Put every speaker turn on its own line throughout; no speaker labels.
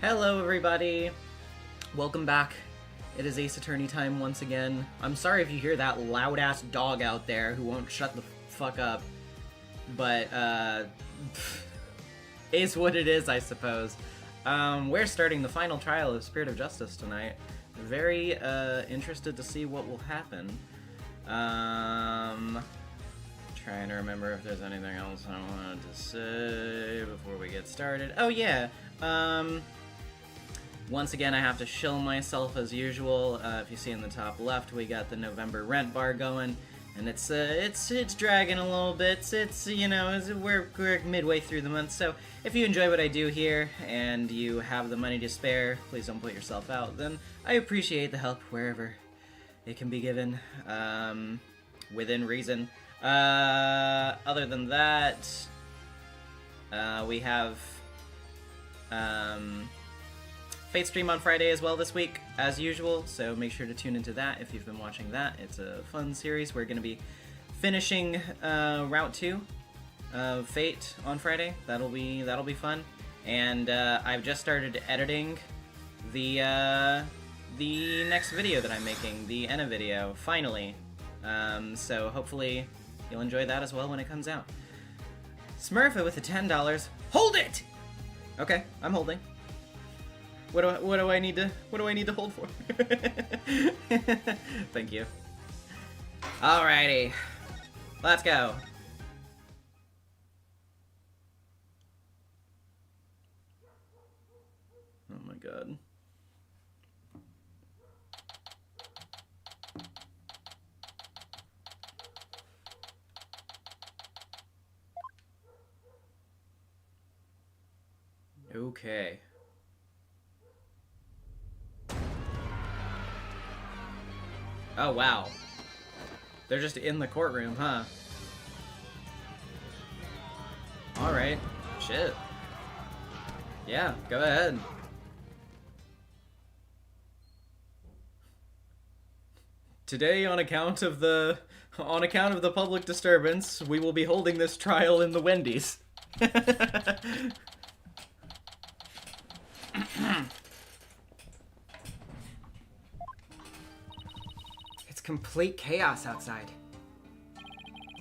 Hello everybody! Welcome back. It is Ace Attorney time once again. I'm sorry if you hear that loud-ass dog out there who won't shut the fuck up. But, is what it is, I suppose. We're starting the final trial of Spirit of Justice tonight. Very, interested to see what will happen. Trying to remember if there's anything else I wanted to say before we get started. Oh yeah, once again, I have to shill myself as usual. If you see in the top left, we got the November rent bar going, and it's dragging a little bit. We're midway through the month, so if you enjoy what I do here and you have the money to spare, please don't put yourself out. Then I appreciate the help wherever it can be given, within reason. Other than that, we have Fate stream on Friday as well this week, as usual, so make sure to tune into that if you've been watching that. It's a fun series. We're going to be finishing Route 2 of Fate on Friday. That'll be fun. And I've just started editing the next video that I'm making, the Enna video, finally. So hopefully you'll enjoy that as well when it comes out. Smurfa with the $10. Hold it! Okay, I'm holding. What do I need to hold for? Thank you. Alrighty. Let's go. Oh my god. Okay. Oh, wow. They're just in the courtroom, huh? Alright. Shit. Yeah, go ahead. Today, on account of the public disturbance, we will be holding this trial in the Wendy's.
Complete chaos outside.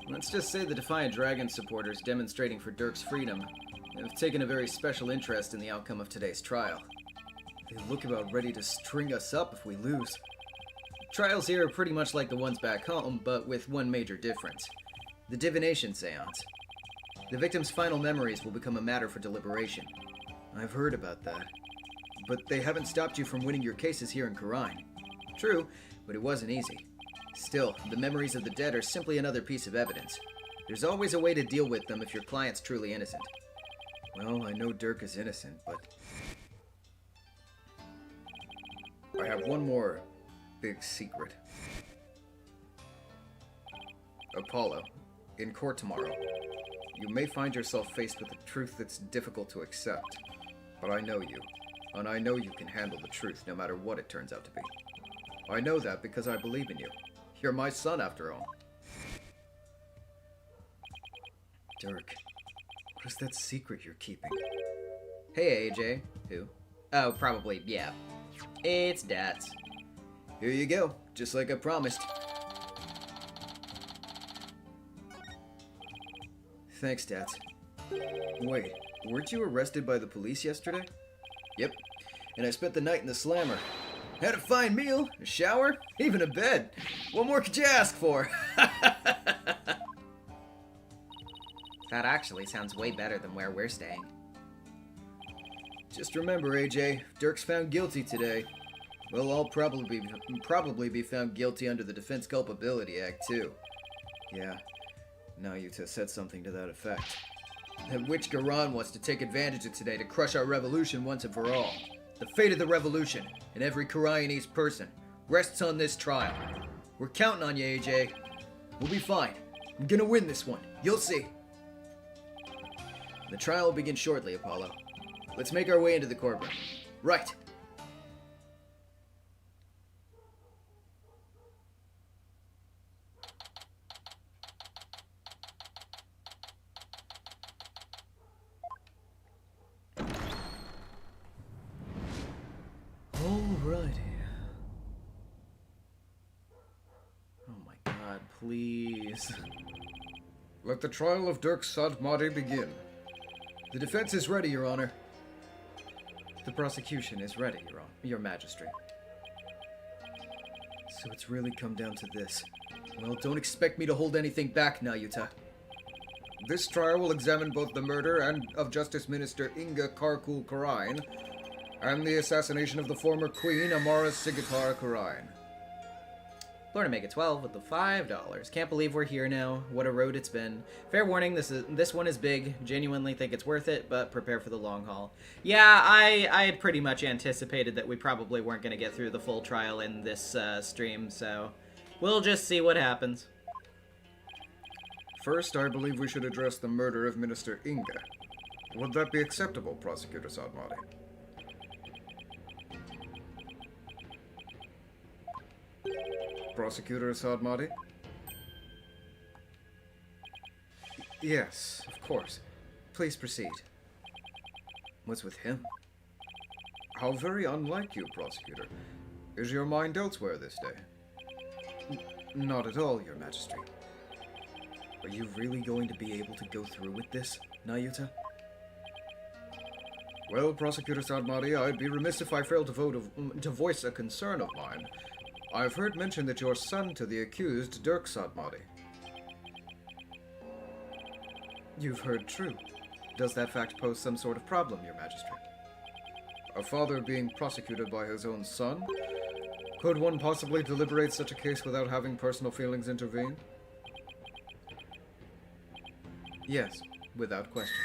Let's just say the Defiant Dragon supporters demonstrating for Dirk's freedom have taken a very special interest in the outcome of today's trial. They look about ready to string us up if we lose. Trials here are pretty much like the ones back home, but with one major difference. The divination seance. The victim's final memories will become a matter for deliberation. I've heard about that. But they haven't stopped you from winning your cases here in Karine. True, but it wasn't easy. Still, the memories of the dead are simply another piece of evidence. There's always a way to deal with them if your client's truly innocent. Well, I know Dirk is innocent, but... I have one more big secret. Apollo, in court tomorrow, you may find yourself faced with a truth that's difficult to accept. But I know you, and I know you can handle the truth no matter what it turns out to be. I know that because I believe in you. You're my son, after all. Dirk, what is that secret you're keeping?
Hey, AJ. Who? Oh, probably, yeah. It's Dats.
Here you go, just like I promised. Thanks, Dats. Wait, weren't you arrested by the police yesterday? Yep, and I spent the night in the slammer. Had a fine meal, a shower, even a bed. What more could you ask for?
That actually sounds way better than where we're staying.
Just remember, AJ, Dirk's found guilty today. We'll all probably be found guilty under the Defense Culpability Act, too. Yeah, Nayuta said something to that effect. That witch Garan wants to take advantage of today to crush our revolution once and for all. The fate of the revolution, and every Karayanese person, rests on this trial. We're counting on you, AJ. We'll be fine. I'm gonna win this one. You'll see. The trial will begin shortly, Apollo. Let's make our way into the courtroom. Right. Alrighty. Oh my god, please. Let the trial of Dirk Sadmadi begin. The defense is ready, Your Honor. The prosecution is ready, Your Majesty. So it's really come down to this. Well, don't expect me to hold anything back, Nayuta. This trial will examine both the murder of Justice Minister Inga Karkul Karain and the assassination of the former Queen Amara Sigitar Karain.
Lorna make it 12 with the $5. Can't believe we're here now. What a road it's been. Fair warning, this one is big. Genuinely think it's worth it, but prepare for the long haul. Yeah, I had pretty much anticipated that we probably weren't going to get through the full trial in this stream, so we'll just see what happens.
First, I believe we should address the murder of Minister Inga. Would that be acceptable, Prosecutor Sadmadi? Prosecutor Sadmadi? Yes, of course. Please proceed. What's with him? How very unlike you, Prosecutor. Is your mind elsewhere this day? Not at all, Your Majesty. Are you really going to be able to go through with this, Nayuta? Well, Prosecutor Sadmadi, I'd be remiss if I failed to voice a concern of mine. I've heard mention that you're son to the accused, Dirk Sadmadi. You've heard true. Does that fact pose some sort of problem, Your Majesty? A father being prosecuted by his own son? Could one possibly deliberate such a case without having personal feelings intervene? Yes, without question.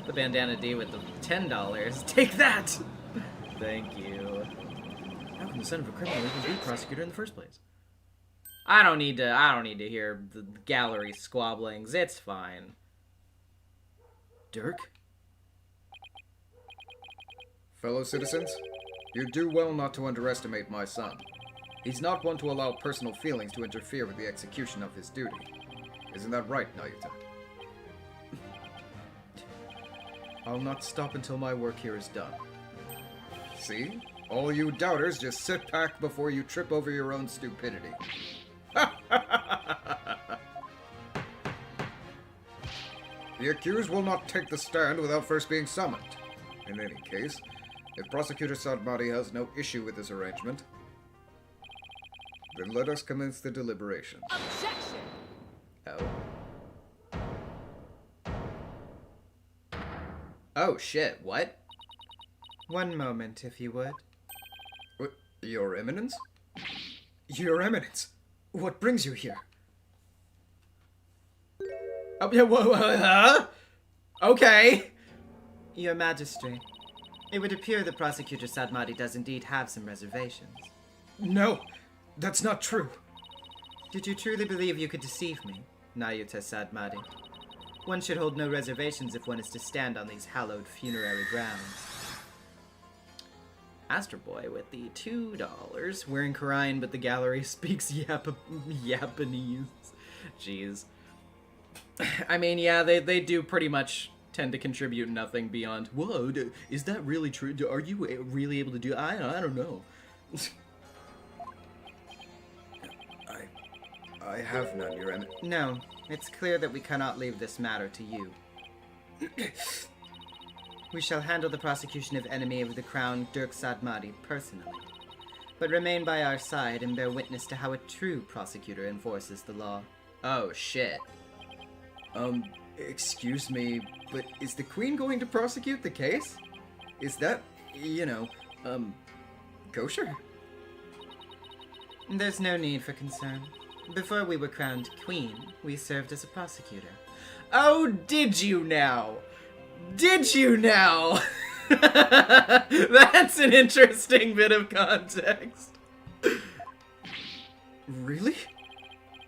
The Bandana D with the $10. Take that! Thank you. How can the son of a criminal even be prosecutor in the first place? I don't need to hear the gallery squabblings. It's fine.
Dirk? Fellow citizens, you do well not to underestimate my son. He's not one to allow personal feelings to interfere with the execution of his duty. Isn't that right, Nayuta? I'll not stop until my work here is done. See? All you doubters just sit back before you trip over your own stupidity. The accused will not take the stand without first being summoned. In any case, if Prosecutor Sadmadi has no issue with this arrangement, then let us commence the deliberations.
Objection!
Oh shit, what?
One moment, if you would.
Your Eminence? Your Eminence, what brings you here?
Oh, yeah, huh? Okay.
Your Majesty, it would appear that Prosecutor Sadmadi does indeed have some reservations.
No, that's not true.
Did you truly believe you could deceive me, Nayuta Sadmadi? One should hold no reservations if one is to stand on these hallowed funerary grounds.
Astro Boy with the $2. Wearing Karain, but the gallery speaks Japanese. Jeez. I mean, yeah, they do pretty much tend to contribute nothing beyond, whoa, is that really true? Are you really able to do it? I don't know.
I have none, Your Eminence.
No, it's clear that we cannot leave this matter to you. We shall handle the prosecution of enemy of the crown, Dirk Sadmadi, personally, but remain by our side and bear witness to how a true prosecutor enforces the law.
Oh, shit.
Excuse me, but is the Queen going to prosecute the case? Is that, kosher?
There's no need for concern. Before we were crowned queen, we served as a prosecutor.
Oh, did you now? Did you now? That's an interesting bit of context.
Really?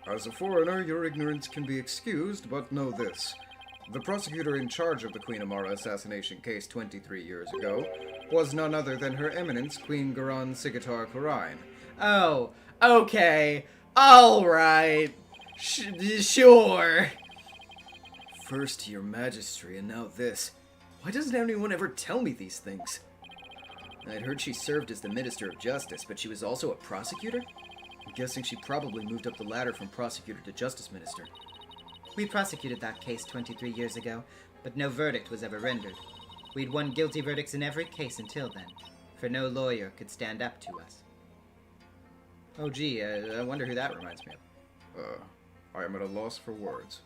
As a foreigner, your ignorance can be excused, but know this. The prosecutor in charge of the Queen Amara assassination case 23 years ago was none other than Her Eminence Queen Garan Sigitar Karain.
Oh, okay. Alright. Sure.
First your Majesty, and now this. Why doesn't anyone ever tell me these things? I'd heard she served as the Minister of Justice, but she was also a prosecutor? I'm guessing she probably moved up the ladder from prosecutor to Justice Minister.
We prosecuted that case 23 years ago, but no verdict was ever rendered. We'd won guilty verdicts in every case until then, for no lawyer could stand up to us.
Oh gee, I wonder who that reminds me of.
I am at a loss for words.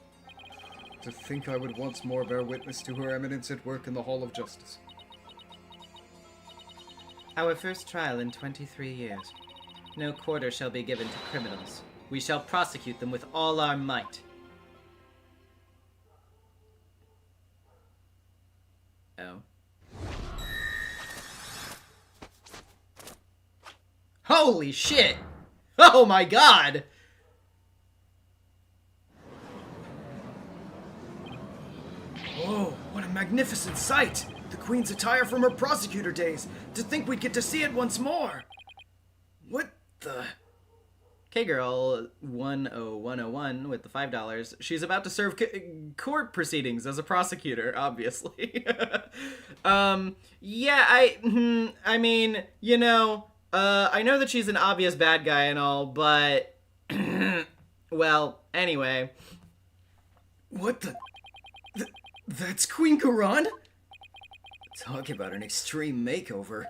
To think I would once more bear witness to Her Eminence at work in the Hall of Justice.
Our first trial in 23 years. No quarter shall be given to criminals. We shall prosecute them with all our might.
Oh. Holy shit! Oh my god!
Whoa, what a magnificent sight! The Queen's attire from her prosecutor days! To think we'd get to see it once more! What the...
K-Girl 10101 with the $5. She's about to serve court proceedings as a prosecutor, obviously. Yeah, I mean, you know, I know that she's an obvious bad guy and all, but... well, anyway.
What the... That's Queen Karan? Talk about an extreme makeover.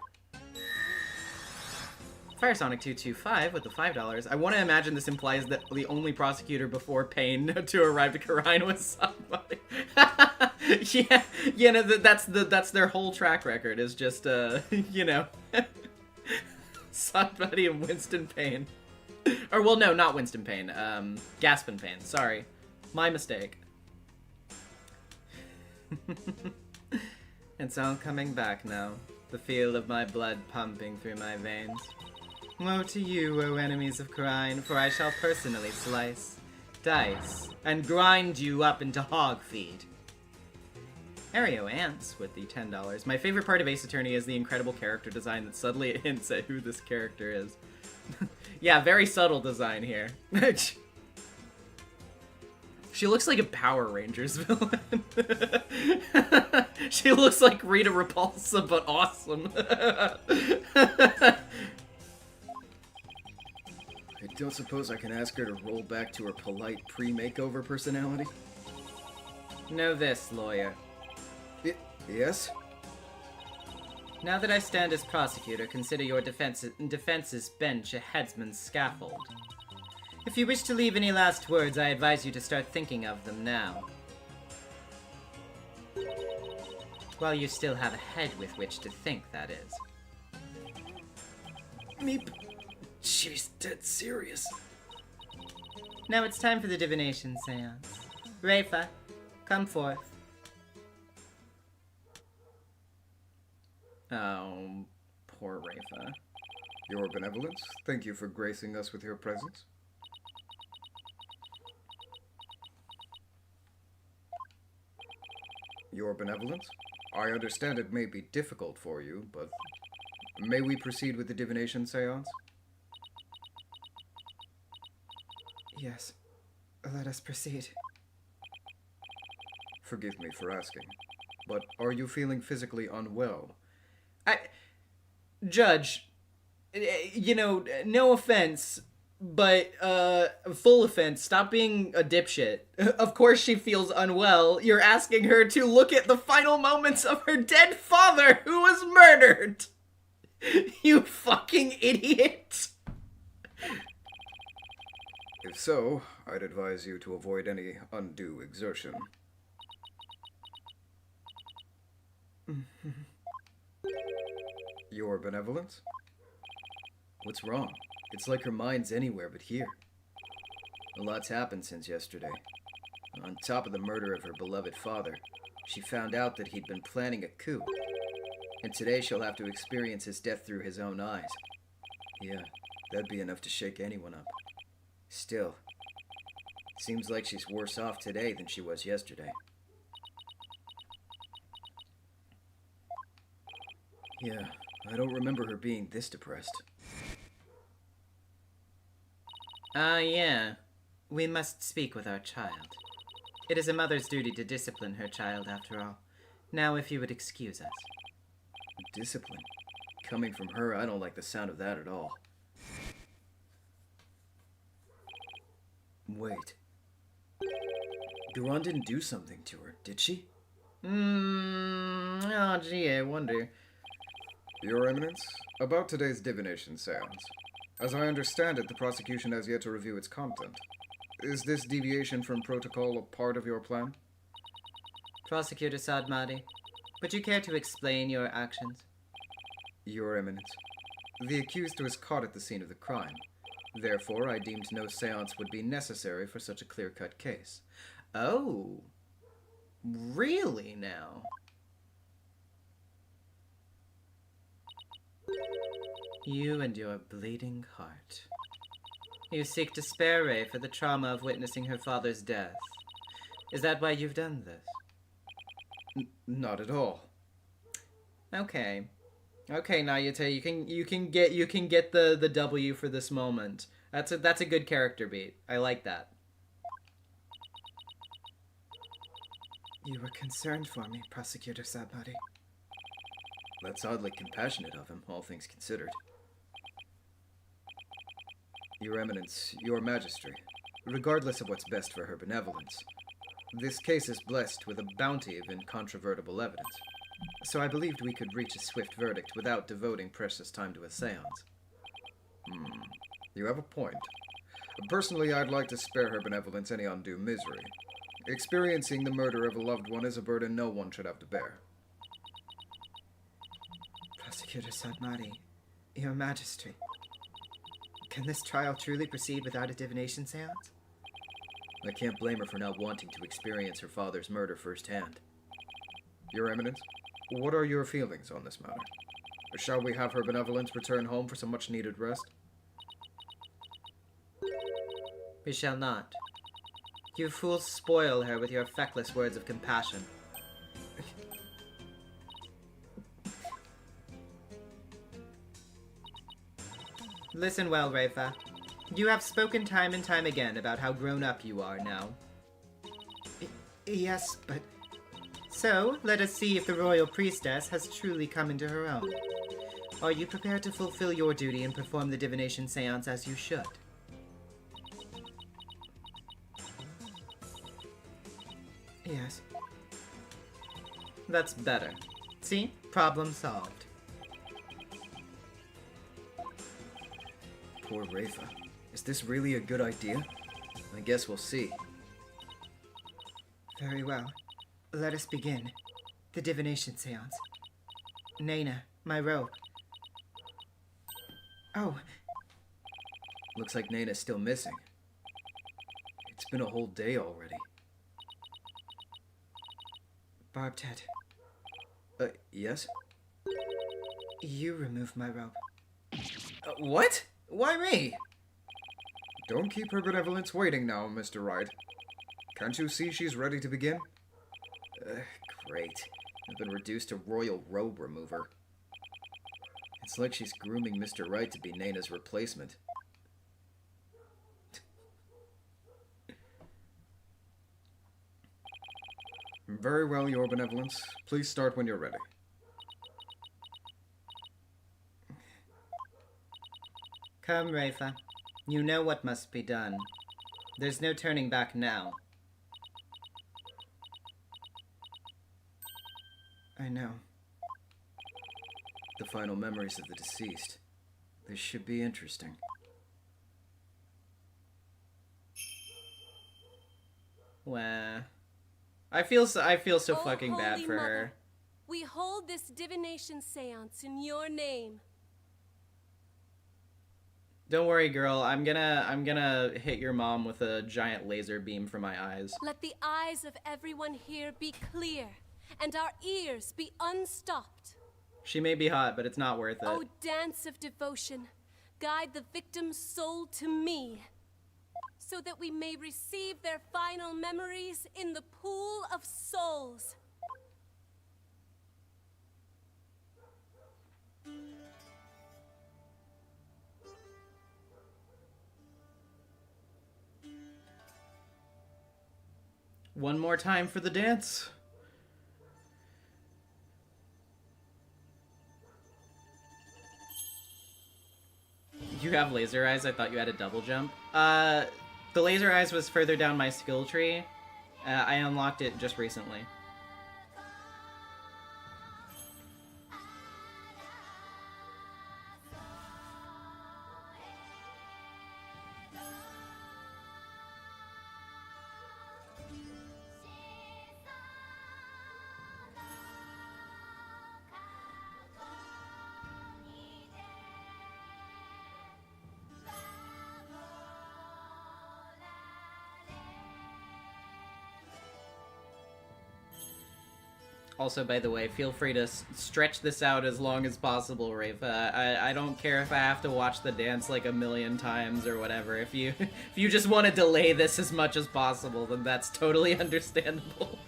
Firesonic225 with the $5. I want to imagine this implies that the only prosecutor before Pain to arrive to Karine was somebody. yeah, no, that's their whole track record is just you know, somebody in Winston Payne, or well, no, not Winston Payne, Gaspin Payne. Sorry, my mistake. It's all coming back now. The feel of my blood pumping through my veins. Woe to you, O enemies of Karine, for I shall personally slice, dice, and grind you up into hog feed. Ario Ants with the $10. My favorite part of Ace Attorney is the incredible character design that subtly hints at who this character is. Yeah, very subtle design here. She looks like a Power Rangers villain. She looks like Rita Repulsa, but awesome.
I don't suppose I can ask her to roll back to her polite pre-makeover personality?
Know this, lawyer.
Yes?
Now that I stand as prosecutor, consider your defense's bench a headsman's scaffold. If you wish to leave any last words, I advise you to start thinking of them now. While you still have a head with which to think, that is.
Meep. She's dead serious.
Now it's time for the divination seance. Rafa, come forth.
Oh, poor Rafa.
Your benevolence, thank you for gracing us with your presence. Your benevolence, I understand it may be difficult for you, but may we proceed with the divination seance?
Yes, let us proceed.
Forgive me for asking, but are you feeling physically unwell?
Judge, you know, no offense, but, full offense, stop being a dipshit. Of course she feels unwell. You're asking her to look at the final moments of her dead father who was murdered. You fucking idiot.
If so, I'd advise you to avoid any undue exertion. Your benevolence?
What's wrong? It's like her mind's anywhere but here. A lot's happened since yesterday. On top of the murder of her beloved father, she found out that he'd been planning a coup. And today she'll have to experience his death through his own eyes. Yeah, that'd be enough to shake anyone up. Still, seems like she's worse off today than she was yesterday. Yeah, I don't remember her being this depressed.
Yeah. We must speak with our child. It is a mother's duty to discipline her child, after all. Now, if you would excuse us.
Discipline? Coming from her, I don't like the sound of that at all. Wait. Duran didn't do something to her, did she?
Oh gee, I wonder.
Your Eminence, about today's divination seance. As I understand it, the prosecution has yet to review its content. Is this deviation from protocol a part of your plan?
Prosecutor Sadmadi, would you care to explain your actions?
Your Eminence, the accused was caught at the scene of the crime. Therefore, I deemed no seance would be necessary for such a clear-cut case.
Oh. Really now? You and your bleeding heart. You seek to spare Ray for the trauma of witnessing her father's death. Is that why you've done this?
Not at all.
Okay. Okay, Nayute, you can get the W for this moment. That's a good character beat. I like that. You were concerned for me, Prosecutor Sadmadi.
That's oddly compassionate of him, all things considered. Your Eminence, your Majesty, regardless of what's best for her benevolence, this case is blessed with a bounty of incontrovertible evidence, so I believed we could reach a swift verdict without devoting precious time to a seance.
You have a point. Personally, I'd like to spare her benevolence any undue misery. Experiencing the murder of a loved one is a burden no one should have to bear.
Prosecutor Sadmadi, Your Majesty, can this trial truly proceed without a divination seance?
I can't blame her for not wanting to experience her father's murder firsthand.
Your Eminence, what are your feelings on this matter? Shall we have her benevolence return home for some much-needed rest?
We shall not. You fools spoil her with your feckless words of compassion. Listen well, Rafa. You have spoken time and time again about how grown up you are now. Yes, but... So, let us see if the royal priestess has truly come into her own. Are you prepared to fulfill your duty and perform the divination seance as you should? Yes. That's better. See? Problem solved.
Poor Rafa. Is this really a good idea? I guess we'll see.
Very well. Let us begin. The divination seance. Nana, my robe. Oh.
Looks like Nana's still missing. It's been a whole day already.
Barbed head.
Yes?
You remove my robe.
What? Why me?
Don't keep her benevolence waiting now, Mr. Wright. Can't you see she's ready to begin?
Great. I've been reduced to royal robe remover. It's like she's grooming Mr. Wright to be Nana's replacement.
Very well, Your Benevolence. Please start when you're ready.
Come, Rafa. You know what must be done. There's no turning back now. I know.
The final memories of the deceased. This should be interesting.
Wow. I feel so
Oh,
fucking bad
Holy
for
Mother,
her.
we hold this divination seance in your name.
Don't worry, girl. I'm gonna hit your mom with a giant laser beam from my eyes.
Let the eyes of everyone here be clear, and our ears be unstopped.
She may be hot, but it's not worth it.
Oh, dance of devotion, guide the victim's soul to me, so that we may receive their final memories in the pool of souls.
One more time for the dance. You have laser eyes? I thought you had a double jump. The laser eyes was further down my skill tree. I unlocked it just recently. Also, by the way, feel free to stretch this out as long as possible, Rafa. I don't care if I have to watch the dance like a million times or whatever. If you if you just want to delay this as much as possible, then that's totally understandable.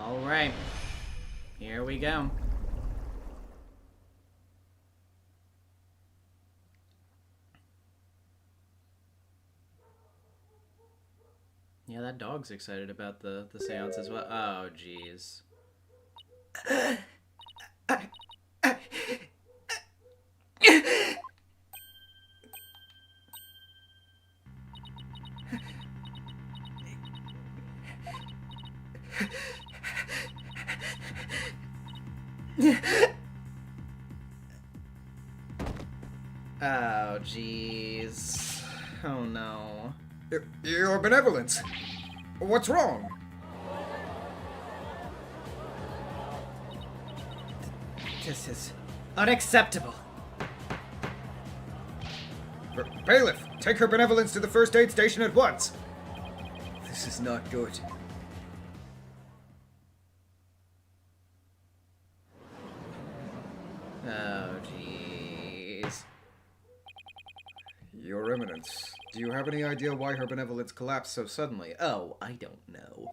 Alright, here we go. Yeah, that dog's excited about the seance as well. Oh, jeez. Oh, jeez. Oh, no.
Your benevolence! What's wrong?
This is unacceptable.
Bailiff, take her benevolence to the first aid station at once!
This is not good.
Oh, jeez.
Your Eminence, do you have any idea why her benevolence collapsed so suddenly?
Oh, I don't know.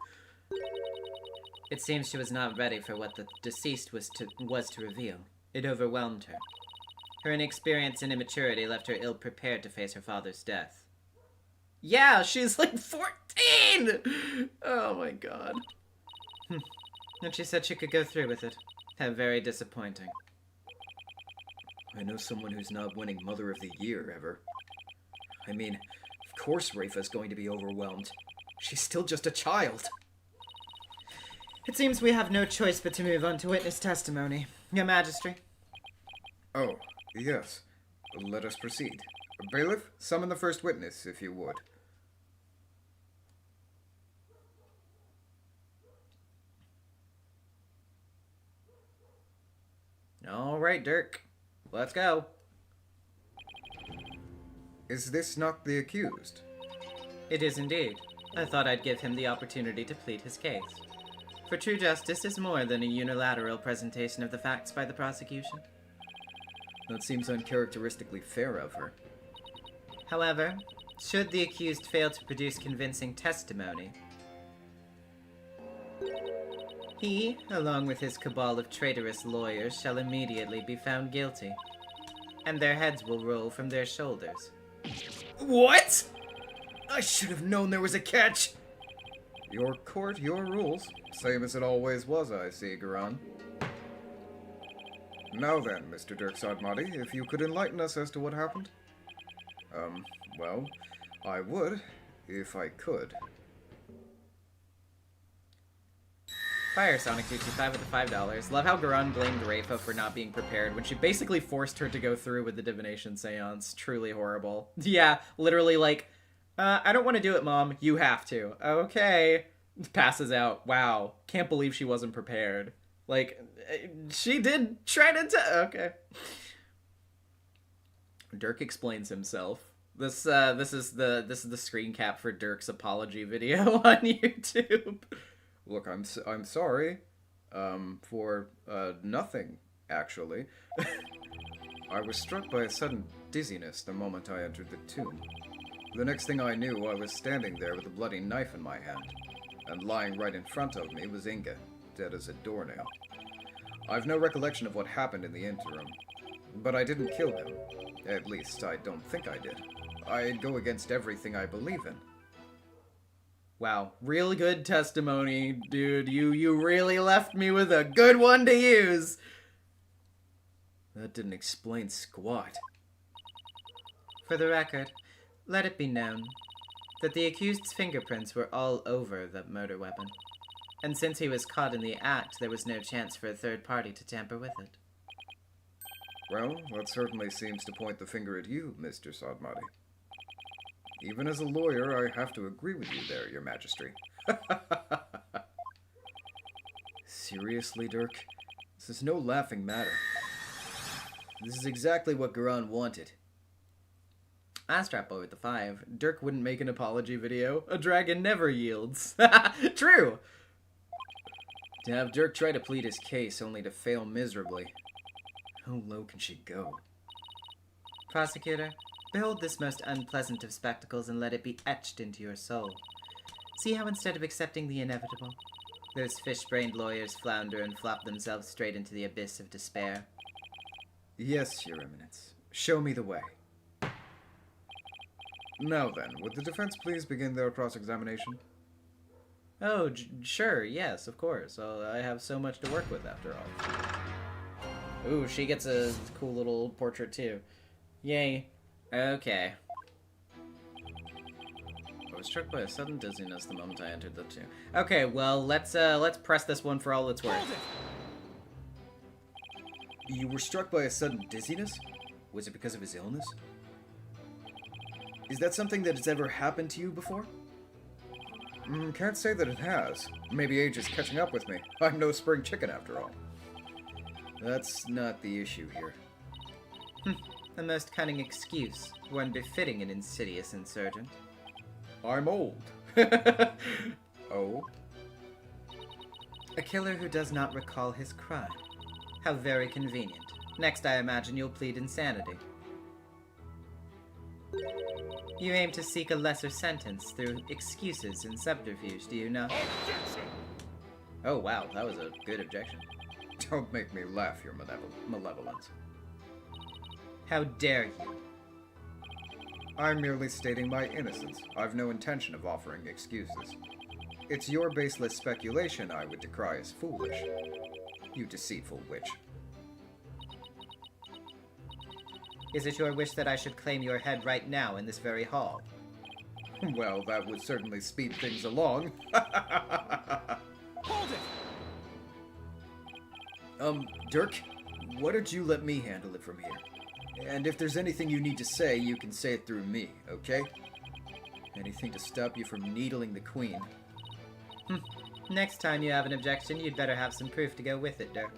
It seems she was not ready for what the deceased was to reveal. It overwhelmed her. Her inexperience and immaturity left her ill-prepared to face her father's death. Yeah, she's like 14! Oh my god. And she said she could go through with it. How very disappointing.
I know someone who's not winning Mother of the Year ever. I mean, of course Rafa's going to be overwhelmed. She's still just a child.
It seems we have no choice but to move on to witness testimony. Your Majesty.
Oh, yes. Let us proceed. Bailiff, summon the first witness, if you would.
All right, Dirk. Let's go.
Is this not the accused?
It is indeed. I thought I'd give him the opportunity to plead his case. For true justice is more than a unilateral presentation of the facts by the prosecution.
That seems uncharacteristically fair of her.
However, should the accused fail to produce convincing testimony, he, along with his cabal of traitorous lawyers, shall immediately be found guilty, and their heads will roll from their shoulders.
What? I should have known there was a catch!
Your court, your rules. Same as it always was, I see, Garan. Now then, Mr. Dirk Sadmati, if you could enlighten us as to what happened? Well, I would, if I could.
Fire Sonic 225 with the $5. Love how Garan blamed Rafa for not being prepared when she basically forced her to go through with the divination seance. Truly horrible. Yeah, literally like, I don't want to do it, Mom. You have to. Okay. Passes out. Wow. Can't believe she wasn't prepared. Like, she did try to okay. Dirk explains himself. This is the screen cap for Dirk's apology video on YouTube.
Look, I'm sorry. For nothing, actually. I was struck by a sudden dizziness the moment I entered the tomb. The next thing I knew, I was standing there with a bloody knife in my hand, and lying right in front of me was Inga, dead as a doornail. I've no recollection of what happened in the interim, but I didn't kill him. At least, I don't think I did. I'd go against everything I believe in.
Wow, real good testimony, dude. You really left me with a good one to use.
That didn't explain squat.
For the record, let it be known that the accused's fingerprints were all over the murder weapon. And since he was caught in the act, there was no chance for a third party to tamper with it.
Well, that certainly seems to point the finger at you, Mr. Sadmati. Even as a lawyer, I have to agree with you there, Your Majesty.
Seriously, Dirk? This is no laughing matter. This is exactly what Garan wanted.
Astrap Boy with the 5. Dirk wouldn't make an apology video. A dragon never yields. True!
To have Dirk try to plead his case only to fail miserably. How low can she go?
Prosecutor, behold this most unpleasant of spectacles and let it be etched into your soul. See how instead of accepting the inevitable, those fish-brained lawyers flounder and flop themselves straight into the abyss of despair.
Yes, Your Eminence. Show me the way. Now then, would the defense please begin their cross-examination?
Oh, sure, yes, of course. I have so much to work with after all. Ooh, she gets a cool little portrait too. Yay. Okay. I was struck by a sudden dizziness the moment I entered the tomb. Okay, well, let's press this one for all it's worth.
You were struck by a sudden dizziness? Was it because of his illness? Is that something that has ever happened to you before?
Can't say that it has. Maybe age is catching up with me. I'm no spring chicken after all.
That's not the issue here.
A most cunning excuse, one befitting an insidious insurgent.
I'm old.
Oh?
A killer who does not recall his crime. How very convenient. Next, I imagine you'll plead insanity. You aim to seek a lesser sentence through excuses and subterfuge, do you not?
Oh, wow, that was a good objection.
Don't make me laugh, Your Malevolence.
How dare you?
I'm merely stating my innocence. I've no intention of offering excuses. It's your baseless speculation I would decry as foolish. You deceitful witch.
Is it your wish that I should claim your head right now in this very hall?
Well, that would certainly speed things along.
Hold it! Dirk, why don't you let me handle it from here? And if there's anything you need to say, you can say it through me, okay? Anything to stop you from needling the Queen.
Next time you have an objection, you'd better have some proof to go with it, Dirk.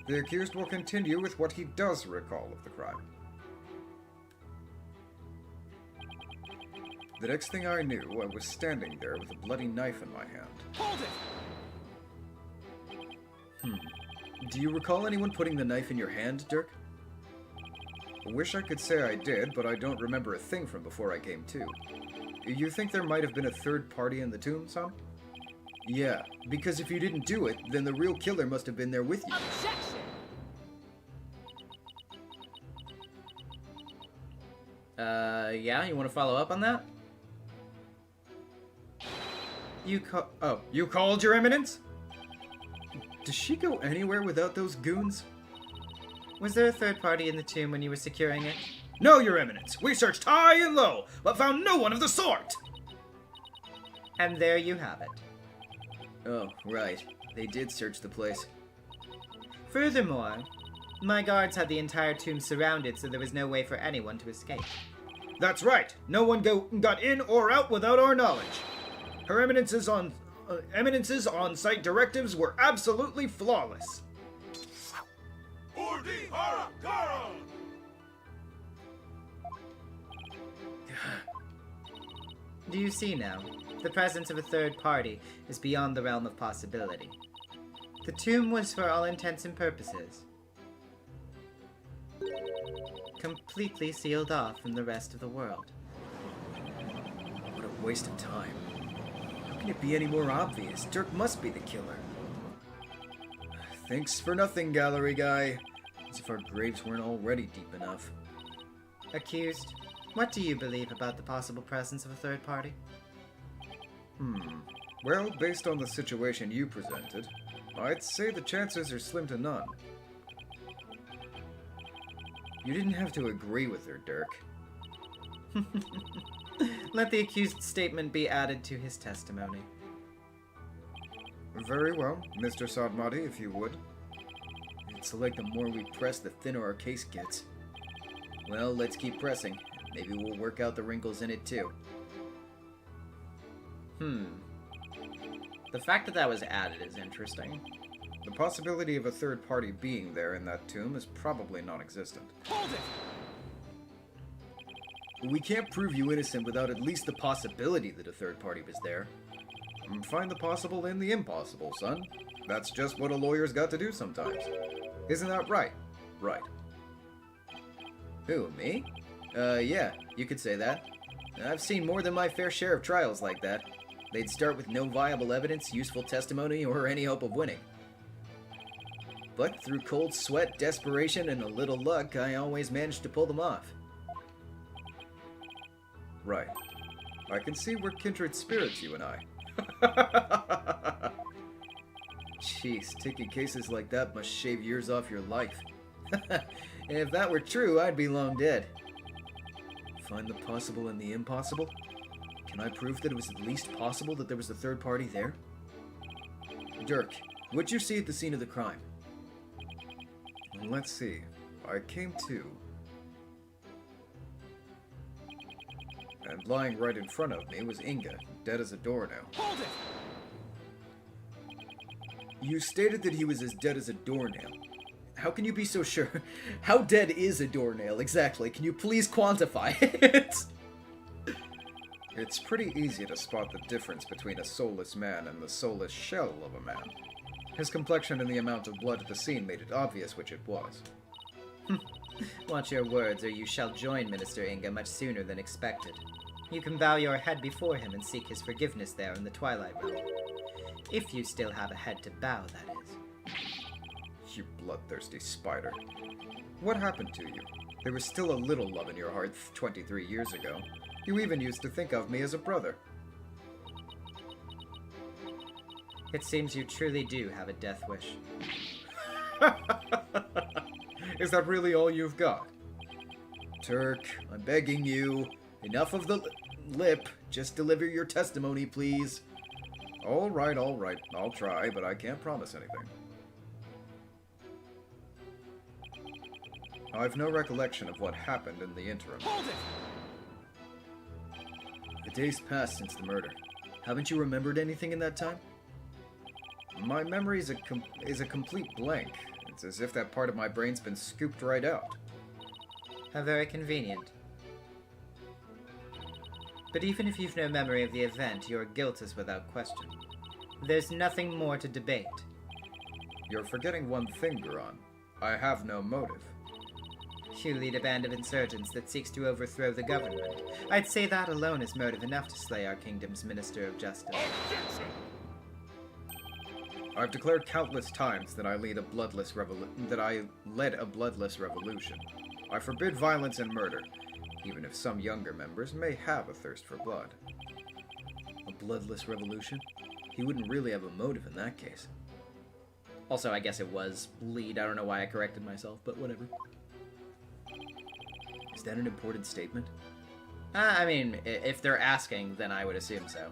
The accused will continue with what he does recall of the crime. The next thing I knew, I was standing there with a bloody knife in my hand.
Hold it! Do you recall anyone putting the knife in your hand, Dirk?
I wish I could say I did, but I don't remember a thing from before I came to. You think there might have been a third party in the tomb, son?
Yeah, because if you didn't do it, then the real killer must have been there with you.
Objection!
Yeah, you want to follow up on that?
You called, Your Eminence? Does she go anywhere without those goons?
Was there a third party in the tomb when you were securing it?
No, Your Eminence. We searched high and low, but found no one of the sort.
And there you have it.
Oh, right. They did search the place.
Furthermore, my guards had the entire tomb surrounded, so there was no way for anyone to escape.
That's right. No one got in or out without our knowledge. Her Eminence's on-site directives were absolutely flawless.
Do you see now? The presence of a third party is beyond the realm of possibility. The tomb was for all intents and purposes completely sealed off from the rest of the world.
What a waste of time. How can it be any more obvious? Dirk must be the killer. Thanks for nothing, gallery guy. As if our graves weren't already deep enough.
Accused, what do you believe about the possible presence of a third party?
Well, based on the situation you presented, I'd say the chances are slim to none.
You didn't have to agree with her, Dirk.
Let the accused's statement be added to his testimony.
Very well, Mr. Sadmati, if you would.
It's like the more we press, the thinner our case gets. Well, let's keep pressing. Maybe we'll work out the wrinkles in it too.
The fact that that was added is interesting.
The possibility of a third party being there in that tomb is probably non-existent.
Hold it! We can't prove you innocent without at least the possibility that a third party was there.
Find the possible in the impossible, son. That's just what a lawyer's got to do sometimes. Isn't that right?
Right. Who, me? Yeah, you could say that. I've seen more than my fair share of trials like that. They'd start with no viable evidence, useful testimony, or any hope of winning. But through cold sweat, desperation, and a little luck, I always managed to pull them off.
Right. I can see we're kindred spirits, you and I.
Jeez, taking cases like that must shave years off your life. If that were true, I'd be long dead. Find the possible in the impossible? Can I prove that it was at least possible that there was a third party there? Dirk, what'd you see at the scene of the crime?
Let's see. I came to. And lying right in front of me was Inga, dead as a doornail.
Hold it! You stated that he was as dead as a doornail. How can you be so sure? How dead is a doornail exactly? Can you please quantify it?
It's pretty easy to spot the difference between a soulless man and the soulless shell of a man. His complexion and the amount of blood at the scene made it obvious which it was.
Watch your words, or you shall join Minister Inga much sooner than expected. You can bow your head before him and seek his forgiveness there in the Twilight Realm. If you still have a head to bow, that is.
You bloodthirsty spider. What happened to you? There was still a little love in your heart 23 years ago. You even used to think of me as a brother.
It seems you truly do have a death wish.
Is that really all you've got?
Turk, I'm begging you. Enough of the lip. Just deliver your testimony, please.
All right. I'll try, but I can't promise anything. I've no recollection of what happened in the interim.
Hold it! A day's passed since the murder. Haven't you remembered anything in that time?
My memory is a complete blank. It's as if that part of my brain's been scooped right out.
How very convenient. But even if you've no memory of the event, your guilt is without question. There's nothing more to debate.
You're forgetting one thing, Guran. I have no motive.
You lead a band of insurgents that seeks to overthrow the government. I'd say that alone is motive enough to slay our kingdom's Minister of Justice.
I've declared countless times that I led a bloodless revolution. I forbid violence and murder, even if some younger members may have a thirst for blood.
A bloodless revolution? He wouldn't really have a motive in that case.
Also, I guess it was lead. I don't know why I corrected myself, but whatever.
Is that an important statement?
I mean, if they're asking, then I would assume so.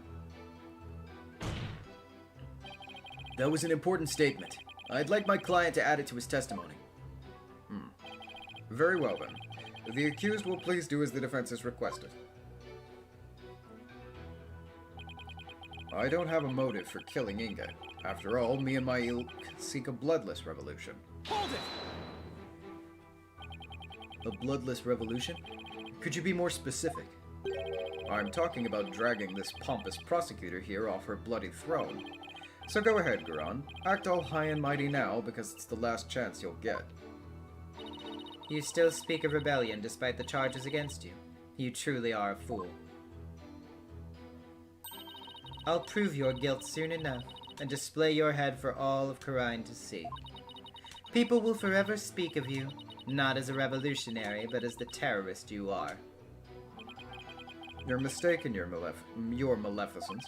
That was an important statement. I'd like my client to add it to his testimony.
Very well, then. The accused will please do as the defense has requested. I don't have a motive for killing Inga. After all, me and my ilk seek a bloodless revolution.
Hold it! A bloodless revolution? Could you be more specific?
I'm talking about dragging this pompous prosecutor here off her bloody throne. So go ahead, Guran. Act all high and mighty now, because it's the last chance you'll get.
You still speak of rebellion despite the charges against you. You truly are a fool. I'll prove your guilt soon enough, and display your head for all of Khura'in to see. People will forever speak of you, not as a revolutionary, but as the terrorist you are.
You're mistaken, your maleficence.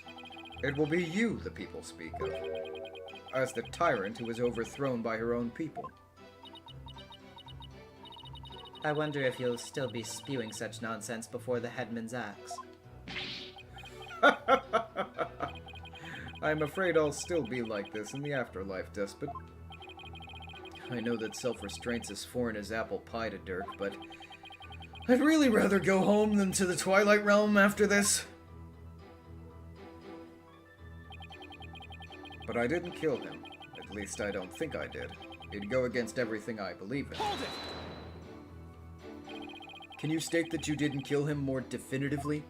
It will be you the people speak of, as the tyrant who was overthrown by her own people.
I wonder if you'll still be spewing such nonsense before the headman's axe.
I'm afraid I'll still be like this in the afterlife, Despot.
I know that self-restraint's as foreign as apple pie to Dirk, but I'd really rather go home than to the Twilight Realm after this.
But I didn't kill him. At least I don't think I did. It'd go against everything I believe in.
Hold it! Can you state that you didn't kill him more definitively?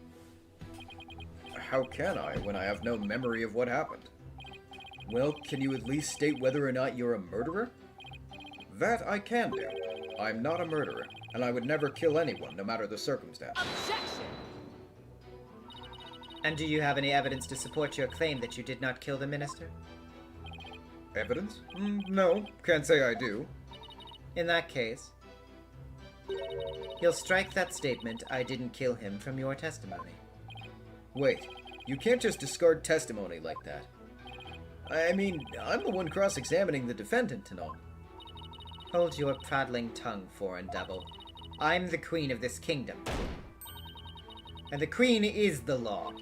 How can I, when I have no memory of what happened?
Well, can you at least state whether or not you're a murderer?
That I can do. I'm not a murderer, and I would never kill anyone, no matter the circumstance.
Objection!
And do you have any evidence to support your claim that you did not kill the minister?
Evidence? No, can't say I do.
In that case, you'll strike that statement, "I didn't kill him," from your testimony.
Wait, you can't just discard testimony like that. I mean, I'm the one cross-examining the defendant and all.
Hold your prattling tongue, foreign devil. I'm the queen of this kingdom. And the queen is the law.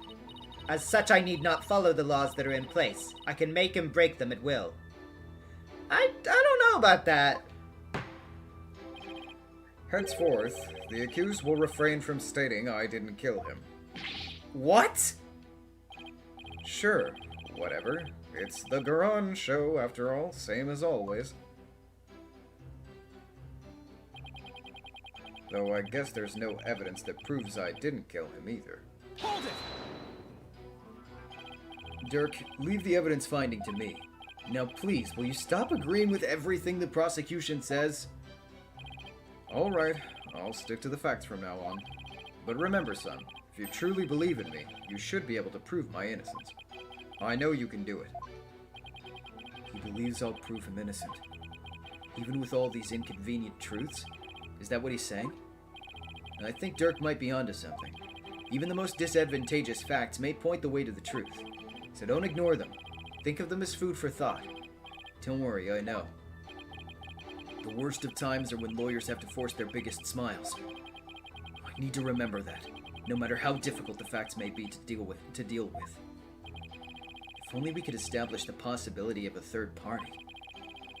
As such, I need not follow the laws that are in place. I can make and break them at will. I don't know about that.
Henceforth, the accused will refrain from stating I didn't kill him.
What?
Sure, whatever. It's the Garan show, after all, same as always. Though I guess there's no evidence that proves I didn't kill him either.
Hold it! Dirk, leave the evidence finding to me. Now please, will you stop agreeing with everything the prosecution says?
Alright, I'll stick to the facts from now on. But remember, son, if you truly believe in me, you should be able to prove my innocence. I know you can do it.
He believes I'll prove him innocent. Even with all these inconvenient truths? Is that what he's saying? I think Dirk might be onto something. Even the most disadvantageous facts may point the way to the truth. So don't ignore them. Think of them as food for thought. Don't worry, I know. The worst of times are when lawyers have to force their biggest smiles. I need to remember that, no matter how difficult the facts may be to deal with. If only we could establish the possibility of a third party.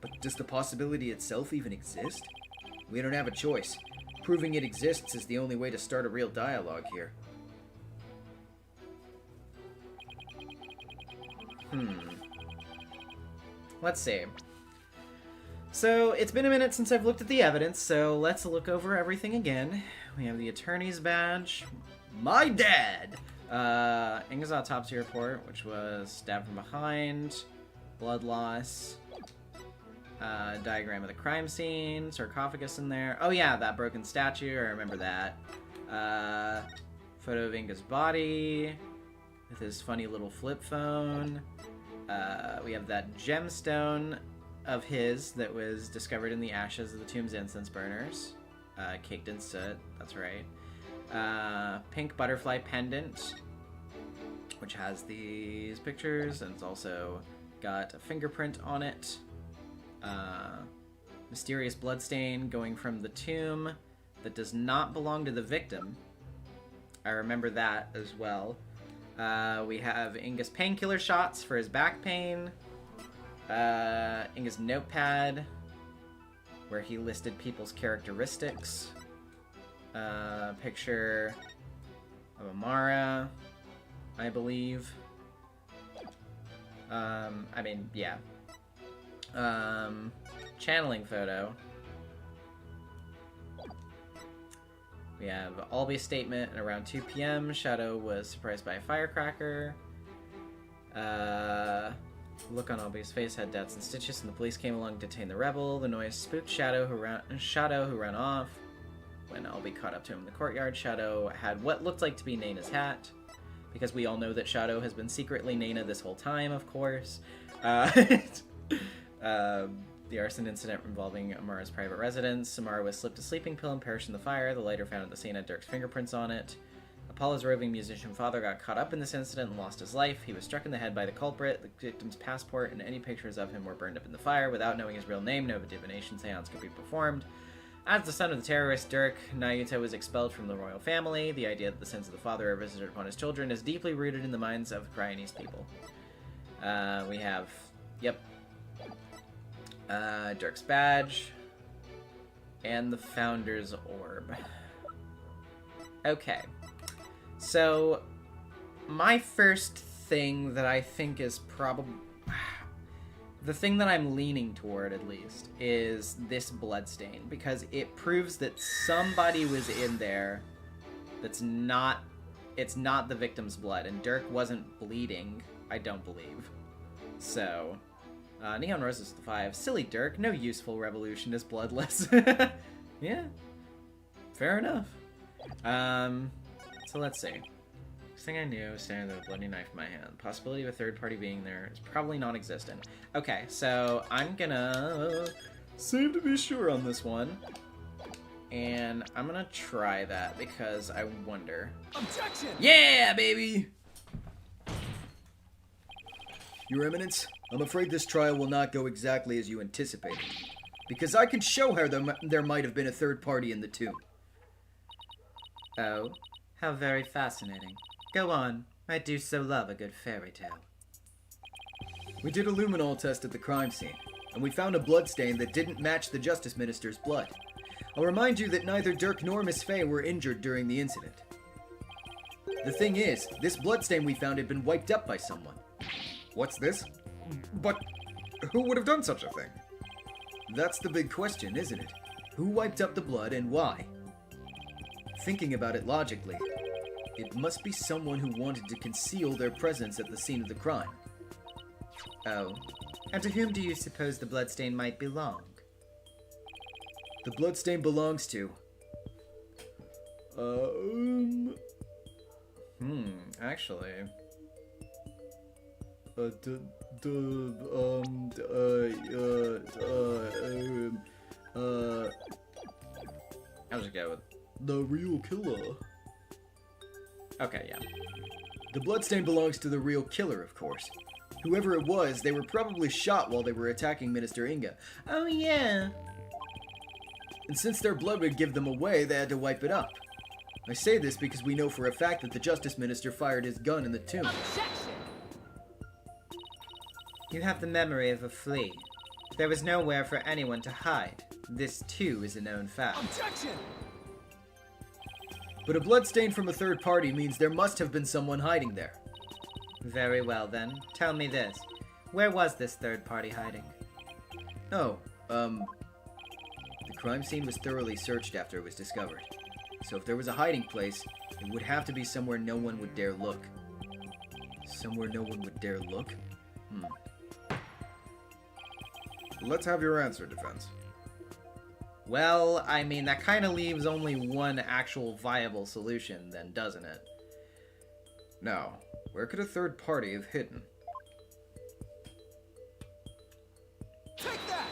But does the possibility itself even exist? We don't have a choice. Proving it exists is the only way to start a real dialogue here.
Let's see. So, it's been a minute since I've looked at the evidence, so let's look over everything again. We have the attorney's badge. My dad! Inga's autopsy report, which was stabbed from behind, blood loss, diagram of the crime scene, sarcophagus in there. Oh yeah, that broken statue, I remember that. Photo of Inga's body, with his funny little flip phone. We have that gemstone of his that was discovered in the ashes of the tomb's incense burners. Caked in soot, that's right. Pink butterfly pendant, which has these pictures, and it's also got a fingerprint on it. Mysterious bloodstain going from the tomb that does not belong to the victim. I remember that as well. We have Inga's painkiller shots for his back pain. Inga's notepad, where he listed people's characteristics. Picture of Amara, I believe. I mean, yeah. Channeling photo. We have Alby's statement at around 2 p.m. Shadow was surprised by a firecracker.
The look on Albie's face had doubts and stitches, and the police came along to detain the rebel. The noise spooked Shadow, who ran off. When Albie caught up to him in the courtyard, Shadow had what looked like to be Naina's hat, because we all know that Shadow has been secretly Naina this whole time, of course. The arson incident involving Amara's private residence. Amara was slipped a sleeping pill and perished in the fire. The lighter found at the scene had Dirk's fingerprints on it. Apollo's roving musician father got caught up in this incident and lost his life. He was struck in the head by the culprit. The victim's passport and any pictures of him were burned up in the fire. Without knowing his real name, no divination seance could be performed. As the son of the terrorist Dirk, Nayuta was expelled from the royal family. The idea that the sins of the father are visited upon his children is deeply rooted in the minds of Cryonis people. We have, Dirk's badge, and the Founder's Orb. Okay, so my first thing that I think is probably... the thing that I'm leaning toward, at least, is this bloodstain, because it proves that somebody was in there that's not... it's not the victim's blood, and Dirk wasn't bleeding, I don't believe. So... Neon Roses to 5. Silly Dirk, no useful revolution is bloodless. Yeah, fair enough. So let's see. Next thing I knew, standing with a bloody knife in my hand. Possibility of a third party being there is probably non-existent. Okay, so I'm gonna save to be sure on this one. And I'm gonna try that because I wonder.
Objection!
Yeah, baby!
Your Eminence, I'm afraid this trial will not go exactly as you anticipated, because I can show how there might have been a third party in the tomb.
Oh, how very fascinating. Go on. I do so love a good fairy tale.
We did a luminol test at the crime scene, and we found a bloodstain that didn't match the Justice Minister's blood. I'll remind you that neither Dirk nor Miss Faye were injured during the incident. The thing is, this bloodstain we found had been wiped up by someone.
What's this? But who would have done such a thing?
That's the big question, isn't it? Who wiped up the blood and why? Thinking about it logically, it must be someone who wanted to conceal their presence at the scene of the crime.
Oh. And to whom do you suppose the bloodstain might belong?
The bloodstain belongs to...
Actually... I'll just go with
the real killer.
Okay, yeah.
The bloodstain belongs to the real killer, of course. Whoever it was, they were probably shot while they were attacking Minister Inga.
Oh, yeah.
And since their blood would give them away, they had to wipe it up. I say this because we know for a fact that the Justice Minister fired his gun in the tomb.
Objection!
You have the memory of a flea. There was nowhere for anyone to hide. This, too, is a known fact.
Objection! But a bloodstain from a third party means there must have been someone hiding there.
Very well, then. Tell me this. Where was this third party hiding?
Oh, the crime scene was thoroughly searched after it was discovered. So if there was a hiding place, it would have to be somewhere no one would dare look. Somewhere no one would dare look?
Let's have your answer, defense.
Well, I mean, that kind of leaves only one actual viable solution, then, doesn't it?
Now, where could a third party have hidden?
Take that!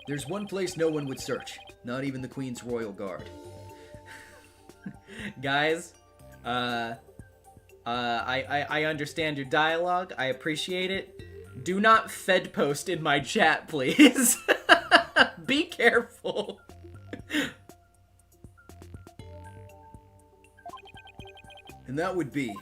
There's one place no one would search. Not even the Queen's Royal Guard.
Guys, I understand your dialogue. I appreciate it. Do not Fed post in my chat, please. Be careful.
And that would be...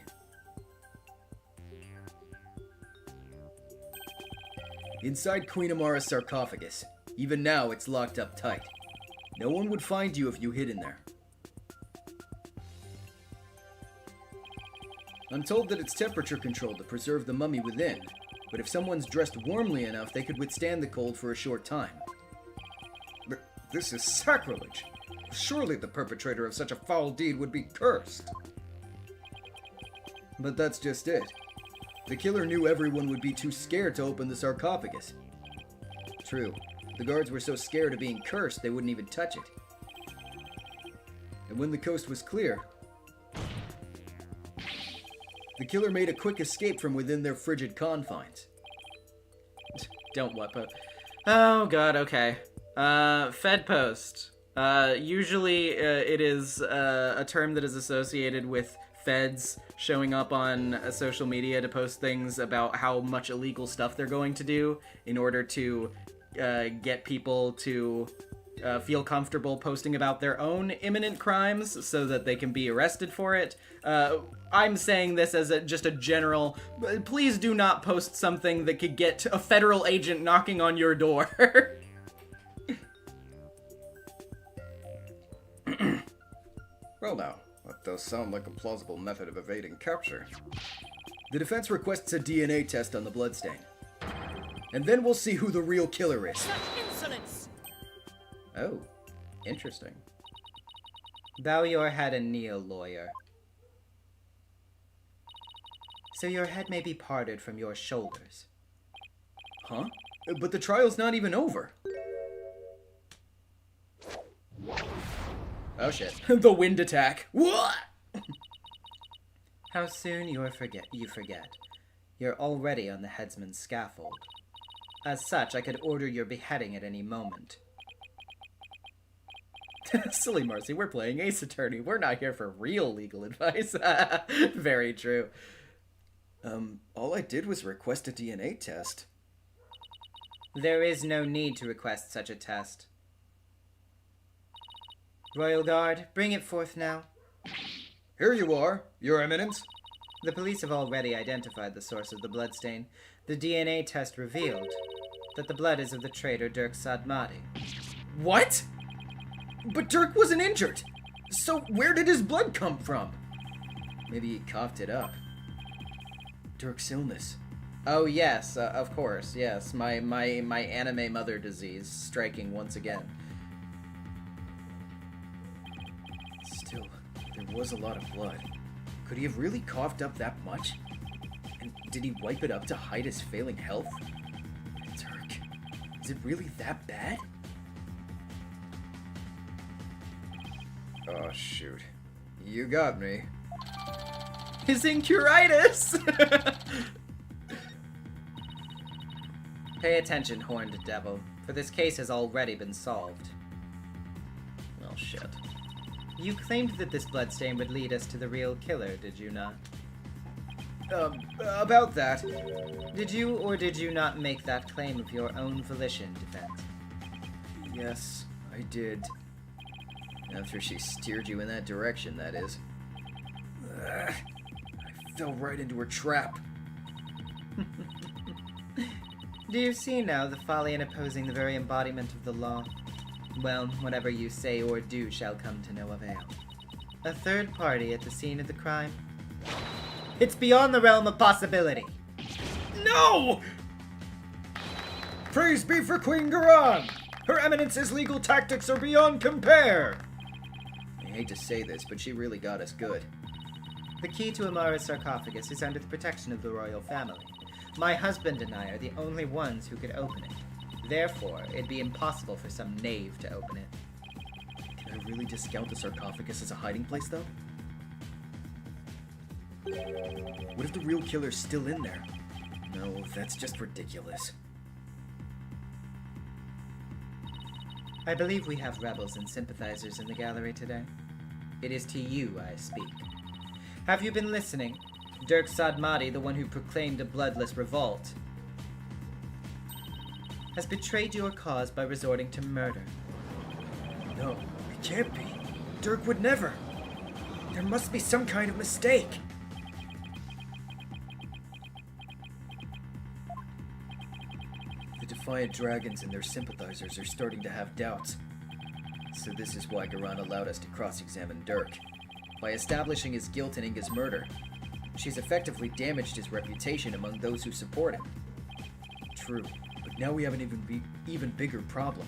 inside Queen Amara's sarcophagus. Even now, it's locked up tight. No one would find you if you hid in there. I'm told that it's temperature controlled to preserve the mummy within, but if someone's dressed warmly enough, they could withstand the cold for a short time.
This is sacrilege. Surely the perpetrator of such a foul deed would be cursed.
But that's just it. The killer knew everyone would be too scared to open the sarcophagus. True. The guards were so scared of being cursed they wouldn't even touch it. And when the coast was clear, the killer made a quick escape from within their frigid confines.
Don't what post? Oh god, okay. Fed post. Usually it is a term that is associated with feds showing up on social media to post things about how much illegal stuff they're going to do in order to get people to feel comfortable posting about their own imminent crimes so that they can be arrested for it. I'm saying this as just a general, please do not post something that could get a federal agent knocking on your door.
Well now, that does sound like a plausible method of evading capture.
The defense requests a DNA test on the bloodstain. And then we'll see who the real killer is.
Such insolence!
Oh, interesting.
Bow your head and kneel, lawyer. So your head may be parted from your shoulders.
Huh? But the trial's not even over. Oh shit. The wind attack. What?
How soon you forget. You're already on the headsman's scaffold. As such, I could order your beheading at any moment.
Silly Marcy, we're playing Ace Attorney. We're not here for real legal advice. Very true.
All I did was request a DNA test.
There is no need to request such a test. Royal Guard, bring it forth now.
Here you are, Your Eminence.
The police have already identified the source of the bloodstain. The DNA test revealed that the blood is of the traitor Dirk Sadmati.
What? But Dirk wasn't injured. So where did his blood come from? Maybe he coughed it up. Dirk's illness.
Oh yes, of course, yes. My anime mother disease striking once again.
Still, there was a lot of blood. Could he have really coughed up that much? And did he wipe it up to hide his failing health? Dirk, is it really that bad?
Oh, shoot. You got me.
His incuritis!
Pay attention, horned devil, for this case has already been solved.
Well, shit.
You claimed that this bloodstain would lead us to the real killer, did you not?
About that.
Did you or did you not make that claim of your own volition, defense?
Yes, I did. After she steered you in that direction, that is. I fell right into her trap.
Do you see now the folly in opposing the very embodiment of the law? Well, whatever you say or do shall come to no avail. A third party at the scene of the crime? It's beyond the realm of possibility.
No!
Praise be for Queen Garan! Her Eminence's legal tactics are beyond compare!
I hate to say this, but she really got us good.
The key to Amara's sarcophagus is under the protection of the royal family. My husband and I are the only ones who could open it. Therefore, it'd be impossible for some knave to open it.
Can I really discount the sarcophagus as a hiding place, though? What if the real killer's still in there? No, that's just ridiculous.
I believe we have rebels and sympathizers in the gallery today. It is to you I speak. Have you been listening? Dirk Sadmati, the one who proclaimed a bloodless revolt, has betrayed your cause by resorting to murder.
No, it can't be. Dirk would never. There must be some kind of mistake. The Defiant Dragons and their sympathizers are starting to have doubts. So this is why Garan allowed us to cross-examine Dirk. By establishing his guilt in Inga's murder, she's effectively damaged his reputation among those who support him. True, but now we have an even bigger problem.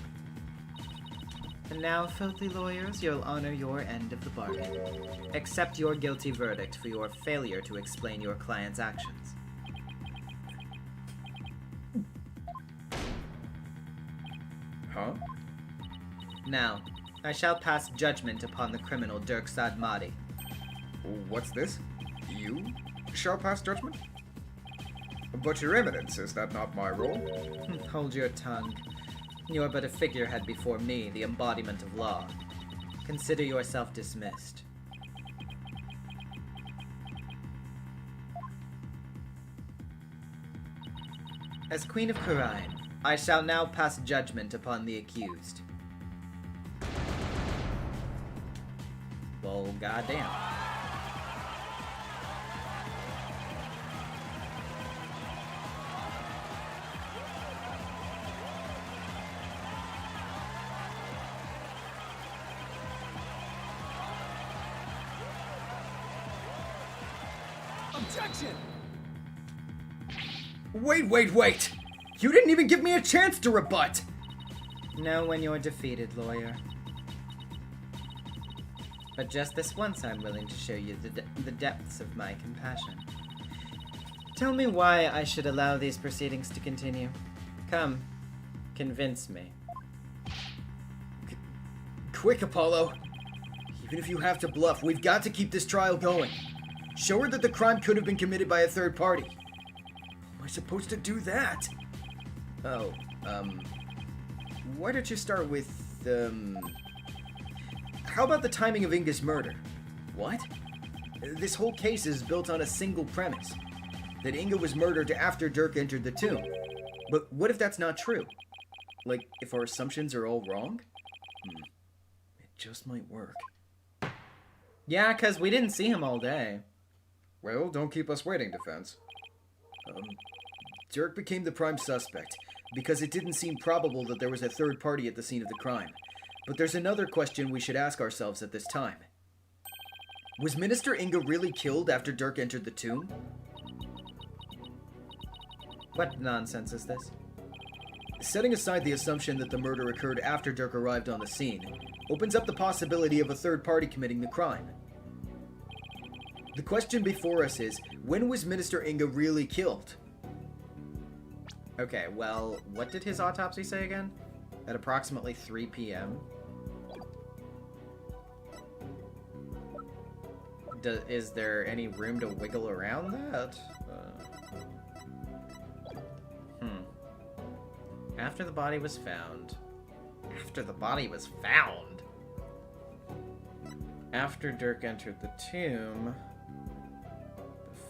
And now, filthy lawyers, you'll honor your end of the bargain. Accept your guilty verdict for your failure to explain your client's actions.
Huh?
Now, I shall pass judgment upon the criminal Dirk Sadmati.
What's this? You shall pass judgment? But your eminence, is that not my role?
Hold your tongue. You are but a figurehead before me, the embodiment of law. Consider yourself dismissed. As Queen of Khura'in, I shall now pass judgment upon the accused. Well, goddamn.
Objection!
Wait! You didn't even give me a chance to rebut!
Know when you're defeated, lawyer. But just this once I'm willing to show you the depths of my compassion. Tell me why I should allow these proceedings to continue. Come, convince me.
Quick, Apollo! Even if you have to bluff, we've got to keep this trial going. Show her that the crime could have been committed by a third party. How am I supposed to do that? Oh, why don't you start with, how about the timing of Inga's murder? What? This whole case is built on a single premise. That Inga was murdered after Dirk entered the tomb. But what if that's not true? Like, if our assumptions are all wrong? It just might work.
Yeah, 'cause we didn't see him all day.
Well, don't keep us waiting, defense.
Dirk became the prime suspect because it didn't seem probable that there was a third party at the scene of the crime. But there's another question we should ask ourselves at this time. Was Minister Inga really killed after Dirk entered the tomb?
What nonsense is this?
Setting aside the assumption that the murder occurred after Dirk arrived on the scene, opens up the possibility of a third party committing the crime. The question before us is, when was Minister Inga really killed?
Okay, well, what did his autopsy say again? At approximately 3 p.m.? Is there any room to wiggle around that? After the body was found. After the body was found? After Dirk entered the tomb.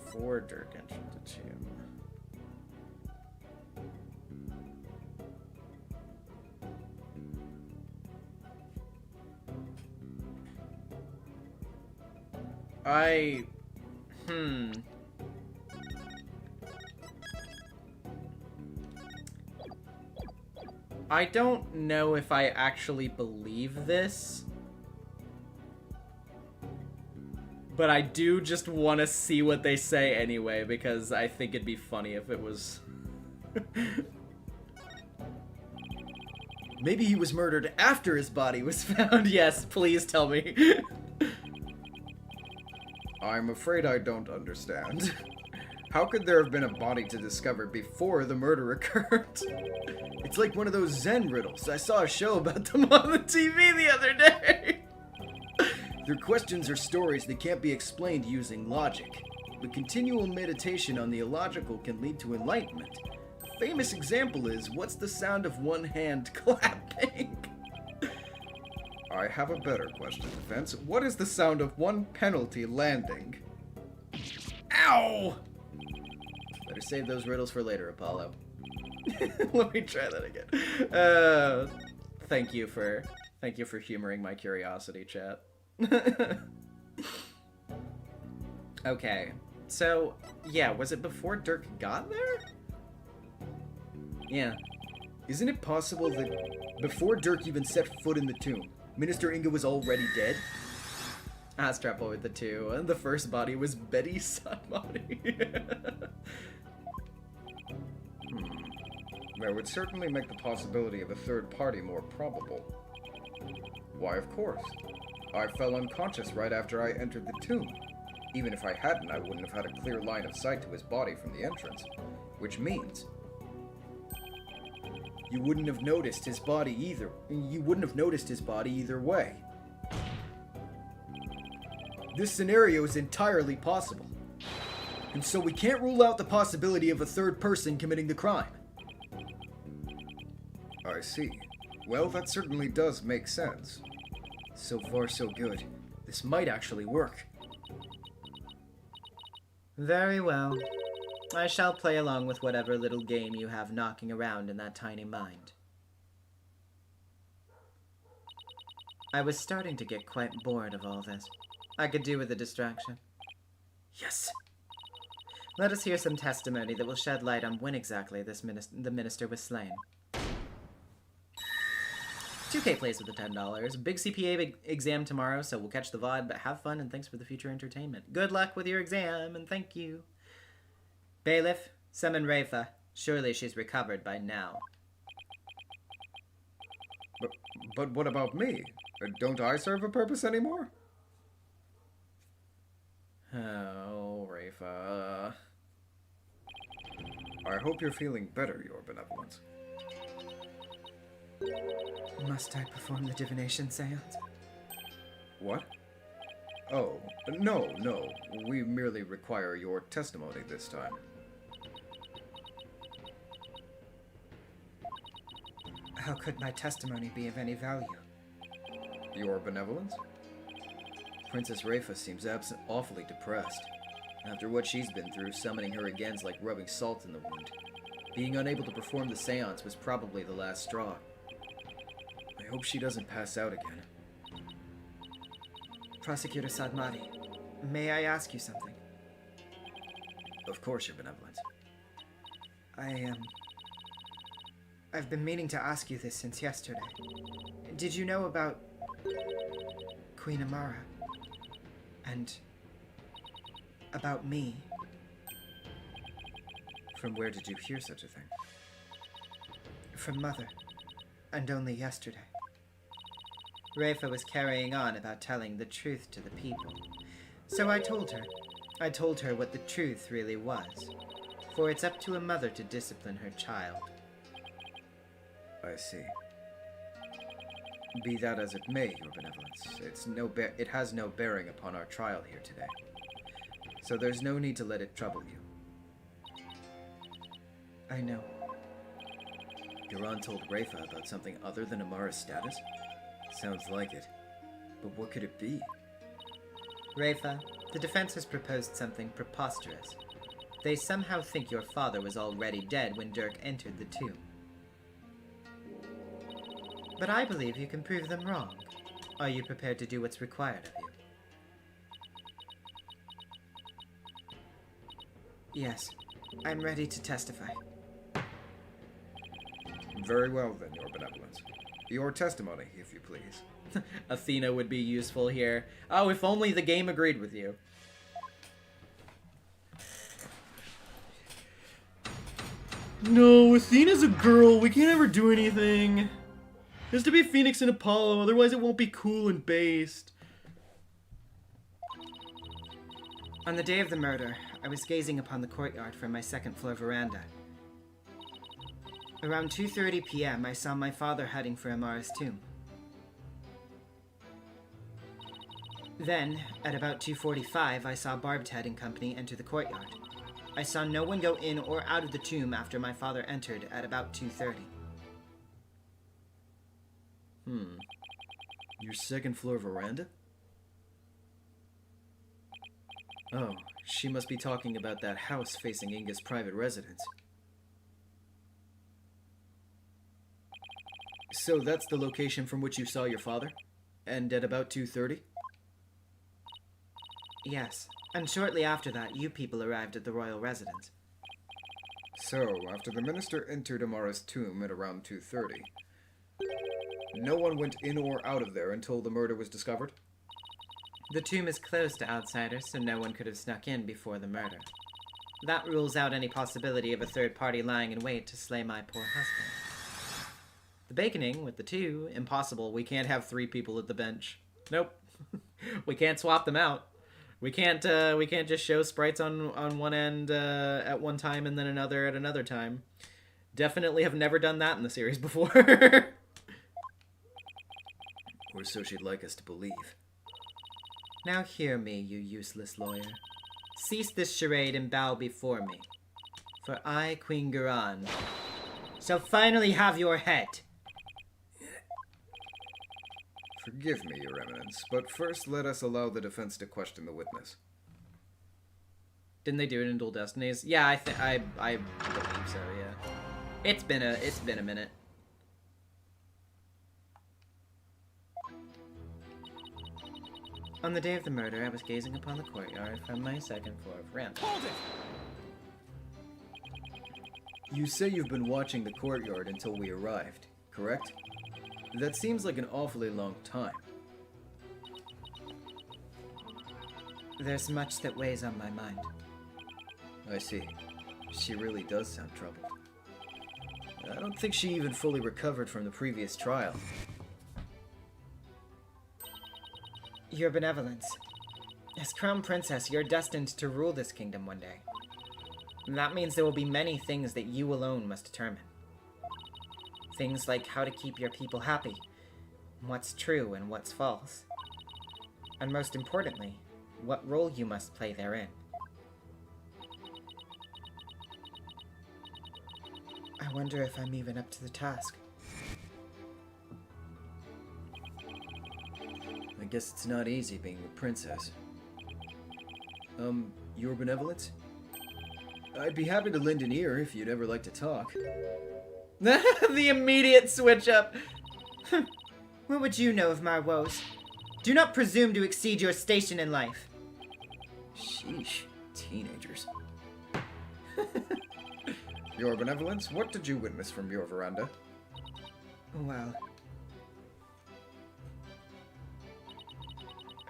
Before Dirk entered the tomb. I don't know if I actually believe this. But I do just want to see what they say anyway, because I think it'd be funny if it was...
Maybe he was murdered after his body was found.
Yes, please tell me.
I'm afraid I don't understand. How could there have been a body to discover before the murder occurred?
It's like one of those Zen riddles. I saw a show about them on the TV the other day. Their questions are stories that can't be explained using logic. But continual meditation on the illogical can lead to enlightenment. A famous example is, what's the sound of one hand clapping?
I have a better question, defense. What is the sound of one penalty landing?
Ow! Better save those riddles for later, Apollo.
Let me try that again. Thank you for humoring my curiosity, chat. Okay, so yeah, was it before Dirk got there?
Yeah. Isn't it possible that before Dirk even set foot in the tomb, Minister Inga was already dead?
Astrapple with the 2, and the first body was Betty Sadmati.
That would certainly make the possibility of a third party more probable. Why, of course. I fell unconscious right after I entered the tomb. Even if I hadn't, I wouldn't have had a clear line of sight to his body from the entrance. Which means...
You wouldn't have noticed his body either. You wouldn't have noticed his body either way. This scenario is entirely possible. And so we can't rule out the possibility of a third person committing the crime.
I see. Well, that certainly does make sense.
So far, so good. This might actually work.
Very well. I shall play along with whatever little game you have knocking around in that tiny mind. I was starting to get quite bored of all this. I could do with a distraction.
Yes.
Let us hear some testimony that will shed light on when exactly the minister was slain. 2K plays with the $10. Big CPA exam tomorrow, so we'll catch the VOD, but have fun and thanks for the future entertainment. Good luck with your exam, and thank you. Bailiff, summon Rafa. Surely she's recovered by now.
But what about me? Don't I serve a purpose anymore?
Oh, Rafa.
I hope you're feeling better, Your Benevolence.
Must I perform the divination seance?
What? Oh, no. We merely require your testimony this time.
How could my testimony be of any value?
Your Benevolence?
Princess Rafa seems awfully depressed. After what she's been through, summoning her again's like rubbing salt in the wound. Being unable to perform the seance was probably the last straw. I hope she doesn't pass out again.
Prosecutor Sadmati, may I ask you something?
Of course, Your Benevolence.
I've been meaning to ask you this since yesterday. Did you know about Queen Amara? And about me?
From where did you hear such a thing?
From Mother, and only yesterday. Rafa was carrying on about telling the truth to the people. So I told her. I told her what the truth really was. For it's up to a mother to discipline her child.
I see. Be that as it may, Your Benevolence, it has no bearing upon our trial here today. So there's no need to let it trouble you.
I know.
Iran told Rafa about something other than Amara's status? Sounds like it. But what could it be?
Rafa, the defense has proposed something preposterous. They somehow think your father was already dead when Dirk entered the tomb. But I believe you can prove them wrong. Are you prepared to do what's required of you? Yes, I'm ready to testify.
Very well then, Your Benevolence. Your testimony, if you please.
Athena would be useful here. Oh, if only the game agreed with you. No, Athena's a girl. We can't ever do anything. It has to be Phoenix and Apollo, otherwise it won't be cool and based.
On the day of the murder, I was gazing upon the courtyard from my second-floor veranda. Around 2:30 p.m., I saw my father heading for Amara's tomb. Then, at about 2:45, I saw Barbted and company enter the courtyard. I saw no one go in or out of the tomb after my father entered at about 2:30.
Your second-floor veranda? Oh, she must be talking about that house facing Inga's private residence. So that's the location from which you saw your father? And at about 2:30?
Yes, and shortly after that, you people arrived at the royal residence.
So, after the minister entered Amara's tomb at around 2:30, no one went in or out of there until the murder was discovered?
The tomb is closed to outsiders, so no one could have snuck in before the murder. That rules out any possibility of a third party lying in wait to slay my poor husband.
The baconing with the two, impossible. We can't have three people at the bench. Nope. We can't swap them out. We can't just show sprites on one end at one time and then another at another time. Definitely have never done that in the series before.
Or so she'd like us to believe.
Now hear me, you useless lawyer. Cease this charade and bow before me. For I, Queen Garan, shall finally have your head.
Forgive me, Your Eminence, but first let us allow the defense to question the witness.
Didn't they do it in Dual Destinies? Yeah, I believe so, yeah. It's been a minute.
On the day of the murder, I was gazing upon the courtyard from my second floor of Ramp.
Hold it!
You say you've been watching the courtyard until we arrived, correct? That seems like an awfully long time.
There's much that weighs on my mind.
I see. She really does sound troubled. I don't think she even fully recovered from the previous trial.
Your benevolence. As Crown Princess, you're destined to rule this kingdom one day. And that means there will be many things that you alone must determine. Things like how to keep your people happy, what's true and what's false. And most importantly, what role you must play therein. I wonder if I'm even up to the task.
I guess it's not easy being a princess. Your benevolence? I'd be happy to lend an ear if you'd ever like to talk.
The immediate switch up.
What would you know of my woes? Do not presume to exceed your station in life.
Sheesh, teenagers.
Your Benevolence, what did you witness from your veranda?
Well,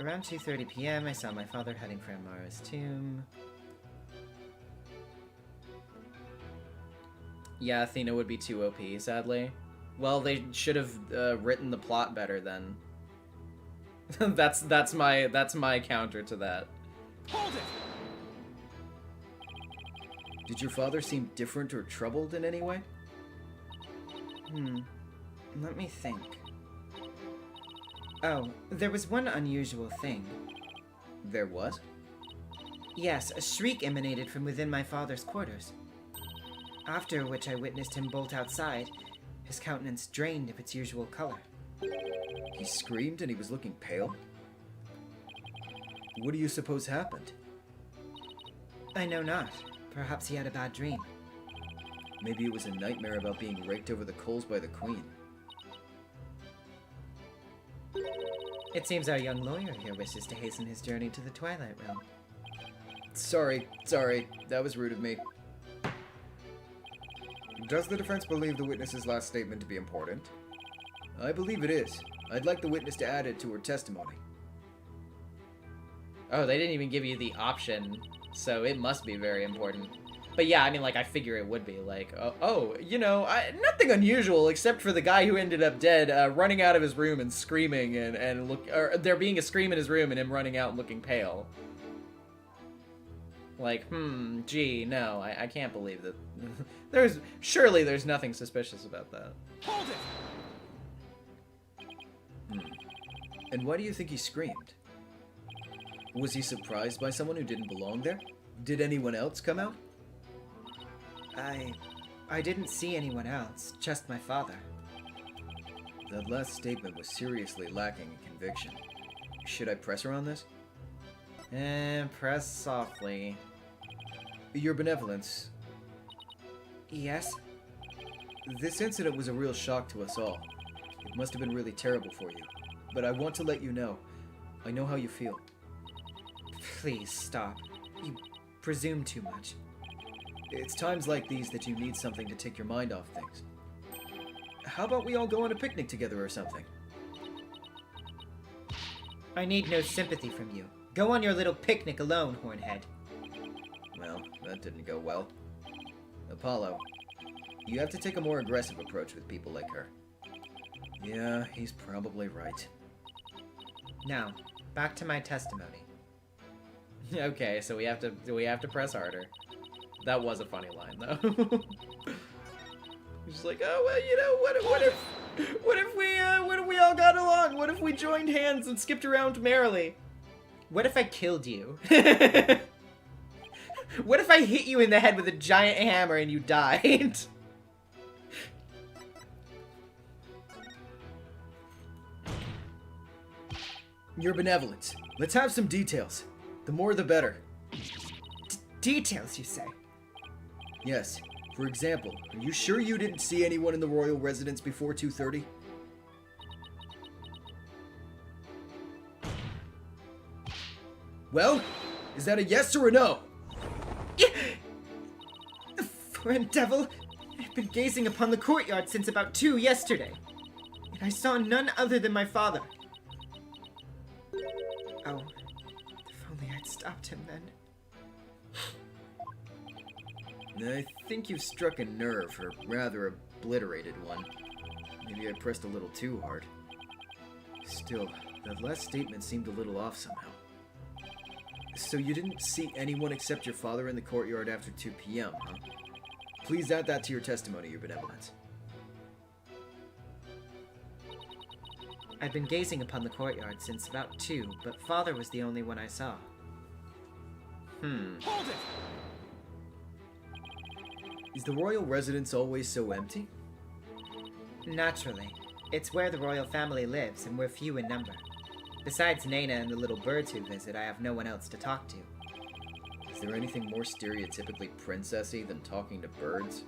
around 2:30 p.m., I saw my father heading for Amara's tomb.
Yeah, Athena would be too OP, sadly. Well, they should have written the plot better then. that's my counter to that.
Hold it!
Did your father seem different or troubled in any way?
Let me think. Oh, there was one unusual thing.
There was?
Yes, a shriek emanated from within my father's quarters. After which I witnessed him bolt outside, his countenance drained of its usual color.
He screamed and he was looking pale? What do you suppose happened?
I know not. Perhaps he had a bad dream.
Maybe it was a nightmare about being raked over the coals by the queen.
It seems our young lawyer here wishes to hasten his journey to the Twilight Realm.
Sorry, that was rude of me.
Does the defense believe the witness's last statement to be important?
I believe it is. I'd like the witness to add it to her testimony.
Oh, they didn't even give you the option, so it must be very important. But yeah, I mean, like, I figure it would be, like, nothing unusual except for the guy who ended up dead running out of his room and screaming or there being a scream in his room and him running out and looking pale. Like, gee, no, I can't believe that. Surely there's nothing suspicious about that.
Hold it!
And why do you think he screamed? Was he surprised by someone who didn't belong there? Did anyone else come out?
I didn't see anyone else, just my father.
That last statement was seriously lacking in conviction. Should I press her on this?
Press softly.
Your Benevolence,
Yes?
this incident was a real shock to us all. It must have been really terrible for you. But I want to let you know. I know how you feel.
Please stop. You presume too much.
It's times like these that you need something to take your mind off things. How about we all go on a picnic together or something?
I need no sympathy from you. Go on your little picnic alone, Hornhead.
Well, that didn't go well. Apollo, you have to take a more aggressive approach with people like her. Yeah, he's probably right.
Now, back to my testimony.
Okay, so we have to press harder. That was a funny line, though. He's like, oh well, you know, what if we all got along? What if we joined hands and skipped around merrily? What if I killed you? What if I hit you in the head with a giant hammer and you died?
Your benevolence. Let's have some details. The more the better.
Details, you say?
Yes. For example, are you sure you didn't see anyone in the royal residence before 2:30? Well, is that a yes or a no?
Foreign devil, I've been gazing upon the courtyard since about 2 yesterday, and I saw none other than my father. Oh, if only I'd stopped him then.
I think you've struck a nerve, or rather obliterated one. Maybe I pressed a little too hard. Still, that last statement seemed a little off somehow. So you didn't see anyone except your father in the courtyard after 2 p.m., huh? Please add that to your testimony, Your Benevolence.
I'd been gazing upon the courtyard since about 2, but father was the only one I saw.
Hold it! Is the royal residence always so empty?
Naturally. It's where the royal family lives, and we're few in number. Besides Nana and the little birds who visit, I have no one else to talk to.
Is there anything more stereotypically princessy than talking to birds?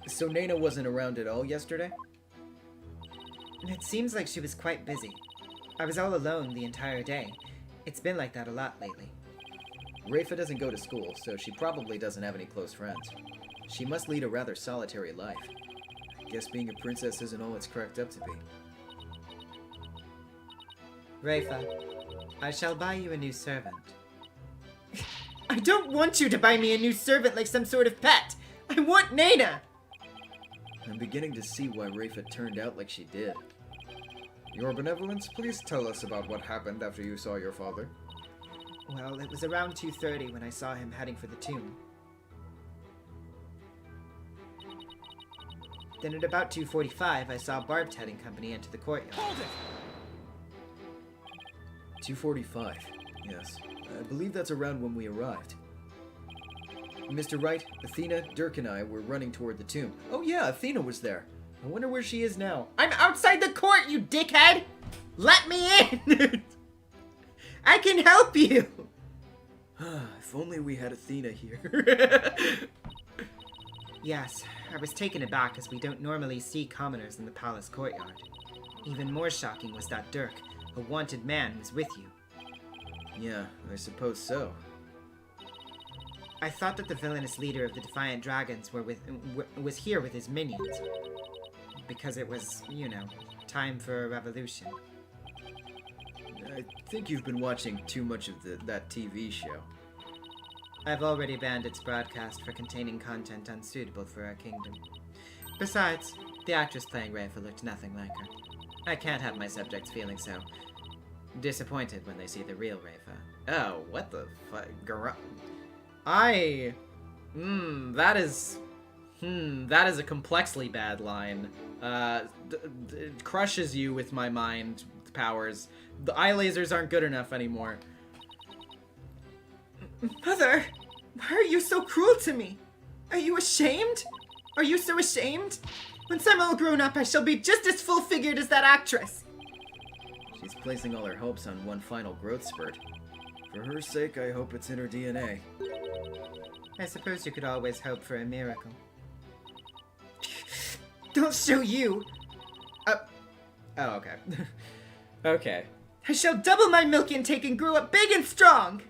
So Nana wasn't around at all yesterday?
It seems like she was quite busy. I was all alone the entire day. It's been like that a lot lately.
Rafa doesn't go to school, so she probably doesn't have any close friends. She must lead a rather solitary life. I guess being a princess isn't all it's cracked up to be.
Rafa, I shall buy you a new servant. I don't want you to buy me a new servant like some sort of pet! I want Nana!
I'm beginning to see why Rafa turned out like she did.
Your Benevolence, please tell us about what happened after you saw your father.
Well, it was around 2:30 when I saw him heading for the tomb. Then at about 2:45, I saw Barbed Heading Company enter the courtyard.
Hold it! 2:45. Yes. I believe that's around when we arrived. Mr. Wright, Athena, Dirk, and I were running toward the tomb. Oh yeah, Athena was there. I wonder where she is now.
I'm outside the court, you dickhead! Let me in! I can help you!
If only we had Athena here.
Yes, I was taken aback as we don't normally see commoners in the palace courtyard. Even more shocking was that Dirk, a wanted man, was with you.
Yeah, I suppose so.
I thought that the villainous leader of the Defiant Dragons was here with his minions. Because it was, you know, time for a revolution.
I think you've been watching too much of that TV show.
I've already banned its broadcast for containing content unsuitable for our kingdom. Besides, the actress playing Rafa looked nothing like her. I can't have my subjects feeling so disappointed when they see the real Rafa.
Oh, what the fuck? That is a complexly bad line. It crushes you with my mind powers. The eye lasers aren't good enough anymore.
Mother, why are you so cruel to me? Are you ashamed? Are you so ashamed? Once I'm all grown up, I shall be just as full-figured as that actress.
She's placing all her hopes on one final growth spurt. For her sake, I hope it's in her DNA.
I suppose you could always hope for a miracle. Don't show you!
Oh, okay. Okay.
I shall double my milk intake and grow up big and strong!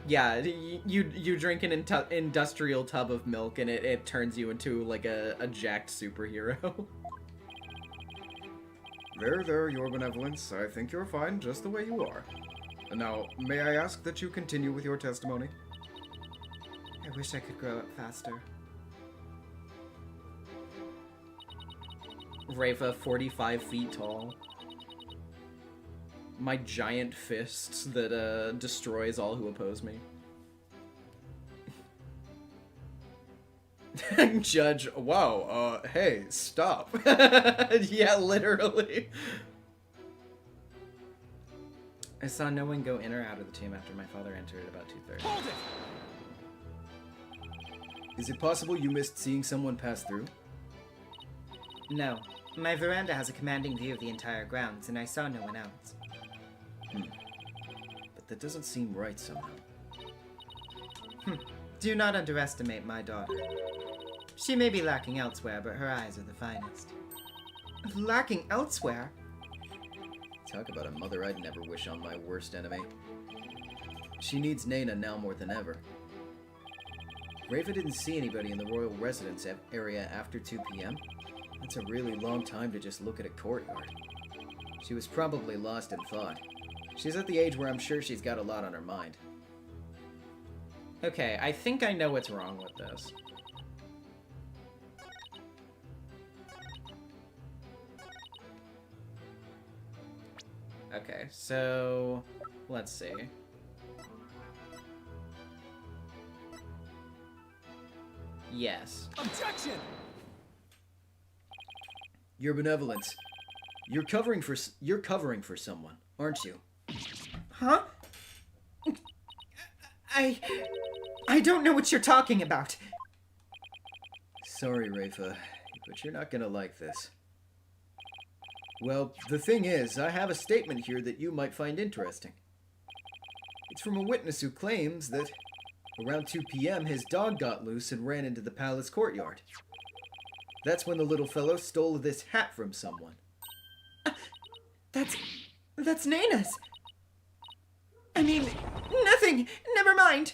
Yeah, you drink an industrial tub of milk and it turns you into like a jacked superhero.
There, Your Benevolence. I think you're fine just the way you are. And now, may I ask that you continue with your testimony?
I wish I could grow up faster.
Rafa, 45 feet tall. My giant fist that destroys all who oppose me.
Judge, wow, hey, stop. Yeah, literally.
I saw no one go in or out of the tomb after my father entered at about 2:30.
Hold it!
Is it possible you missed seeing someone pass through?
No. My veranda has a commanding view of the entire grounds, and I saw no one else.
But that doesn't seem right somehow.
Do not underestimate my daughter. She may be lacking elsewhere, but her eyes are the finest. Lacking elsewhere?
Talk about a mother I'd never wish on my worst enemy. She needs Nena now more than ever. Rafa didn't see anybody in the royal residence area after 2 p.m. That's a really long time to just look at a courtyard. She was probably lost in thought. She's at the age where I'm sure she's got a lot on her mind.
Okay, I think I know what's wrong with this. Okay, so let's see. Yes.
Objection!
Your benevolence. You're covering for someone, aren't you?
Huh? I don't know what you're talking about.
Sorry, Rafa, but you're not gonna like this. Well, the thing is, I have a statement here that you might find interesting. It's from a witness who claims that around 2 p.m. his dog got loose and ran into the palace courtyard. That's when the little fellow stole this hat from someone.
That's Nana's. I mean, nothing. Never mind.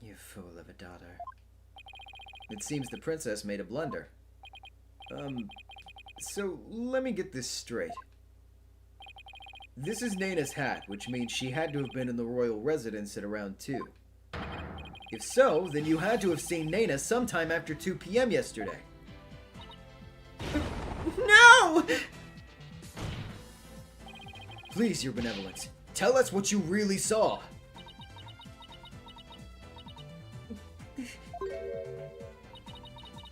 You fool of a daughter. It seems the princess made a blunder. So let me get this straight. This is Nana's hat, which means she had to have been in the royal residence at around 2. If so, then you had to have seen Nana sometime after 2 p.m. yesterday.
No!
Please, your benevolence, tell us what you really saw.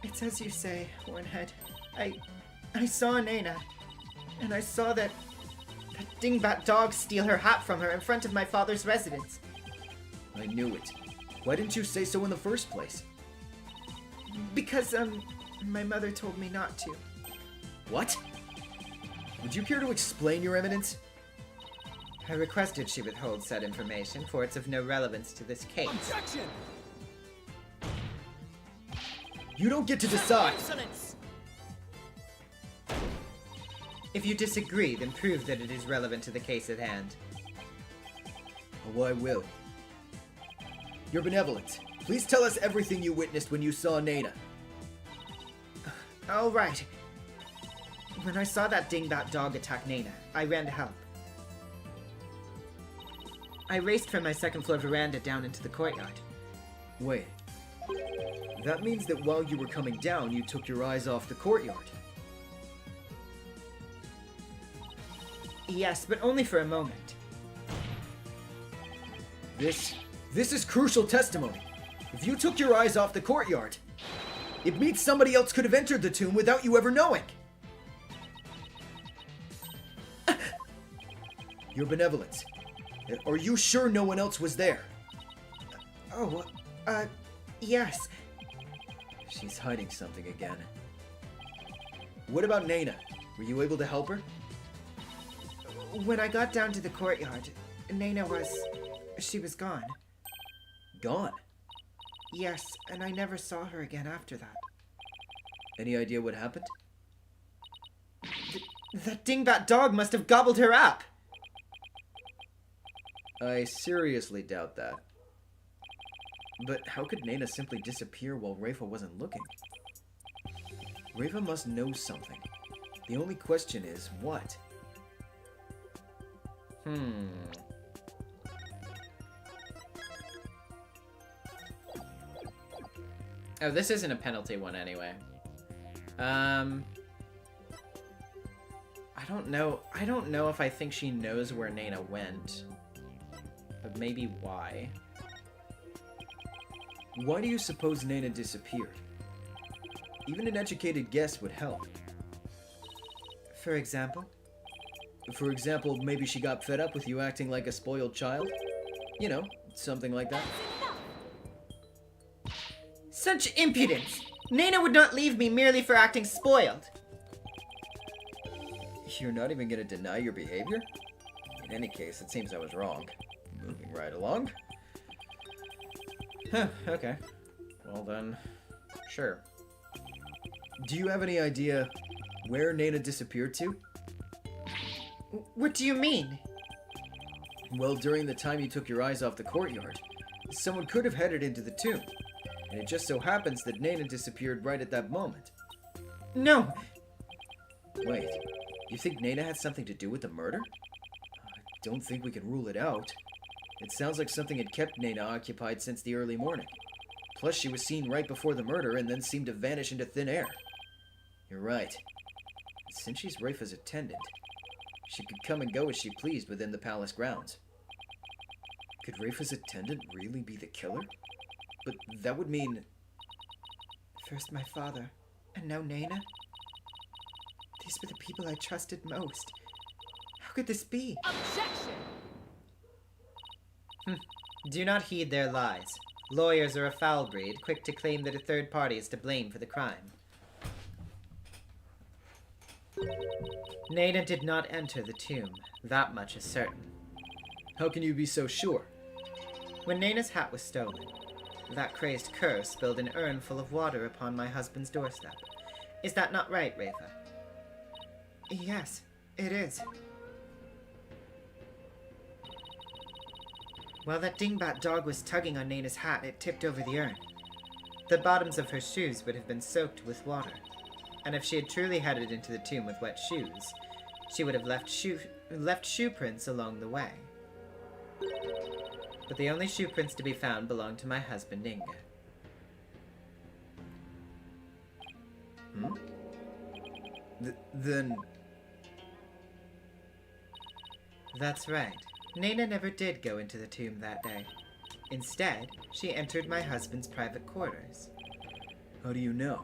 It's as you say, Hornhead. I saw Nana, and I saw that dingbat dog steal her hat from her in front of my father's residence.
I knew it. Why didn't you say so in the first place?
Because, my mother told me not to.
What? Would you care to explain, your eminence?
I requested she withhold said information, for it's of no relevance to this case.
Objection!
You don't get to decide!
If you disagree, then prove that it is relevant to the case at hand.
Oh, I will. Your benevolence, please tell us everything you witnessed when you saw Nana.
All right. When I saw that dingbat dog attack Nana, I ran to help. I raced from my second-floor veranda down into the courtyard.
Wait. That means that while you were coming down, you took your eyes off the courtyard.
Yes, but only for a moment.
This is crucial testimony. If you took your eyes off the courtyard, it means somebody else could have entered the tomb without you ever knowing. Your benevolence, are you sure no one else was there?
Yes.
She's hiding something again. What about Nana? Were you able to help her?
When I got down to the courtyard, Nana she was gone.
Gone?
Yes, and I never saw her again after that.
Any idea what happened?
That dingbat dog must have gobbled her up!
I seriously doubt that. But how could Nana simply disappear while Rafa wasn't looking? Rafa must know something. The only question is, what?
Oh, this isn't a penalty one anyway. I don't know if I think she knows where Nana went. but maybe why.
Why do you suppose Nena disappeared? Even an educated guess would help.
For example?
For example, maybe she got fed up with you acting like a spoiled child? You know, something like that.
Such impudence! Nena would not leave me merely for acting spoiled.
You're not even gonna deny your behavior? In any case, it seems I was wrong. Moving right along.
Huh, okay. Well then, sure.
Do you have any idea where Nena disappeared to?
What do you mean?
Well, during the time you took your eyes off the courtyard, someone could have headed into the tomb. And it just so happens that Nena disappeared right at that moment.
No!
Wait, you think Nena had something to do with the murder? I don't think we can rule it out. It sounds like something had kept Nena occupied since the early morning. Plus, she was seen right before the murder and then seemed to vanish into thin air. You're right. Since she's Raifa's attendant, she could come and go as she pleased within the palace grounds. Could Raifa's attendant really be the killer? But that would mean...
First my father, and now Nena? These were the people I trusted most. How could this be?
Objection!
Do not heed their lies. Lawyers are a foul breed, quick to claim that a third party is to blame for the crime. Nena did not enter the tomb. That much is certain.
How can you be so sure?
When Nena's hat was stolen, that crazed cur spilled an urn full of water upon my husband's doorstep. Is that not right, Raifa?
Yes, it is.
While that dingbat dog was tugging on Nena's hat, it tipped over the urn. The bottoms of her shoes would have been soaked with water, and if she had truly headed into the tomb with wet shoes, she would have left shoe prints along the way. But the only shoe prints to be found belonged to my husband, Inga.
Then...
That's right. Nena never did go into the tomb that day. Instead, she entered my husband's private quarters.
How do you know?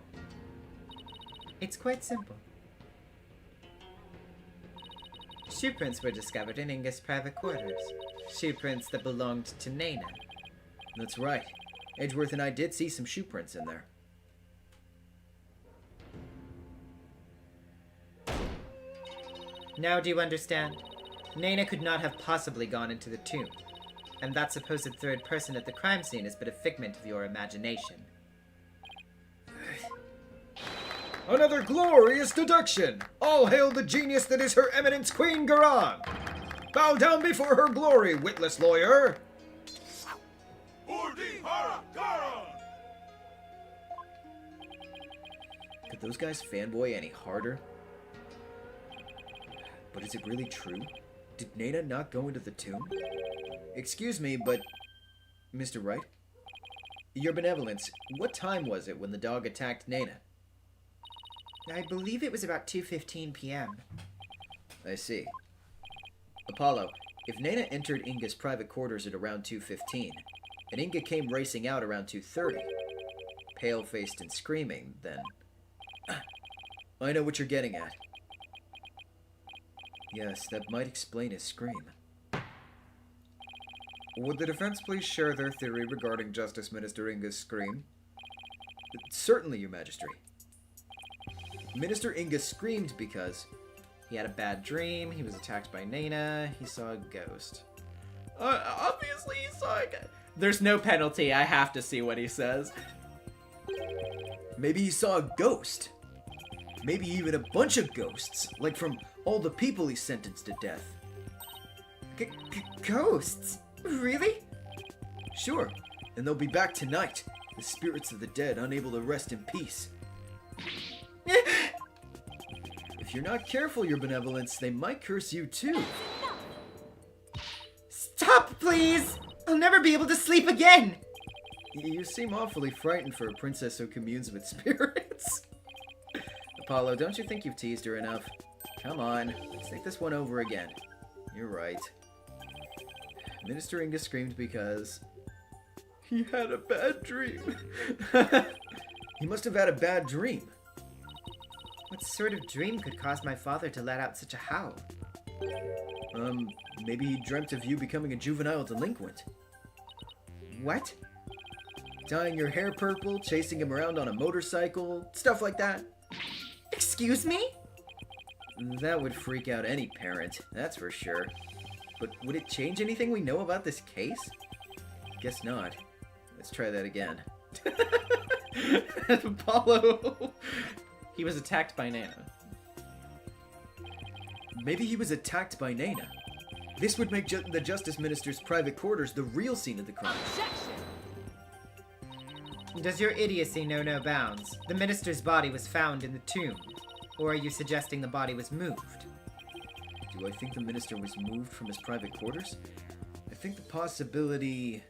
It's quite simple. Shoe prints were discovered in Inga's private quarters. Shoe prints that belonged to Nena.
That's right. Edgeworth and I did see some shoe prints in there.
Now do you understand? Nena could not have possibly gone into the tomb, and that supposed third person at the crime scene is but a figment of your imagination.
Another glorious deduction! All hail the genius that is Her Eminence Queen Garan! Bow down before her glory, witless lawyer!
Could those guys fanboy any harder? But is it really true? Did Nena not go into the tomb? Excuse me, but... Mr. Wright? Your benevolence, what time was it when the dog attacked Nena?
I believe it was about 2:15 p.m.
I see. Apollo, if Nena entered Inga's private quarters at around 2:15, and Inga came racing out around 2:30, pale-faced and screaming, then... I know what you're getting at. Yes, that might explain his scream.
Would the defense please share their theory regarding Justice Minister Inga's scream?
Certainly, Your Majesty. Minister Inga screamed because...
He had a bad dream, he was attacked by Nena, he saw a ghost. Obviously he saw a ghost. There's no penalty, I have to see what he says.
Maybe he saw a ghost. Maybe even a bunch of ghosts, like from all the people he sentenced to death.
Ghosts? Really?
Sure, and they'll be back tonight, the spirits of the dead unable to rest in peace. If you're not careful, Your Benevolence, they might curse you too.
Stop, please! I'll never be able to sleep again!
You seem awfully frightened for a princess who communes with spirits. Apollo, don't you think you've teased her enough? Come on, let's take this one over again. You're right. Minister Inga screamed because he had a bad dream. He must have had a bad dream.
What sort of dream could cause my father to let out such a howl?
Maybe he dreamt of you becoming a juvenile delinquent.
What?
Dyeing your hair purple, chasing him around on a motorcycle, stuff like that.
Excuse me?
That would freak out any parent, that's for sure. But would it change anything we know about this case? Guess not. Let's try that again.
Apollo. He was attacked by Nana.
Maybe he was attacked by Nana. This would make the Justice Minister's private quarters the real scene of the crime.
Does your idiocy know no bounds? The minister's body was found in the tomb. Or are you suggesting the body was moved?
Do I think the minister was moved from his private quarters? I think the possibility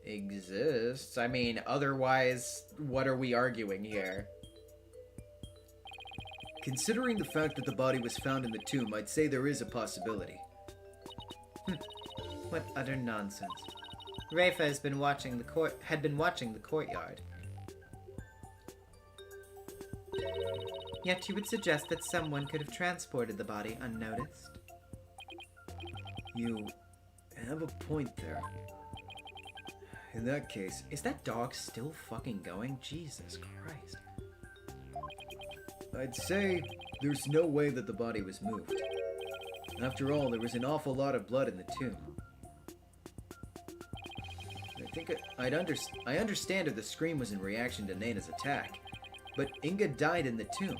Exists. I mean, otherwise, what are we arguing here?
Considering the fact that the body was found in the tomb, I'd say there is a possibility.
What utter nonsense. Rafa had been watching the courtyard. Yet you would suggest that someone could have transported the body unnoticed.
You have a point there. In that case,
Is that dog still fucking going? Jesus Christ.
I'd say there's no way that the body was moved. After all, there was an awful lot of blood in the tomb. I understand if the scream was in reaction to Nana's attack, but Inga died in the tomb.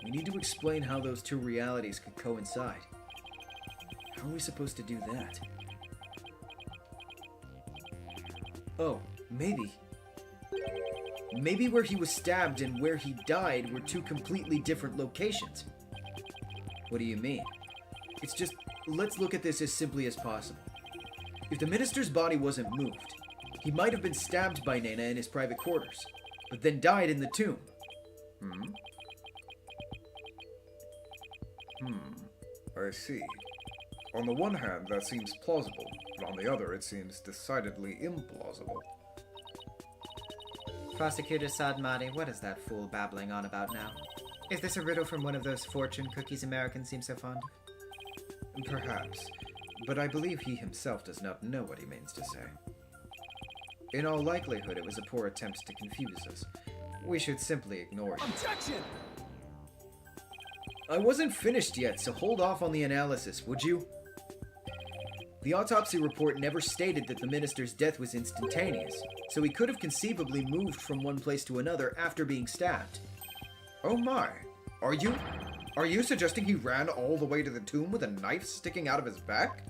We need to explain how those two realities could coincide. How are we supposed to do that? Oh, maybe. Maybe where he was stabbed and where he died were two completely different locations. What do you mean? It's just, let's look at this as simply as possible. If the minister's body wasn't moved, he might have been stabbed by Nana in his private quarters, but then died in the tomb.
I see. On the one hand, that seems plausible, but on the other, it seems decidedly implausible.
Prosecutor Sadmati, what is that fool babbling on about now? Is this a riddle from one of those fortune cookies Americans seem so fond of?
Perhaps, but I believe he himself does not know what he means to say. In all likelihood, it was a poor attempt to confuse us. We should simply ignore it.
Objection! I wasn't finished yet, so hold off on the analysis, would you? The autopsy report never stated that the minister's death was instantaneous, so he could have conceivably moved from one place to another after being stabbed.
Oh my! Are you suggesting he ran all the way to the tomb with a knife sticking out of his back?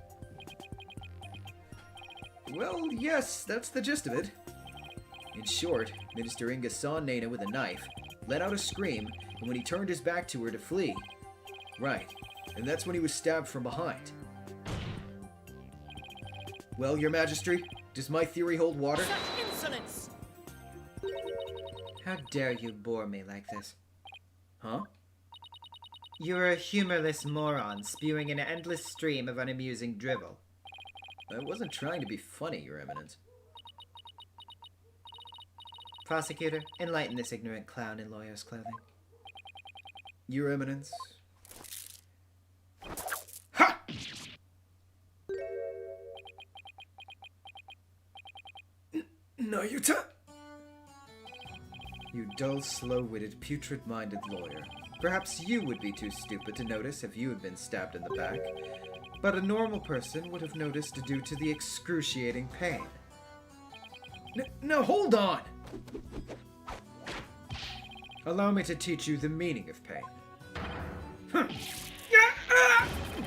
Well, yes, that's the gist of it. In short, Minister Inga saw Nana with a knife, let out a scream, and when he turned his back to her to flee... Right, and that's when he was stabbed from behind. Well, Your Majesty, does my theory hold water?
Such insolence!
How dare you bore me like this?
Huh?
You're a humorless moron spewing an endless stream of unamusing drivel.
I wasn't trying to be funny, Your Eminence.
Prosecutor, enlighten this ignorant clown in lawyer's clothing.
Your Eminence.
Ha!
Nayuta! You dull, slow-witted, putrid-minded lawyer. Perhaps you would be too stupid to notice if you had been stabbed in the back, but a normal person would have noticed due to the excruciating pain. Now hold on! Allow me to teach you the meaning of pain.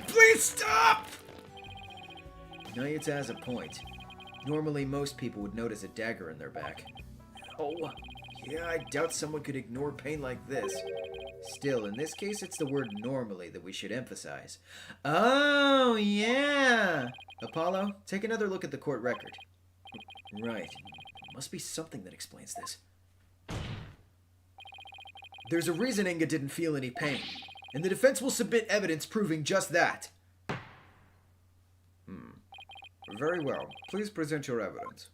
Please stop! Nayuta has a point. Normally, most people would notice a dagger in their back. Oh, yeah, I doubt someone could ignore pain like this. Still, in this case, it's the word normally that we should emphasize. Oh, yeah! Apollo, take another look at the court record. Right. There must be something that explains this. There's a reason Inga didn't feel any pain, and the defense will submit evidence proving just that.
Very well. Please present your evidence.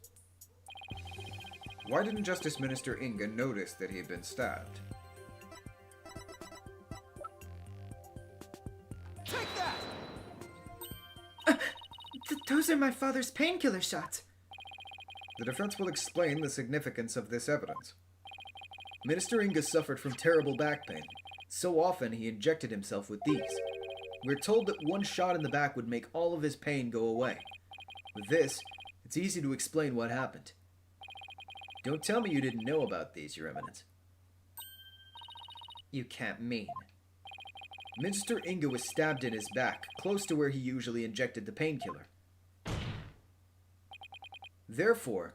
Why didn't Justice Minister Inga notice that he had been stabbed?
Take that!
Those are my father's painkiller shots.
The defense will explain the significance of this evidence.
Minister Inga suffered from terrible back pain. So often he injected himself with these. We're told that one shot in the back would make all of his pain go away. With this, it's easy to explain what happened. Don't tell me you didn't know about these, Your Eminence.
You can't mean.
Minister Inga was stabbed in his back, close to where he usually injected the painkiller. Therefore,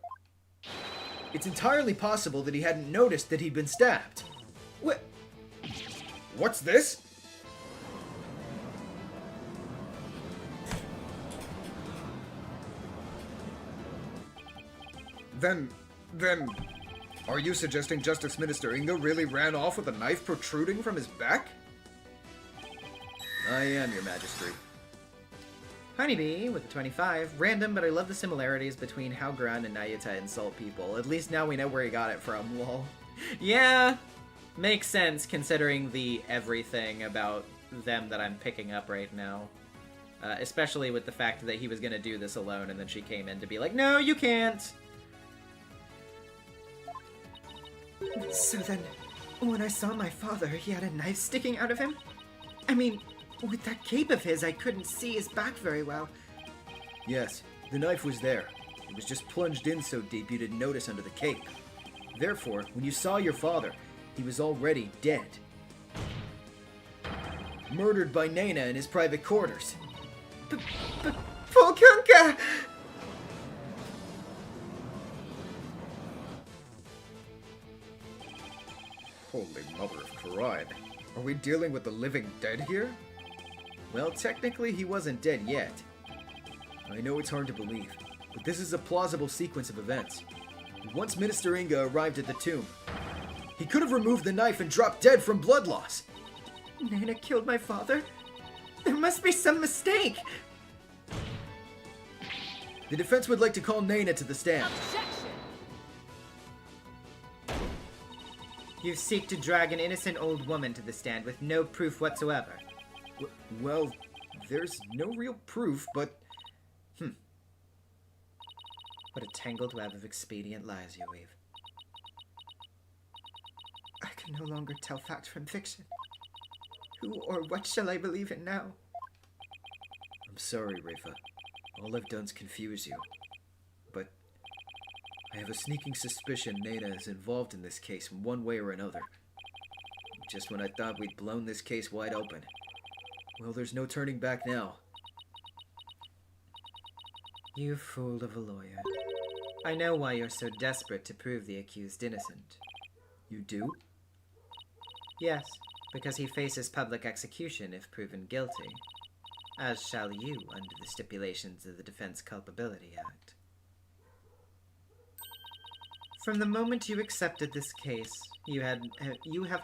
it's entirely possible that he hadn't noticed that he'd been stabbed.
What's this? Then, are you suggesting Justice Minister Inga really ran off with a knife protruding from his back?
I am, Your Majesty.
Honeybee with the 25. Random, but I love the similarities between how Gran and Nayuta insult people. At least now we know where he got it from, lol. Yeah, makes sense considering the everything about them that I'm picking up right now. Especially with the fact that he was gonna do this alone and then she came in to be like, no, you can't! So then, when I saw my father, he had a knife sticking out of him? I mean, with that cape of his, I couldn't see his back very well.
Yes, the knife was there. It was just plunged in so deep you didn't notice under the cape. Therefore, when you saw your father, he was already dead. Murdered by Nena in his private quarters.
Polkunka!
Holy mother of Karide. Are we dealing with the living dead here?
Well, technically he wasn't dead yet. I know it's hard to believe, but this is a plausible sequence of events. Once Minister Inga arrived at the tomb, he could have removed the knife and dropped dead from blood loss.
Nena killed my father? There must be some mistake!
The defense would like to call Nena to the stand.
Objection!
You seek to drag an innocent old woman to the stand with no proof whatsoever.
Well, there's no real proof, but...
What a tangled web of expedient lies you weave. I can no longer tell fact from fiction. Who or what shall I believe in now?
I'm sorry, Rafa. All I've done's confuse you. But I have a sneaking suspicion Nena is involved in this case in one way or another. Just when I thought we'd blown this case wide open. Well, there's no turning back now.
You fool of a lawyer. I know why you're so desperate to prove the accused innocent.
You do?
Yes, because he faces public execution if proven guilty. As shall you under the stipulations of the Defense Culpability Act. From the moment you accepted this case, you have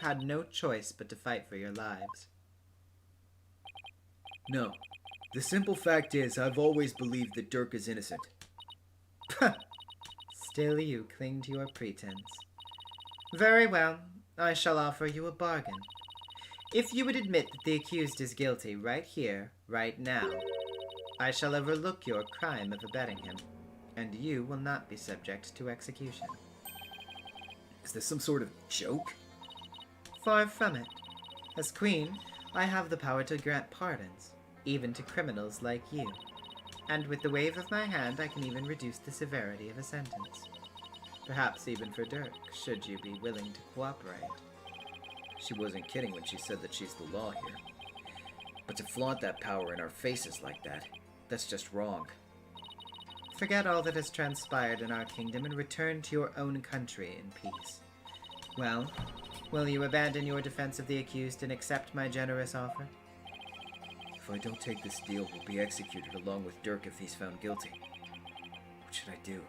had no choice but to fight for your lives.
No. The simple fact is, I've always believed that Dirk is innocent.
Still you cling to your pretense. Very well, I shall offer you a bargain. If you would admit that the accused is guilty right here, right now, I shall overlook your crime of abetting him, and you will not be subject to execution.
Is this some sort of joke?
Far from it. As queen, I have the power to grant pardons, even to criminals like you. And with the wave of my hand, I can even reduce the severity of a sentence. Perhaps even for Dirk, should you be willing to cooperate.
She wasn't kidding when she said that she's the law here. But to flaunt that power in our faces like that, that's just wrong.
Forget all that has transpired in our kingdom and return to your own country in peace. Well, will you abandon your defense of the accused and accept my generous offer?
If I don't take this deal, we'll be executed along with Dirk if he's found guilty. What should I do?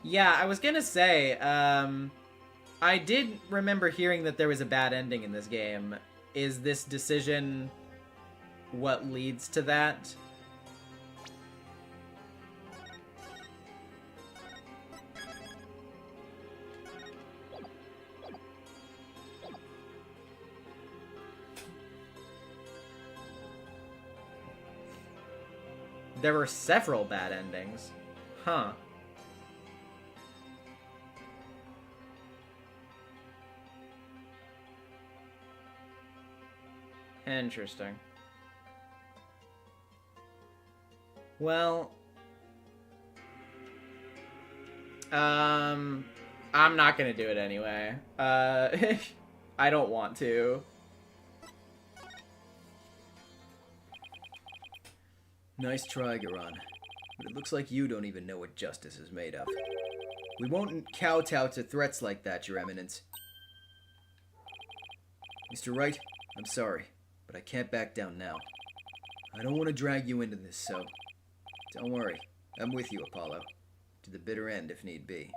Yeah, I was gonna say, I did remember hearing that there was a bad ending in this game. Is this decision what leads to that?
There were several bad endings. Huh. Interesting. Well, I'm not gonna do it anyway. I don't want to.
Nice try, Garan. But it looks like you don't even know what justice is made of. We won't kowtow to threats like that, Your Eminence. Mr. Wright, I'm sorry, but I can't back down now. I don't want to drag you into this, so... Don't worry, I'm with you, Apollo. To the bitter end, if need be.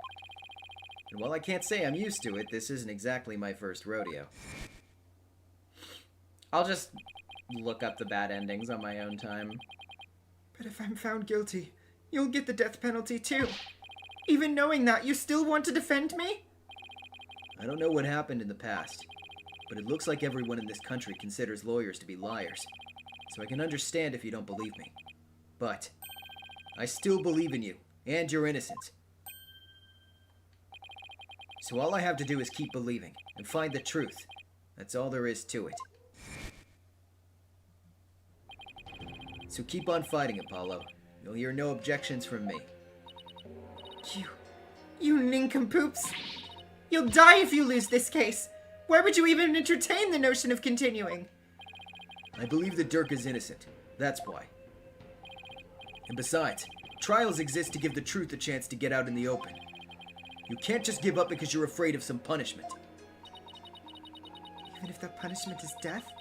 And while I can't say I'm used to it, this isn't exactly my first rodeo.
I'll just look up the bad endings on my own time.
But if I'm found guilty, you'll get the death penalty too. Even knowing that, you still want to defend me?
I don't know what happened in the past, but it looks like everyone in this country considers lawyers to be liars. So I can understand if you don't believe me. But I still believe in you and your innocence. So all I have to do is keep believing and find the truth. That's all there is to it. So keep on fighting, Apollo. You'll hear no objections from me.
You nincompoops! You'll die if you lose this case! Why would you even entertain the notion of continuing?
I believe that Dirk is innocent. That's why. And besides, trials exist to give the truth a chance to get out in the open. You can't just give up because you're afraid of some punishment.
Even if the punishment is death?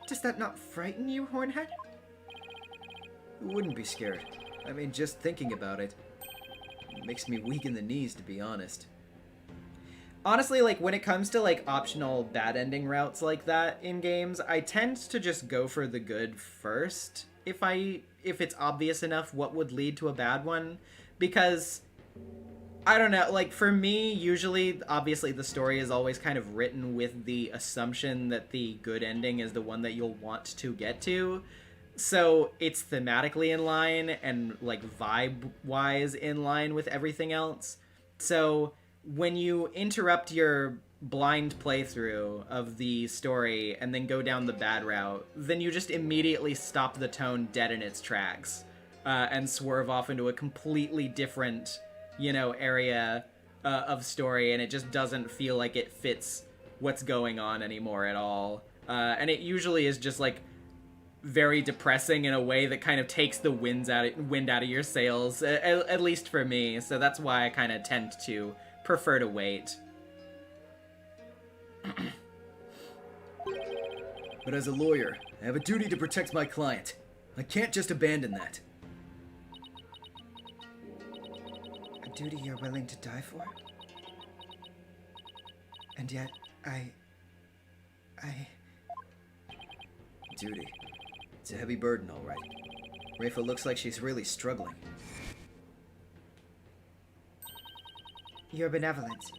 Does that not frighten you, Hornhead?
Who wouldn't be scared? I mean, just thinking about it makes me weak in the knees, to be honest.
Honestly, like, when it comes to, like, optional bad ending routes like that in games, I tend to just go for the good first, if it's obvious enough what would lead to a bad one. Because, I don't know, like, for me, usually, obviously, the story is always kind of written with the assumption that the good ending is the one that you'll want to get to. So it's thematically in line and, like, vibe-wise in line with everything else. So when you interrupt your blind playthrough of the story and then go down the bad route, then you just immediately stop the tone dead in its tracks and swerve off into a completely different, area of story, and it just doesn't feel like it fits what's going on anymore at all. And it usually is just, like, very depressing in a way that kind of takes the wind out of your sails, at least for me. So that's why I kind of tend to prefer to wait.
But as a lawyer, I have a duty to protect my client. I can't just abandon that.
A duty you're willing to die for? And yet,
Duty. It's a heavy burden, all right. Rafa looks like she's really struggling.
Your benevolence.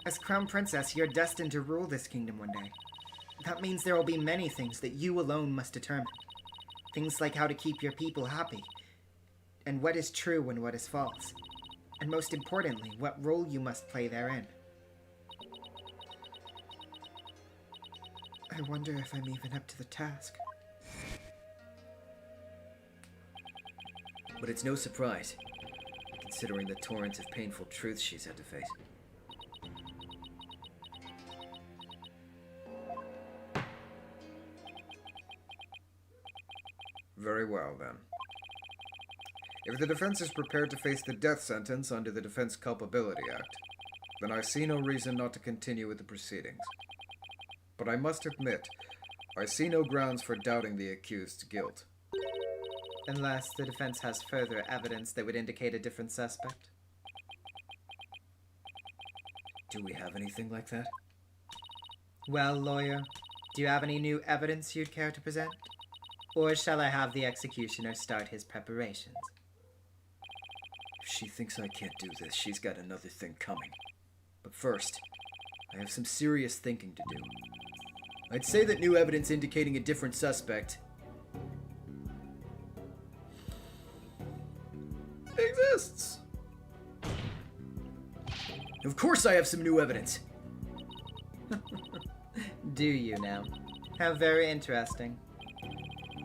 As Crown Princess, you're destined to rule this kingdom one day. That means there will be many things that you alone must determine. Things like how to keep your people happy, and what is true and what is false. And most importantly, what role you must play therein. I wonder if I'm even up to the task.
But it's no surprise, considering the torrent of painful truths she's had to face.
Very well, then. If the defense is prepared to face the death sentence under the Defense Culpability Act, then I see no reason not to continue with the proceedings. But I must admit, I see no grounds for doubting the accused's guilt.
Unless the defense has further evidence that would indicate a different suspect.
Do we have anything like that?
Well, lawyer, do you have any new evidence you'd care to present? Or shall I have the executioner start his preparations?
If she thinks I can't do this, she's got another thing coming. But first, I have some serious thinking to do. I'd say that new evidence indicating a different suspect exists. Of course I have some new evidence.
Do you now? How very interesting.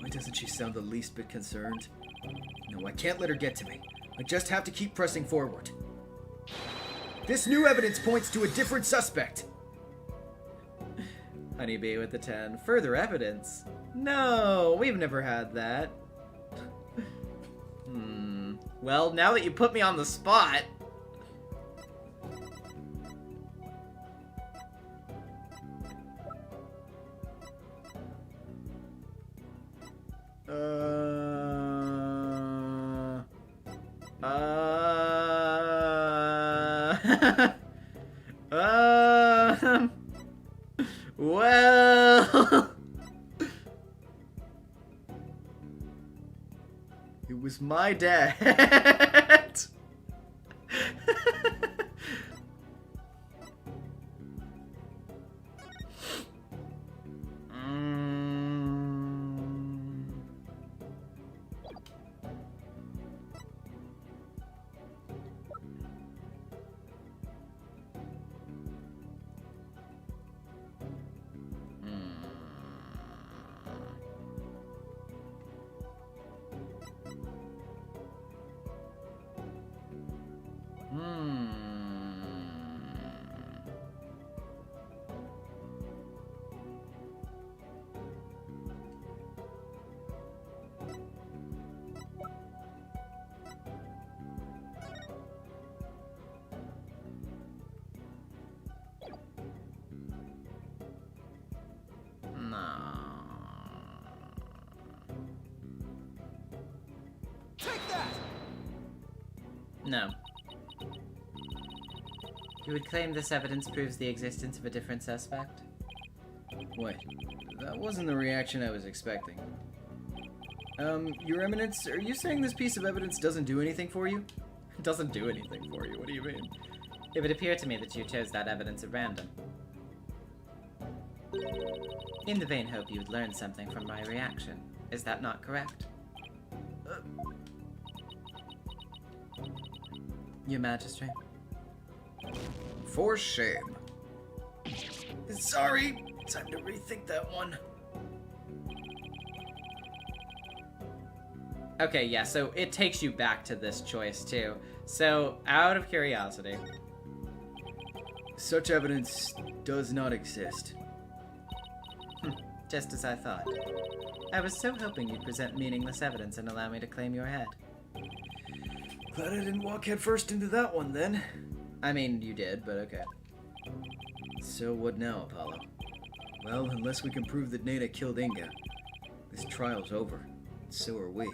Why doesn't she sound the least bit concerned? No, I can't let her get to me. I just have to keep pressing forward. This new evidence points to a different suspect.
Honeybee with the 10. Further evidence? No, we've never had that. Well, now that you put me on the spot... Well... It was my dad. No. You would claim this evidence proves the existence of a different suspect?
Wait, that wasn't the reaction I was expecting. Your Eminence, are you saying this piece of evidence doesn't do anything for you?
It doesn't do anything for you, what do you mean? It would appear to me that you chose that evidence at random. In the vain hope you would learn something from my reaction. Is that not correct? Your Majesty.
For shame.
Sorry, time to rethink that one.
Okay, yeah, so it takes you back to this choice, too. So, out of curiosity...
Such evidence does not exist.
Just as I thought. I was so hoping you'd present meaningless evidence and allow me to claim your head.
Glad I didn't walk headfirst into that one, then.
I mean, you did, but okay.
So what now, Apollo? Well, unless we can prove that Nana killed Inga, this trial's over. So are we.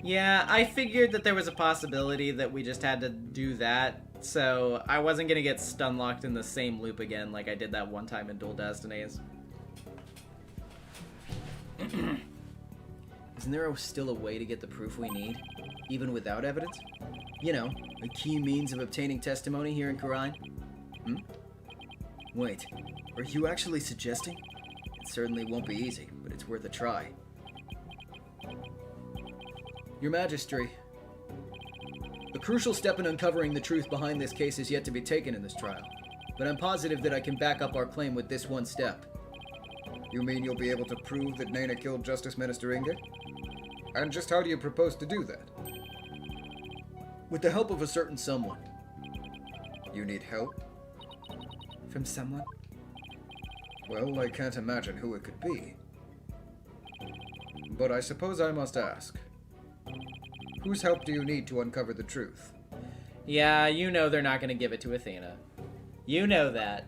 Yeah, I figured that there was a possibility that we just had to do that, so I wasn't gonna get stun-locked in the same loop again like I did that one time in Dual Destinies.
Isn't there still a way to get the proof we need, even without evidence? You know, a key means of obtaining testimony here in Khura'in? Wait, are you actually suggesting? It certainly won't be easy, but it's worth a try. Your Majesty, a crucial step in uncovering the truth behind this case is yet to be taken in this trial, but I'm positive that I can back up our claim with this one step.
You mean you'll be able to prove that Nana killed Justice Minister Inga? And just how do you propose to do that?
With the help of a certain someone.
You need help?
From someone?
Well, I can't imagine who it could be. But I suppose I must ask. Whose help do you need to uncover the truth?
Yeah, you know they're not gonna give it to Athena. You know that.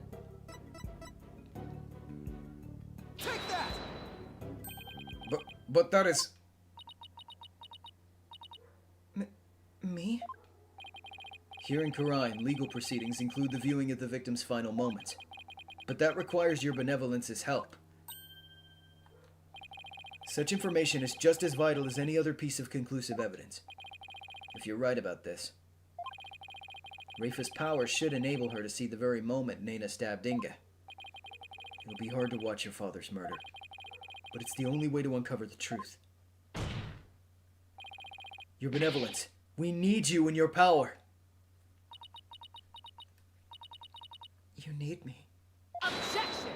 Take that!
But that is...
Me? Here in Khura'in, legal proceedings include the viewing of the victim's final moments. But that requires your benevolence's help. Such information is just as vital as any other piece of conclusive evidence. If you're right about this, Rafa's power should enable her to see the very moment Nana stabbed Inga. It'll be hard to watch your father's murder, but it's the only way to uncover the truth. Your benevolence, We need you and your power.
You need me.
Objection!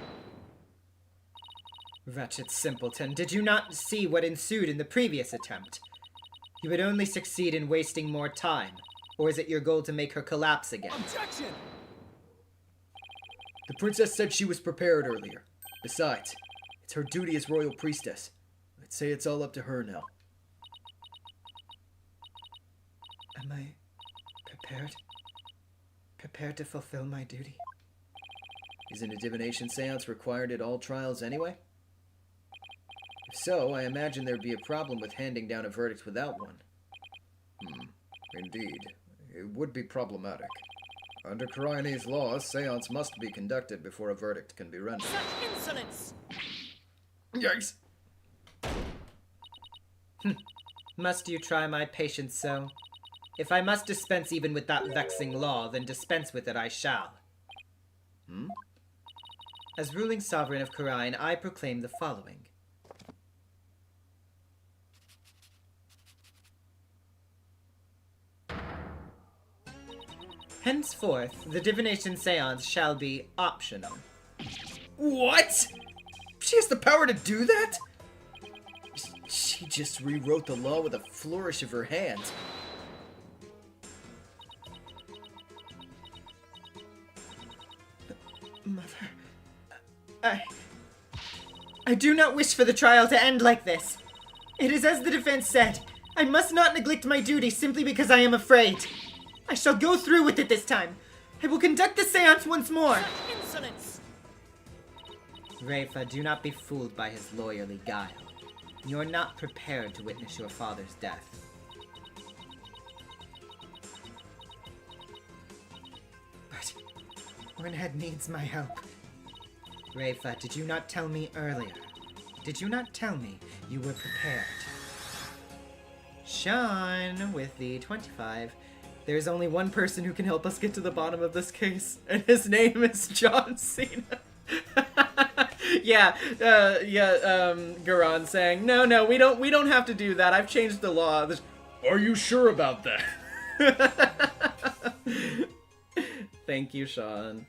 Wretched simpleton, did you not see what ensued in the previous attempt? You would only succeed in wasting more time. Or is it your goal to make her collapse again?
Objection! The princess said she was prepared earlier. Besides, it's her duty as royal priestess. I'd say it's all up to her now.
Am I prepared? Prepared to fulfill my duty?
Isn't a divination seance required at all trials anyway? If so, I imagine there'd be a problem with handing down a verdict without one.
Indeed. It would be problematic. Under Corione's laws, seance must be conducted before a verdict can be rendered.
Such insolence!
Yikes!
Must you try my patience so? If I must dispense even with that vexing law, then dispense with it I shall. As ruling sovereign of Khura'in, I proclaim the following. Henceforth, the divination seance shall be optional.
What? She has the power to do that? She just rewrote the law with a flourish of her hand.
Mother, I do not wish for the trial to end like this. It is as the defense said. I must not neglect my duty simply because I am afraid. I shall go through with it this time. I will conduct the seance once more.
Such insolence!
Rafa, do not be fooled by his lawyerly guile. You're not prepared to witness your father's death. But Hornhead needs my help. Rafa, did you not tell me earlier? Did you not tell me you were prepared? Sean with the 25. There's only one person who can help us get to the bottom of this case, and his name is John Cena. Garan saying, no, we don't have to do that. I've changed the law.
Are you sure about that?
Thank you, Sean.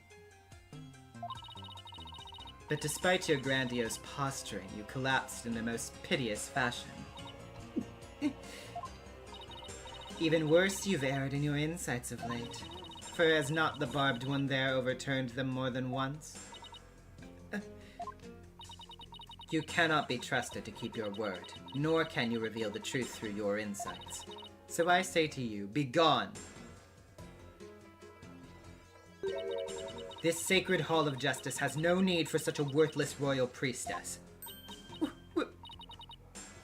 But despite your grandiose posturing, you collapsed in the most piteous fashion. Even worse, you've erred in your insights of late. For has not the barbed one there overturned them more than once? You cannot be trusted to keep your word, nor can you reveal the truth through your insights. So I say to you, be gone! This sacred hall of justice has no need for such a worthless royal priestess.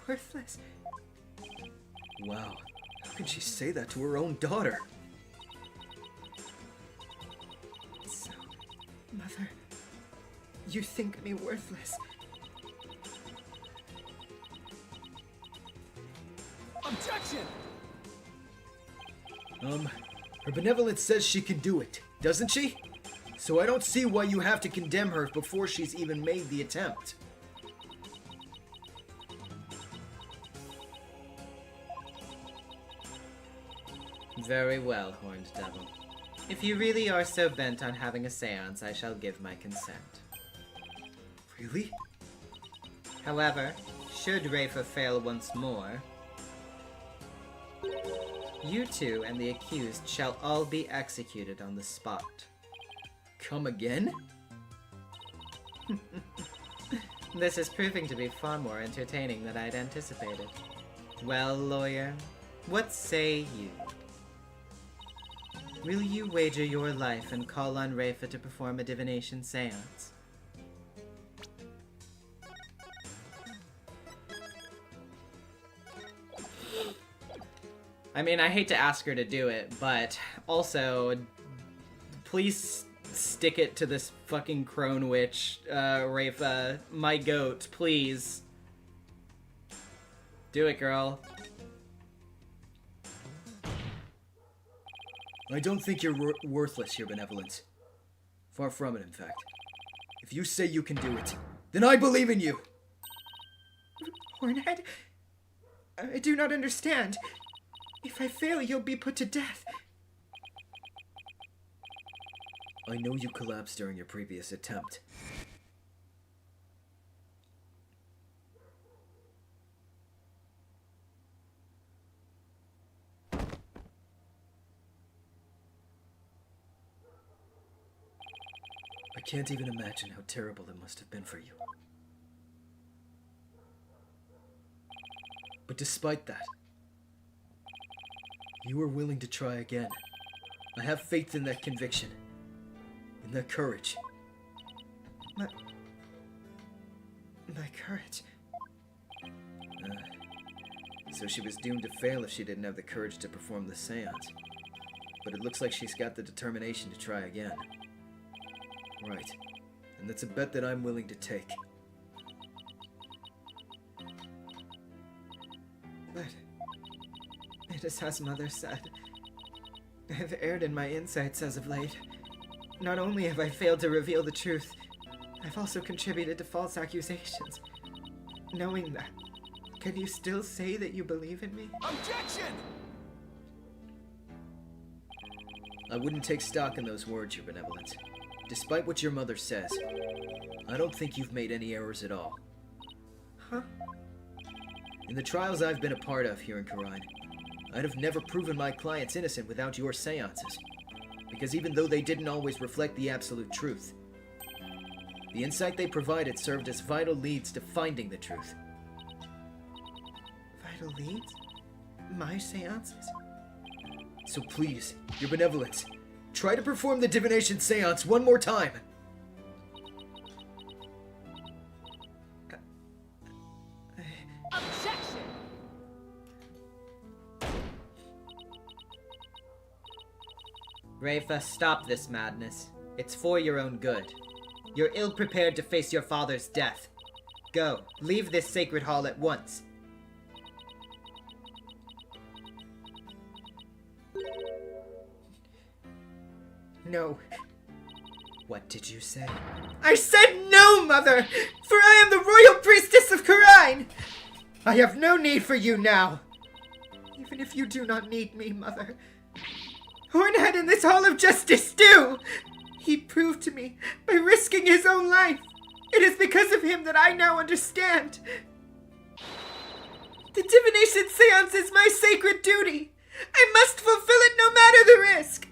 Worthless?
Wow. How could she say that to her own daughter?
So, Mother, you think me worthless?
Objection! Her benevolence says she can do it, doesn't she? So I don't see why you have to condemn her before she's even made the attempt.
Very well, Horned Devil. If you really are so bent on having a seance, I shall give my consent.
Really?
However, should Rafa fail once more, you two and the accused shall all be executed on the spot.
Come again?
This is proving to be far more entertaining than I'd anticipated. Well, lawyer, what say you? Will you wager your life and call on Rafa to perform a divination seance?
I mean, I hate to ask her to do it, but also, please stick it to this fucking crone witch, Rafa, my goat, please. Do it, girl.
I don't think you're worthless, Your Benevolence. Far from it, in fact. If you say you can do it, then I believe in you!
Hornhead? I do not understand. If I fail, you'll be put to death.
I know you collapsed during your previous attempt. I can't even imagine how terrible it must have been for you. But despite that, you were willing to try again. I have faith in that conviction. In that courage.
My courage.
So she was doomed to fail if she didn't have the courage to perform the seance. But it looks like she's got the determination to try again. Right. And that's a bet that I'm willing to take.
But it is as Mother said. I have erred in my insights as of late. Not only have I failed to reveal the truth, I've also contributed to false accusations. Knowing that, can you still say that you believe in me?
Objection!
I wouldn't take stock in those words, Your Benevolence. Despite what your mother says, I don't think you've made any errors at all.
Huh?
In the trials I've been a part of here in Karine, I'd have never proven my clients innocent without your seances. Because even though they didn't always reflect the absolute truth, the insight they provided served as vital leads to finding the truth.
Vital leads? My seances?
So please, Your Benevolence, try to perform the divination seance one more time.
Objection!
Rafa, stop this madness. It's for your own good. You're ill-prepared to face your father's death. Go, leave this sacred hall at once. No. What did you say? I said no, Mother! For I am the royal priestess of Karine! I have no need for you now! Even if you do not need me, Mother. Hornhead in this Hall of Justice do! He proved to me by risking his own life. It is because of him that I now understand. The divination seance is my sacred duty. I must fulfill it no matter the risk.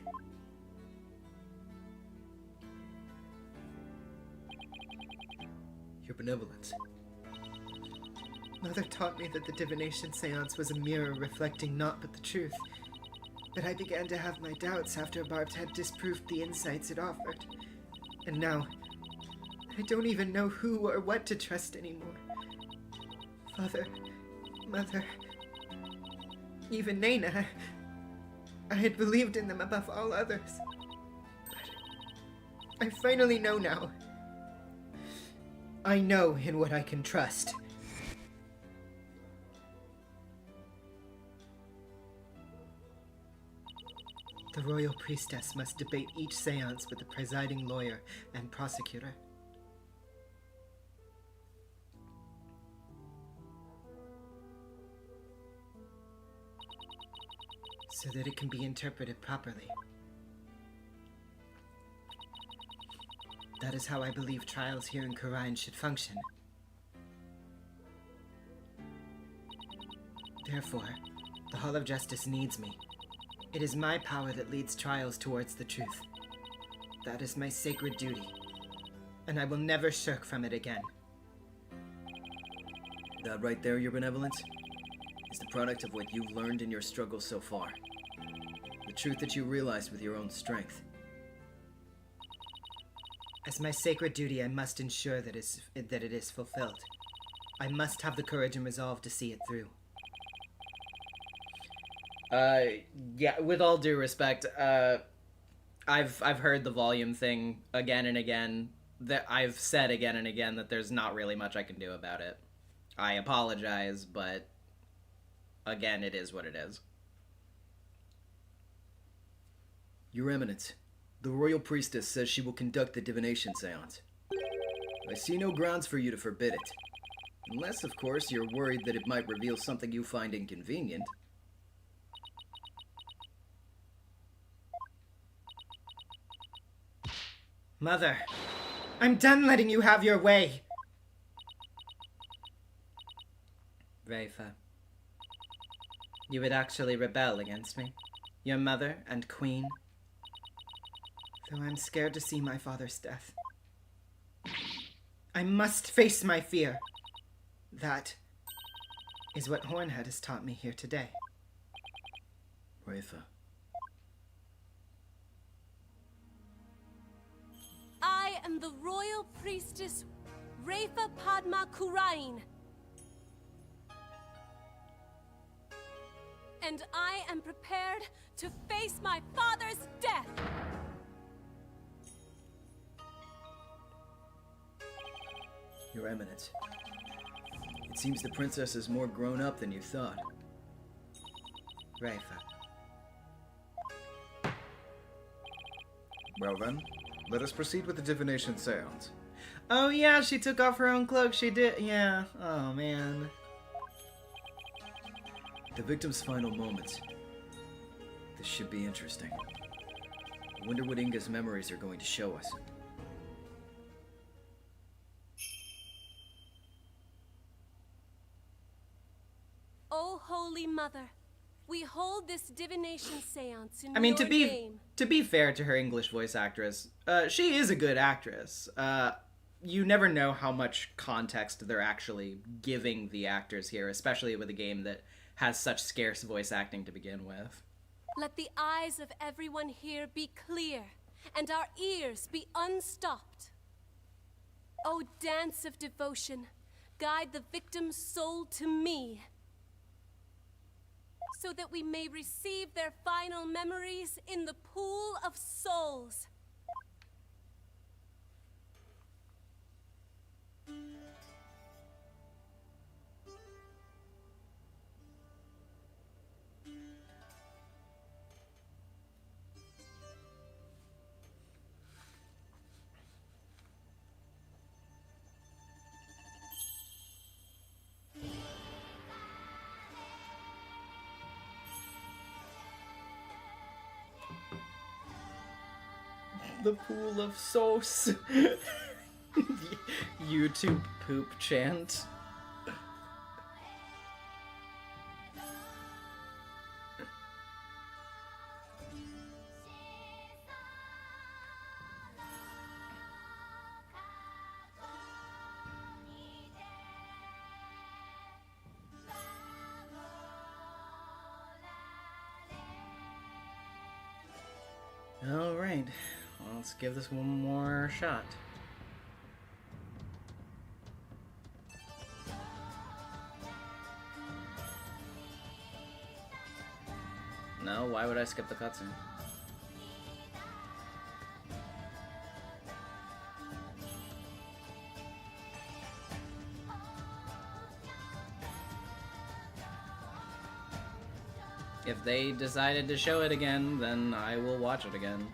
Your Benevolence.
Mother taught me that the divination seance was a mirror reflecting naught but the truth. But I began to have my doubts after Barbed had disproved the insights it offered. And now, I don't even know who or what to trust anymore. Father, Mother, even Nana. I had believed in them above all others. But I finally know now. I know in what I can trust. The royal priestess must debate each seance with the presiding lawyer and prosecutor. So that it can be interpreted properly. That is how I believe trials here in Karine should function. Therefore, the Hall of Justice needs me. It is my power that leads trials towards the truth. That is my sacred duty, and I will never shirk from it again.
That right there, Your Benevolence, is the product of what you've learned in your struggle so far. The truth that you realized with your own strength.
As my sacred duty, I must ensure that it is fulfilled. I must have the courage and resolve to see it through.
Yeah, with all due respect, I've heard the volume thing again and again. That I've said again and again that there's not really much I can do about it. I apologize, but again, it is what it is.
Your Eminence, the royal priestess says she will conduct the divination seance. I see no grounds for you to forbid it. Unless, of course, you're worried that it might reveal something you find inconvenient.
Mother, I'm done letting you have your way. Rafa, you would actually rebel against me, your mother and queen? Though I'm scared to see my father's death. I must face my fear. That is what Hornhead has taught me here today.
Rafa.
I am the royal priestess Rafa Padma Kurain. And I am prepared to face my father's death.
Your Eminence. It seems the princess is more grown up than you thought.
Rafa.
Well then, let us proceed with the divination seance.
Oh yeah, she took off her own cloak, she did, yeah. Oh man.
The victim's final moments. This should be interesting. I wonder what Inga's memories are going to show us.
O Holy Mother, we hold this divination seance in
I mean,
your name.
to be fair to her English voice actress, she is a good actress. You never know how much context they're actually giving the actors here, especially with a game that has such scarce voice acting to begin with.
Let the eyes of everyone here be clear, and our ears be unstopped. O dance of devotion, guide the victim's soul to me, so that we may receive their final memories in the pool of souls.
The pool of sauce. YouTube poop chant. All right. Well, let's give this one more shot. No, why would I skip the cutscene? If they decided to show it again, then I will watch it again.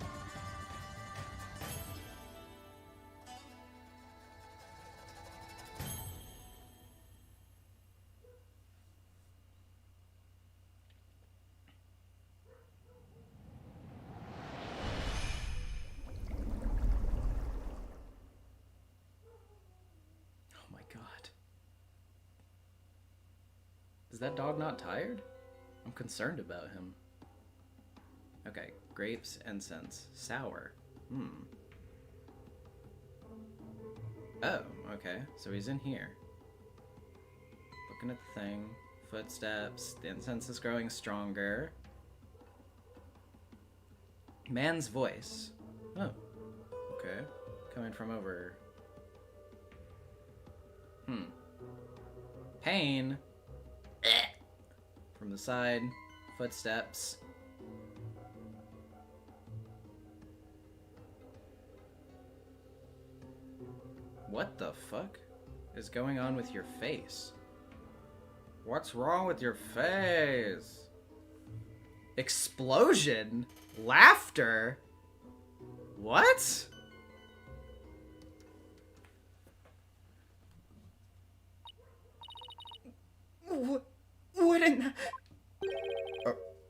Oh my god. Is that dog not tired? I'm concerned about him. Okay, grapes, incense, sour. Oh, okay, so he's in here. Looking at the thing. Footsteps. The incense is growing stronger. Man's voice. Oh, okay. Coming from over. Pain. From the side, footsteps. What the fuck is going on with your face? What's wrong with your face? Explosion? Laughter? What? Wouldn't...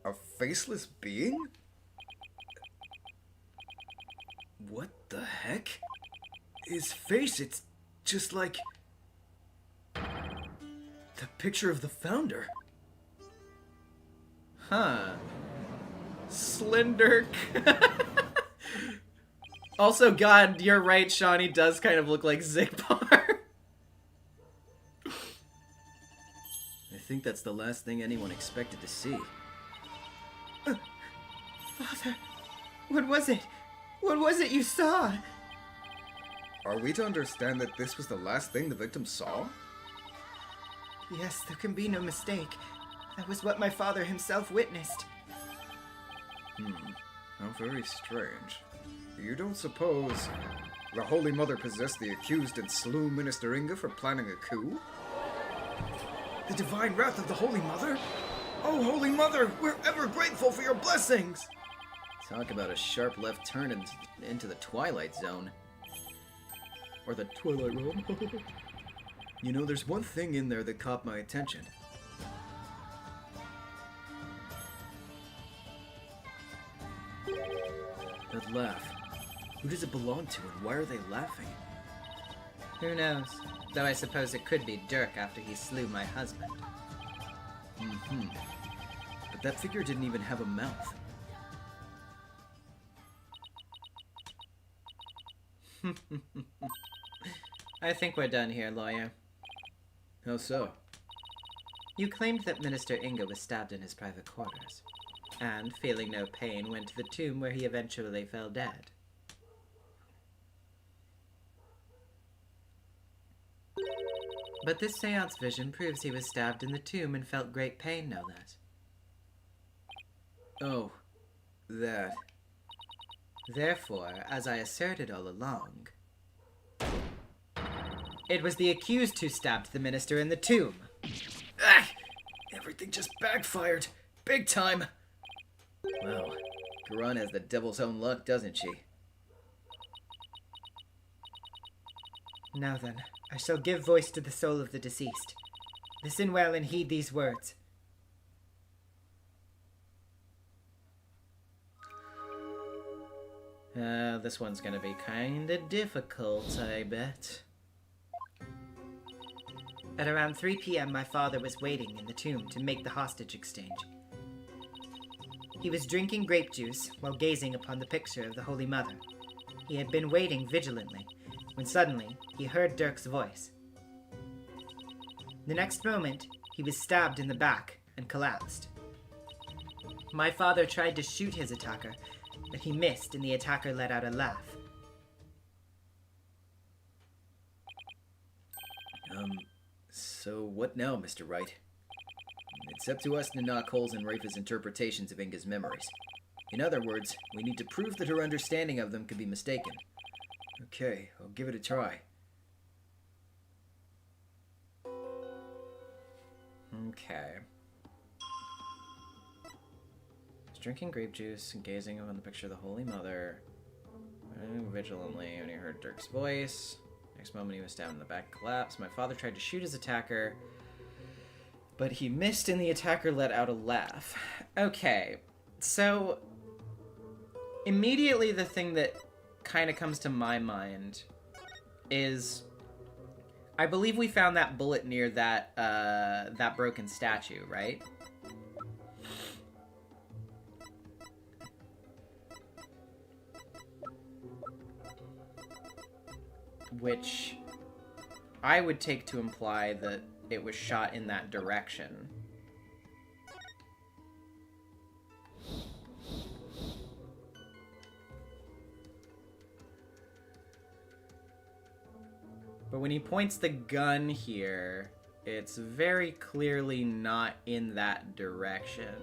A faceless being?
What What the heck? His face, it's just like the picture of the founder.
Huh. Slender. Also, God, you're right, Shawnee does kind of look like Zigbar.
I think that's the last thing anyone expected to see.
Father, what was it? What was it you saw?
Are we to understand that this was the last thing the victim saw?
Yes, there can be no mistake. That was what my father himself witnessed.
How very strange. You don't suppose the Holy Mother possessed the accused and slew Minister Inga for planning a coup?
The divine wrath of the Holy Mother? Oh, Holy Mother, we're ever grateful for your blessings! Talk about a sharp left turn into the Twilight Zone. Or the Twilight Realm. You know, there's one thing in there that caught my attention. That laugh. Who does it belong to and why are they laughing?
Who knows? Though I suppose it could be Dirk after he slew my husband.
But that figure didn't even have a mouth.
I think we're done here, lawyer.
How so?
You claimed that Minister Inga was stabbed in his private quarters, and, feeling no pain, went to the tomb where he eventually fell dead. But this seance vision proves he was stabbed in the tomb and felt great pain, no less.
Oh, that.
Therefore, as I asserted all along, it was the accused who stabbed the minister in the tomb.
Ah! Everything just backfired. Big time. Wow. Karan has the devil's own luck, doesn't she?
Now then, I shall give voice to the soul of the deceased. Listen well and heed these words.
This one's gonna be kinda difficult, I bet.
At around 3 p.m., my father was waiting in the tomb to make the hostage exchange. He was drinking grape juice while gazing upon the picture of the Holy Mother. He had been waiting vigilantly, when suddenly he heard Dirk's voice. The next moment, he was stabbed in the back and collapsed. My father tried to shoot his attacker, but he missed and the attacker let out a laugh.
So what now, Mr. Wright? It's up to us to knock holes in Rafa's interpretations of Inga's memories. In other words, we need to prove that her understanding of them could be mistaken. Okay, I'll give it a try.
Okay. He's drinking grape juice and gazing upon the picture of the Holy Mother. Vigilantly when he heard Dirk's voice. Next moment he was stabbed in the back, collapsed. My father tried to shoot his attacker, but he missed and the attacker let out a laugh. Okay, so immediately the thing that kind of comes to my mind is I believe we found that bullet near that that broken statue, right? Which I would take to imply that it was shot in that direction. But when he points the gun here, it's very clearly not in that direction.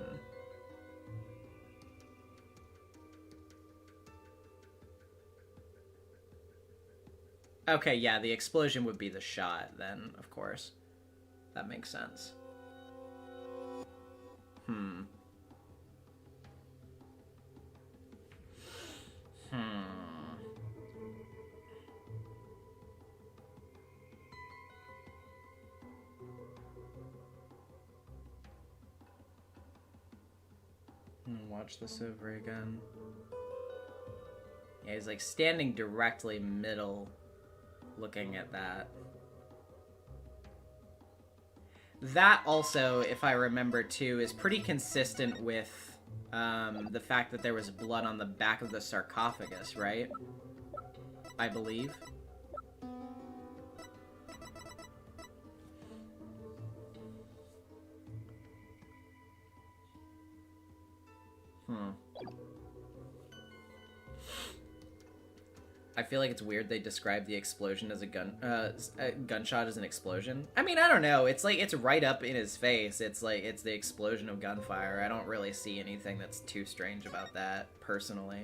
Okay, yeah, the explosion would be the shot then, of course. That makes sense. Watch this over again. Yeah, he's like standing directly middle, looking at that. That also, if I remember too, is pretty consistent with the fact that there was blood on the back of the sarcophagus, right? I believe. I feel like it's weird they describe the explosion as a gunshot as an explosion. I mean, I don't know. It's like, it's right up in his face. It's like, it's the explosion of gunfire. I don't really see anything that's too strange about that, personally.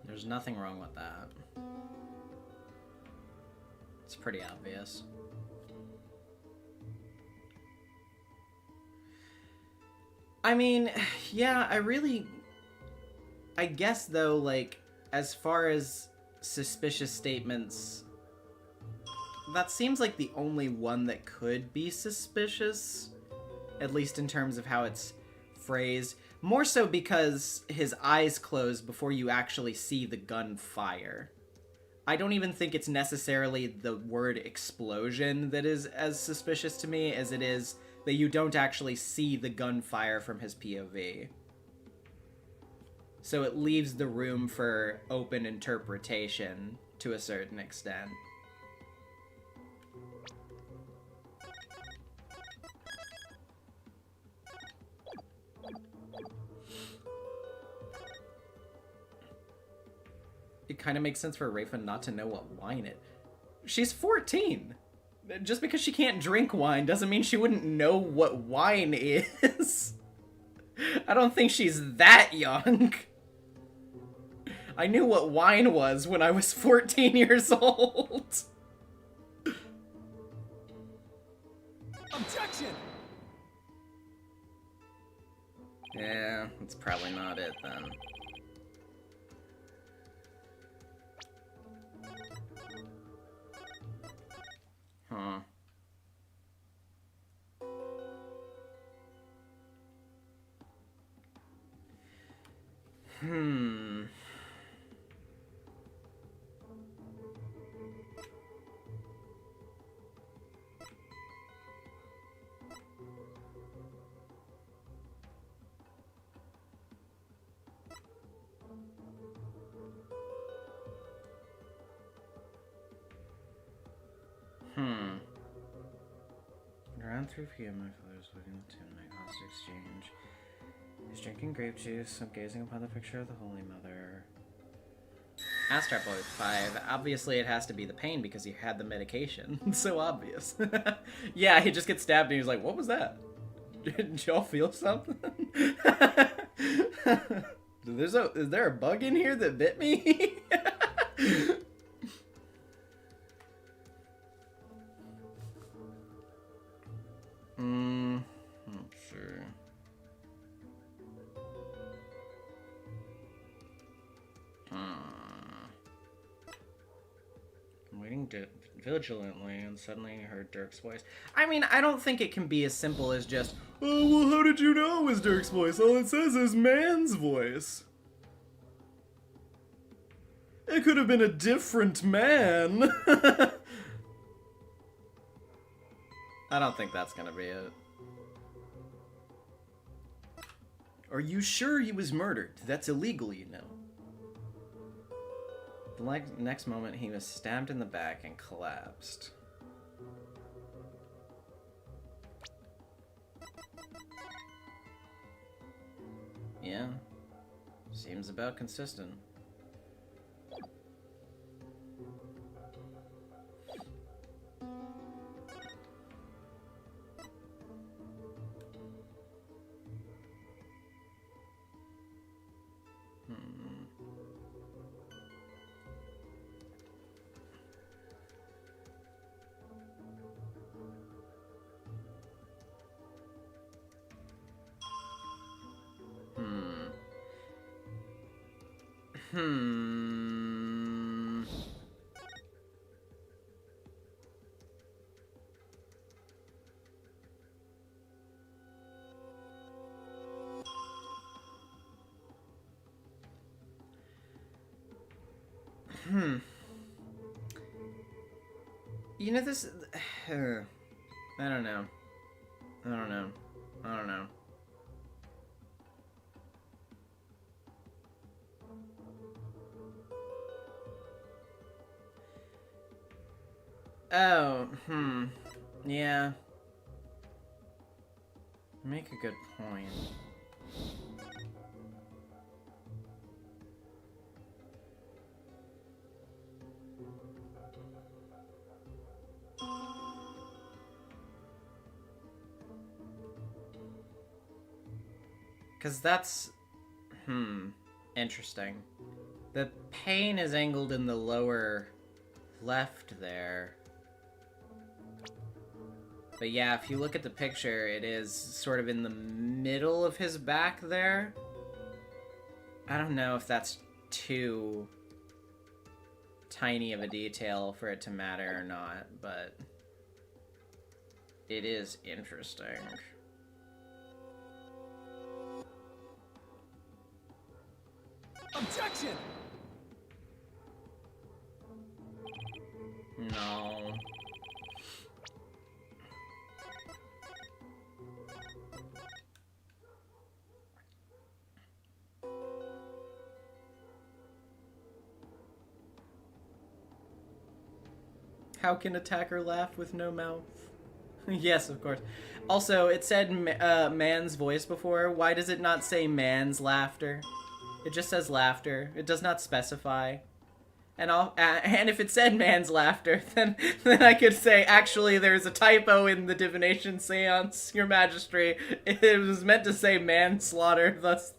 There's nothing wrong with that. It's pretty obvious. I mean, yeah, I guess though, like, as far as suspicious statements, that seems like the only one that could be suspicious, at least in terms of how it's phrased. More so because his eyes close before you actually see the gun fire. I don't even think it's necessarily the word explosion that is as suspicious to me as it is that you don't actually see the gunfire from his POV. So it leaves the room for open interpretation to a certain extent. It kind of makes sense for Rafa not to know what wine it... She's 14! Just because she can't drink wine doesn't mean she wouldn't know what wine is. I don't think she's that young. I knew what wine was when I was 14 years old.
Objection!
Yeah, that's probably not it then. Huh. Hmm. Around 3 p.m., my father was looking to my hostage exchange. He's drinking grape juice and gazing upon the picture of the Holy Mother. Astrap Boy 5. Obviously, it has to be the pain because he had the medication. It's so obvious. Yeah, he just gets stabbed and he's like, what was that? Did y'all feel something? Is there a bug in here that bit me? Let's see. I'm waiting vigilantly and suddenly heard Dirk's voice. I mean, I don't think it can be as simple as just, oh, well, how did you know it was Dirk's voice? All it says is man's voice. It could have been a different man. I don't think that's gonna be it. Are you sure he was murdered? That's illegal, you know. The next moment, he was stabbed in the back and collapsed. Yeah. Seems about consistent. You know, this... I don't know. I don't know. I don't know. Oh, yeah. Make a good point. Because that's... interesting. The pain is angled in the lower left there. But yeah, if you look at the picture, it is sort of in the middle of his back there. I don't know if that's too tiny of a detail for it to matter or not, but it is interesting.
Objection!
No. How can attacker laugh with no mouth? Yes, of course. Also, it said man's voice before. Why does it not say man's laughter? It just says laughter. It does not specify. And if it said man's laughter, then I could say, actually, there's a typo in the divination seance, your majesty. It was meant to say manslaughter, thus...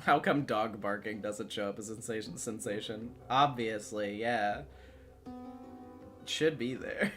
How come dog barking doesn't show up as a sensation? Obviously, yeah. It should be there.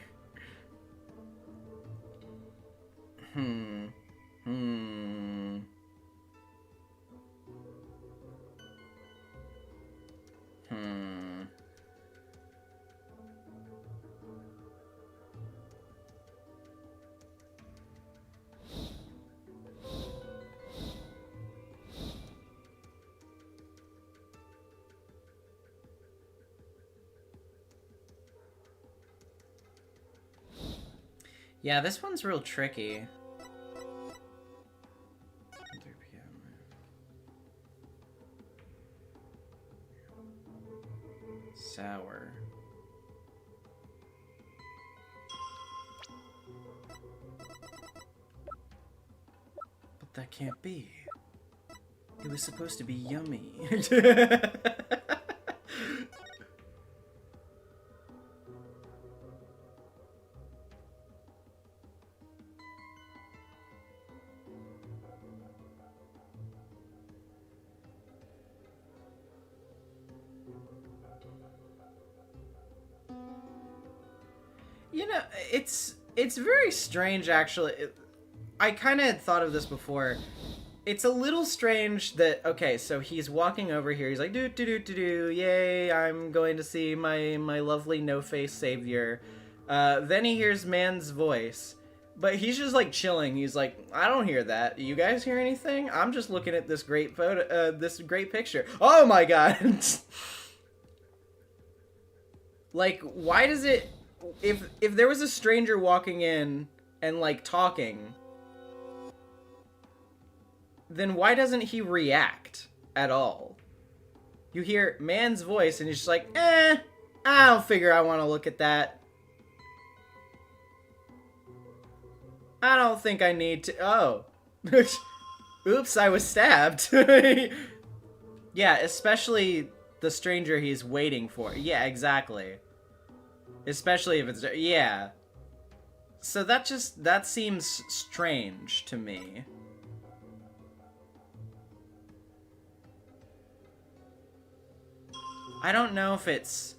Yeah, this one's real tricky. 3 p.m. Sour. That can't be. It was supposed to be yummy. You know, it's very strange, actually. I kind of had thought of this before. It's a little strange that, okay, so he's walking over here. He's like, do, yay, I'm going to see my lovely no-face savior. Then he hears man's voice. But he's just, like, chilling. He's like, I don't hear that. You guys hear anything? I'm just looking at this great photo, this great picture. Oh my god! Like, why does it... If there was a stranger walking in and, like, talking, then why doesn't he react at all? You hear man's voice and he's just like, I don't figure I want to look at that. I don't think I need to... Oh. Oops, I was stabbed. Yeah, especially the stranger he's waiting for. Yeah, exactly. Especially if it's... Yeah. So that seems strange to me. I don't know if it's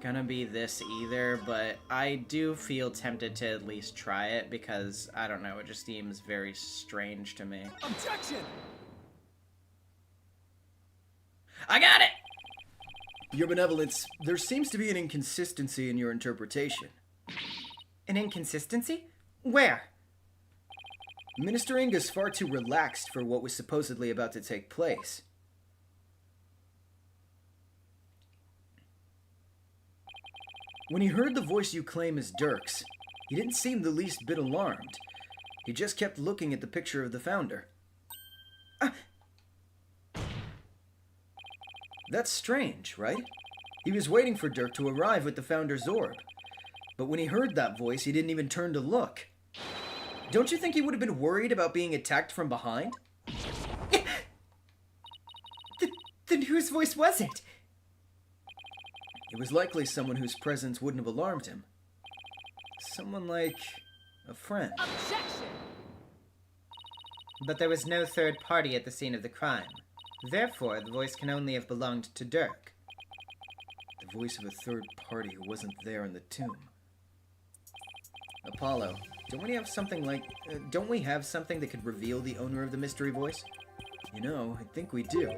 gonna be this either, but I do feel tempted to at least try it because, I don't know, it just seems very strange to me.
Objection!
I got it!
Your Benevolence, there seems to be an inconsistency in your interpretation.
An inconsistency? Where?
Minister Inga's far too relaxed for what was supposedly about to take place. When he heard the voice you claim is Dirk's, he didn't seem the least bit alarmed. He just kept looking at the picture of the founder. That's strange, right? He was waiting for Dirk to arrive with the founder's orb. But when he heard that voice, he didn't even turn to look. Don't you think he would have been worried about being attacked from behind?
Then whose voice was it?
It was likely someone whose presence wouldn't have alarmed him. Someone like a friend.
Objection!
But there was no third party at the scene of the crime. Therefore, the voice can only have belonged to Dirk.
The voice of a third party who wasn't there in the tomb. Apollo, don't we have something that could reveal the owner of the mystery voice? You know, I think we do.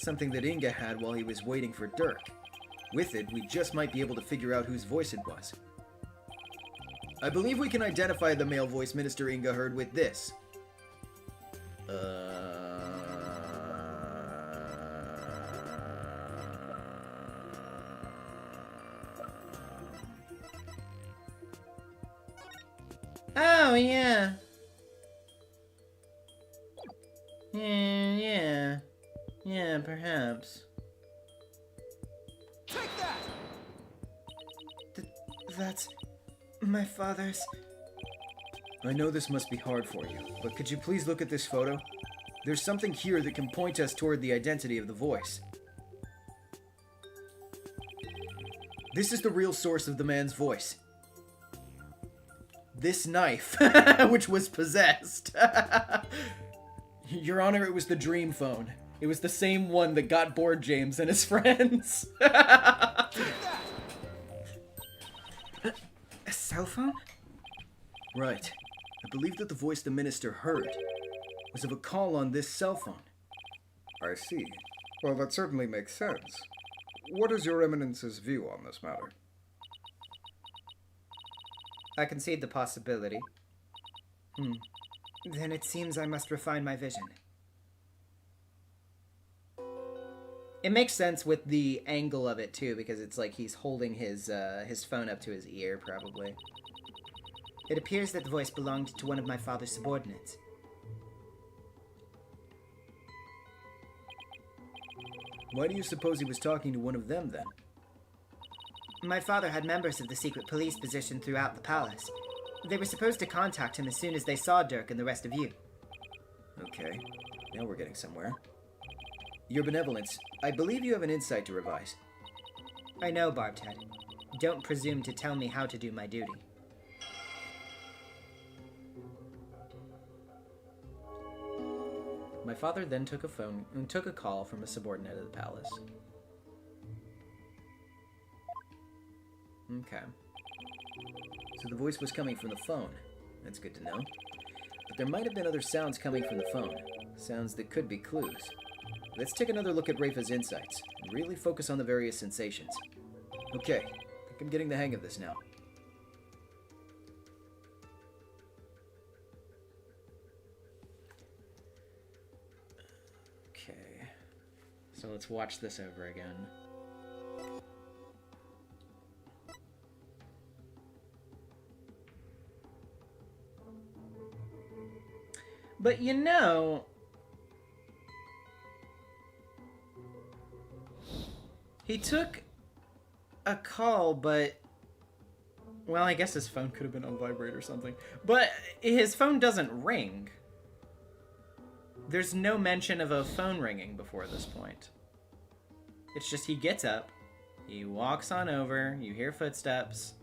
Something that Inga had while he was waiting for Dirk. With it, we just might be able to figure out whose voice it was. I believe we can identify the male voice Minister Inga heard with this.
Oh, yeah. Yeah. Yeah, perhaps.
Take that!
That's my father's.
I know this must be hard for you, but could you please look at this photo? There's something here that can point us toward the identity of the voice. This is the real source of the man's voice. This knife, which was possessed. Your Honor, it was the dream phone. It was the same one that got bored James and his friends.
A cell phone?
Right. I believe that the voice the minister heard was of a call on this cell phone.
I see. Well, that certainly makes sense. What is your Eminence's view on this matter?
I concede the possibility. Then it seems I must refine my vision. It makes sense with the angle of it, too, because it's like he's holding his phone up to his ear, probably. It appears that the voice belonged to one of my father's subordinates.
Why do you suppose he was talking to one of them, then?
My father had members of the secret police positioned throughout the palace.
They were supposed to contact him as soon as they saw Dirk and the rest of you.
Okay, now we're getting somewhere. Your benevolence, I believe you have an insight to revise.
I know, Barbed Head. Don't presume to tell me how to do my duty.
My father then took a call from a subordinate of the palace. Okay.
So the voice was coming from the phone. That's good to know. But there might have been other sounds coming from the phone. Sounds that could be clues. Let's take another look at Rafa's insights, and really focus on the various sensations. Okay, I think I'm getting the hang of this now.
Okay. So let's watch this over again. But you know, he took a call, but, well, I guess his phone could have been on vibrate or something. But his phone doesn't ring. There's no mention of a phone ringing before this point. It's just he gets up, he walks on over, you hear footsteps.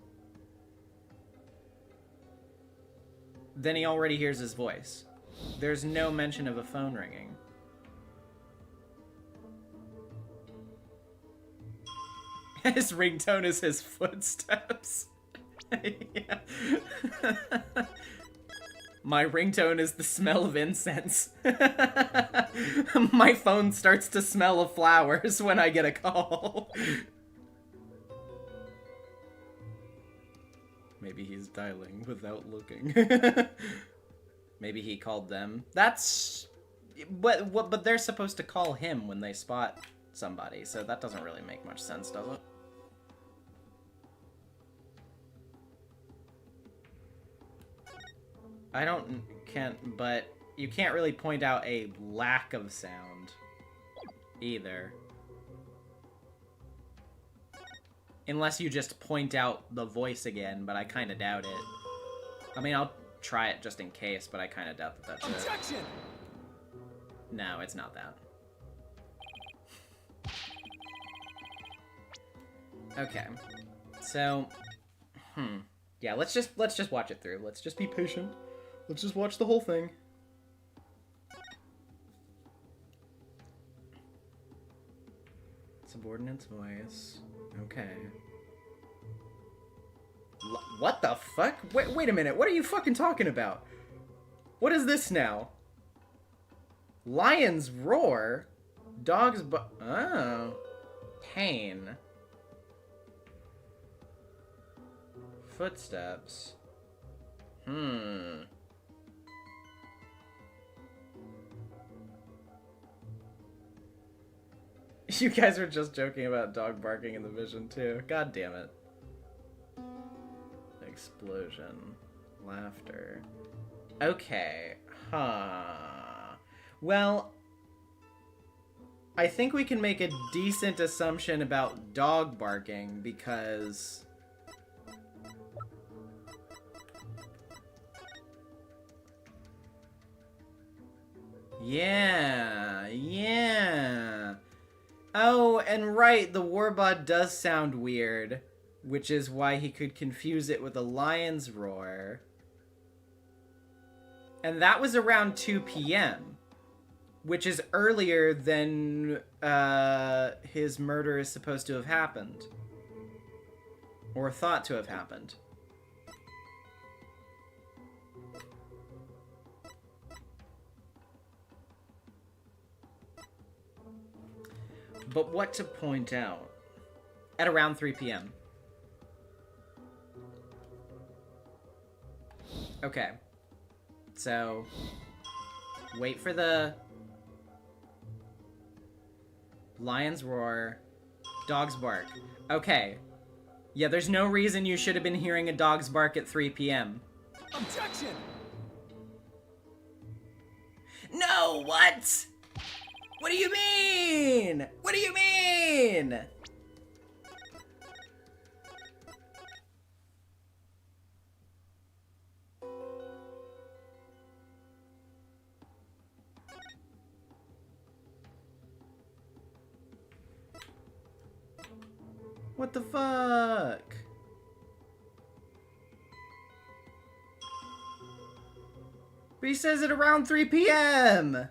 Then he already hears his voice. There's no mention of a phone ringing. His ringtone is his footsteps. Yeah. My ringtone is the smell of incense. My phone starts to smell of flowers when I get a call. Maybe he's dialing without looking. Maybe he called them. That's... But they're supposed to call him when they spot somebody, so that doesn't really make much sense, does it? But you can't really point out a lack of sound either. Unless you just point out the voice again, but I kind of doubt it. I mean, I'll try it just in case, but I kind of doubt that that's
Objection!
it. No, it's not that. Okay. So, yeah, let's just watch it through. Let's just be patient. Let's just watch the whole thing. Subordinate's voice. Okay. What the fuck? Wait a minute. What are you fucking talking about? What is this now? Lions roar. Dogs oh. Pain. Footsteps. You guys were just joking about dog barking in the vision too. God damn it. Explosion. Laughter. Okay. Well, I think we can make a decent assumption about dog barking because... Yeah. Oh, and right, the warbot does sound weird, which is why he could confuse it with a lion's roar. And that was around 2 p.m., which is earlier than his murder is supposed to have happened. Or thought to have happened. But what to point out? At around 3 p.m. Okay. So, wait for the lion's roar, dog's bark. Okay. Yeah, there's no reason you should have been hearing a dog's bark at 3 p.m.
Objection!
No, what? What do you mean? What do you mean? What the fuck? But he says it around 3 p.m.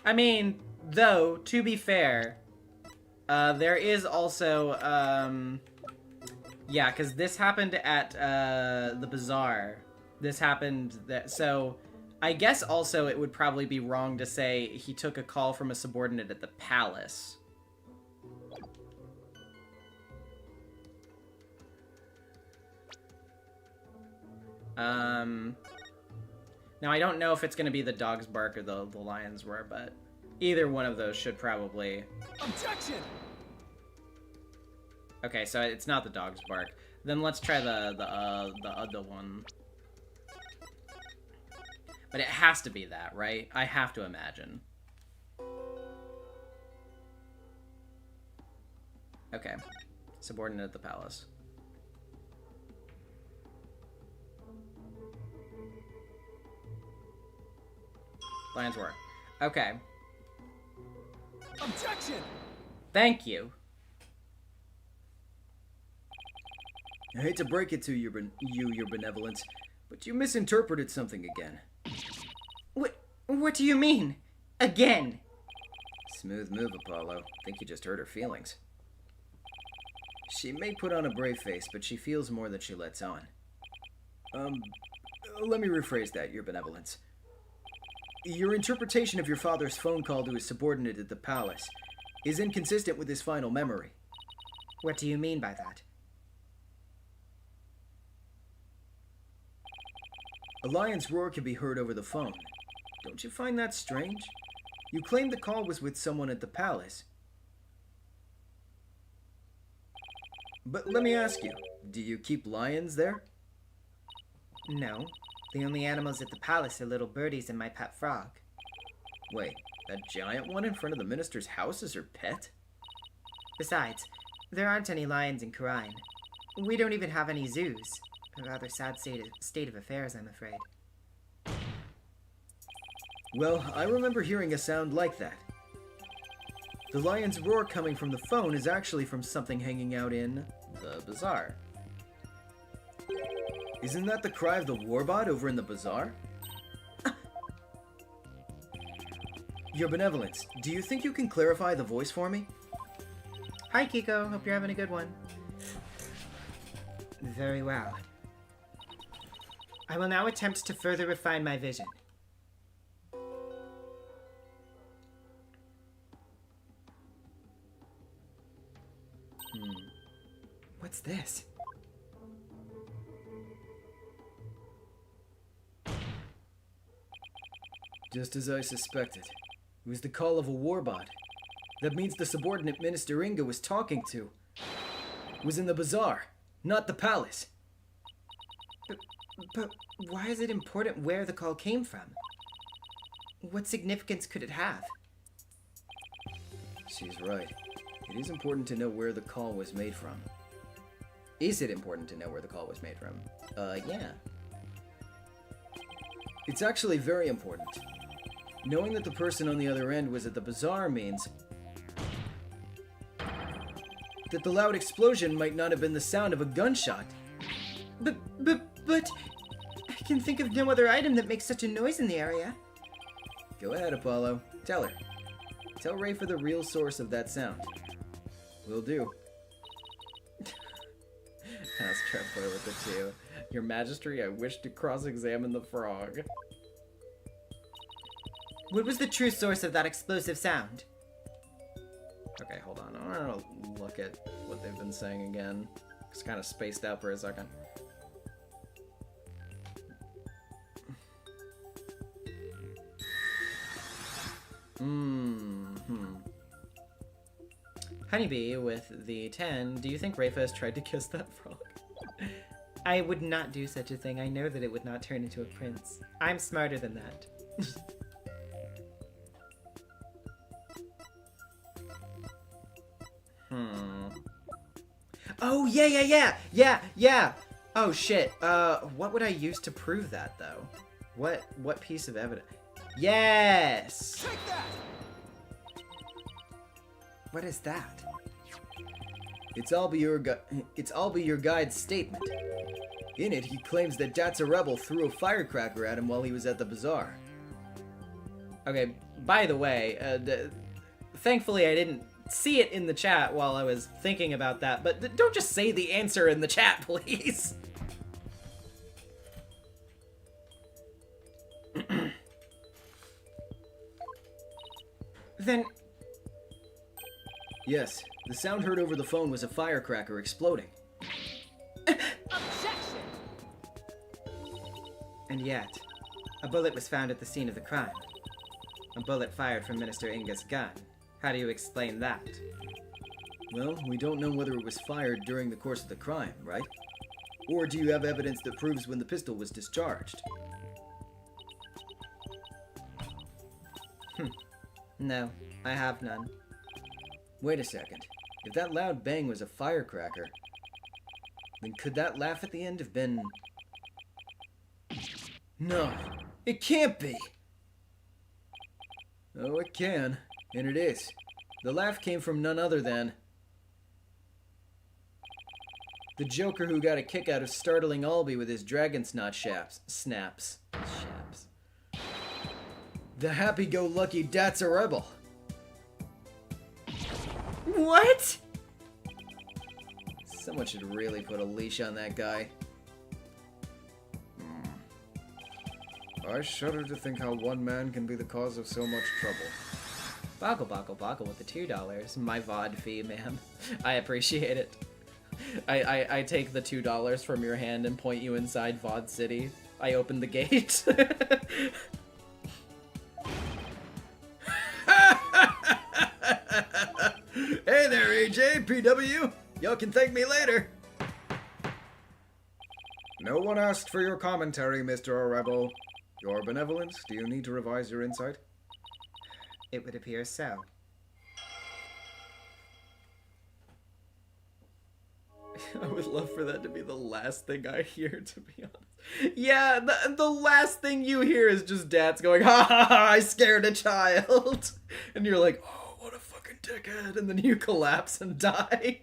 I mean, though, to be fair, there is also, yeah, because this happened at, the bazaar. This happened, so, I guess also it would probably be wrong to say he took a call from a subordinate at the palace. Now I don't know if it's going to be the dog's bark or the lion's roar, but either one of those should probably...
Objection!
Okay, so it's not the dog's bark. Then let's try the other one. But it has to be that, right? I have to imagine. Okay. Subordinate at the palace. Lion's roar. Okay.
Objection!
Thank you.
I hate to break it to you, your benevolence, but you misinterpreted something again.
What do you mean? Again?
Smooth move, Apollo. Think you just hurt her feelings. She may put on a brave face, but she feels more than she lets on. Let me rephrase that, your benevolence. Your interpretation of your father's phone call to his subordinate at the palace is inconsistent with his final memory.
What do you mean by that?
A lion's roar can be heard over the phone. Don't you find that strange? You claimed the call was with someone at the palace. But let me ask you, do you keep lions there?
No. The only animals at the palace are little birdies and my pet frog.
Wait, that giant one in front of the minister's house is her pet?
Besides, there aren't any lions in Khura'in. We don't even have any zoos. A rather sad state of affairs, I'm afraid.
Well, I remember hearing a sound like that. The lion's roar coming from the phone is actually from something hanging out in the bazaar. Isn't that the cry of the warbot over in the bazaar? Your benevolence, do you think you can clarify the voice for me?
Hi, Kiko. Hope you're having a good one. Very well. I will now attempt to further refine my vision. What's this?
Just as I suspected. It was the call of a warbot. That means the subordinate Minister Inga was talking to was in the bazaar, not the palace.
But why is it important where the call came from? What significance could it have?
She's right. It is important to know where the call was made from. Is it important to know where the call was made from? Yeah. It's actually very important. Knowing that the person on the other end was at the bazaar means that the loud explosion might not have been the sound of a gunshot.
But I can think of no other item that makes such a noise in the area.
Go ahead, Apollo. Tell her. Tell Rafa the real source of that sound. Will do.
Ask Trefoil with the 2. Your Majesty, I wish to cross-examine the frog.
What was the true source of that explosive sound?
Okay, hold on. I want to look at what they've been saying again. It's kind of spaced out for a second. Honeybee with the 10. Do you think Rafa has tried to kiss that frog?
I would not do such a thing. I know that it would not turn into a prince. I'm smarter than that.
Oh, yeah. Oh, shit. What would I use to prove that, though? What piece of evidence? Yes!
Take that!
What is that?
It's all be your guide's statement. In it, he claims that Dat's a rebel threw a firecracker at him while he was at the bazaar.
Okay, by the way, thankfully I didn't see it in the chat while I was thinking about that, but don't just say the answer in the chat, please. Then...
Yes, the sound heard over the phone was a firecracker exploding.
Objection!
And yet, a bullet was found at the scene of the crime. A bullet fired from Minister Inga's gun. How do you explain that?
Well, we don't know whether it was fired during the course of the crime, right? Or do you have evidence that proves when the pistol was discharged?
No, I have none.
Wait a second. If that loud bang was a firecracker, then could that laugh at the end have been... No, it can't be! Oh, it can. And it is. The laugh came from none other than... the Joker who got a kick out of startling Albie with his dragon snot snaps. The happy-go-lucky Dat's a rebel.
What?
Someone should really put a leash on that guy.
I shudder to think how one man can be the cause of so much trouble.
Boggle with the $2. My VOD fee, man. I appreciate it. I take the $2 from your hand and point you inside VOD City. I open the gate.
Hey there, AJ, PW. Y'all can thank me later.
No one asked for your commentary, Mr. Rebel. Your benevolence, do you need to revise your insight?
It would appear so. I would love for that to be the last thing I hear, to be honest. Yeah, the last thing you hear is just dads going, ha ha ha, I scared a child. And you're like, oh, what a fucking dickhead. And then you collapse and die.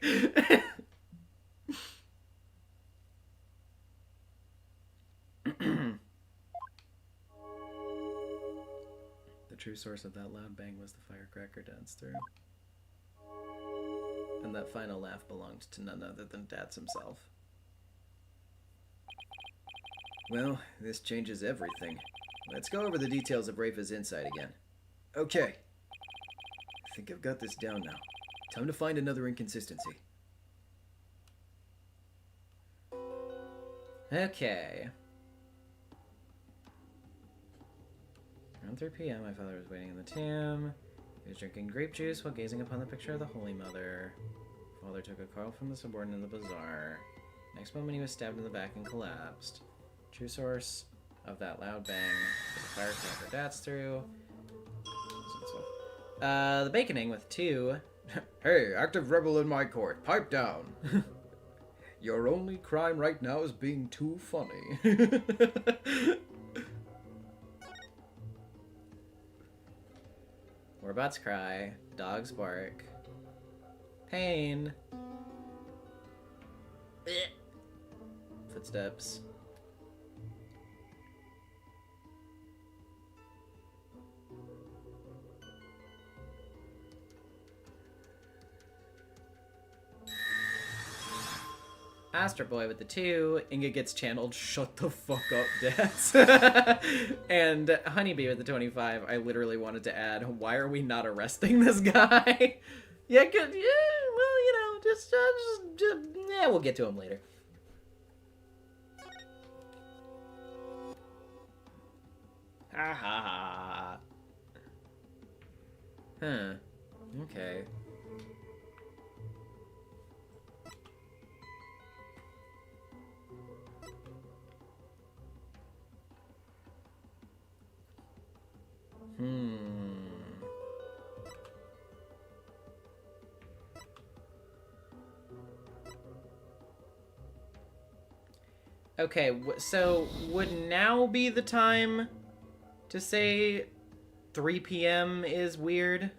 The true source of that loud bang was the firecracker dads threw. And that final laugh belonged to none other than Dats himself.
Well, this changes everything. Let's go over the details of Rafa's insight again. Okay. I think I've got this down now. Time to find another inconsistency.
Okay. Around 3 p.m., my father was waiting in the tomb. He was drinking grape juice while gazing upon the picture of the Holy Mother. Father took a call from the subordinate in the bazaar. Next moment, he was stabbed in the back and collapsed. True source of that loud bang the firecracker Dats threw. The baconing with 2.
Hey, active rebel in my court, pipe down. Your only crime right now is being too funny.
Robots cry. Dogs bark. Pain. Footsteps. Astro Boy with the 2. Inga gets channeled. Shut the fuck up, Dads. And Honeybee with the 25. I literally wanted to add, why are we not arresting this guy? Yeah, good. Yeah, well, you know, just yeah, we'll get to him later. Ha ha ha. Huh. Okay. Okay, so would now be the time to say 3 p.m. is weird?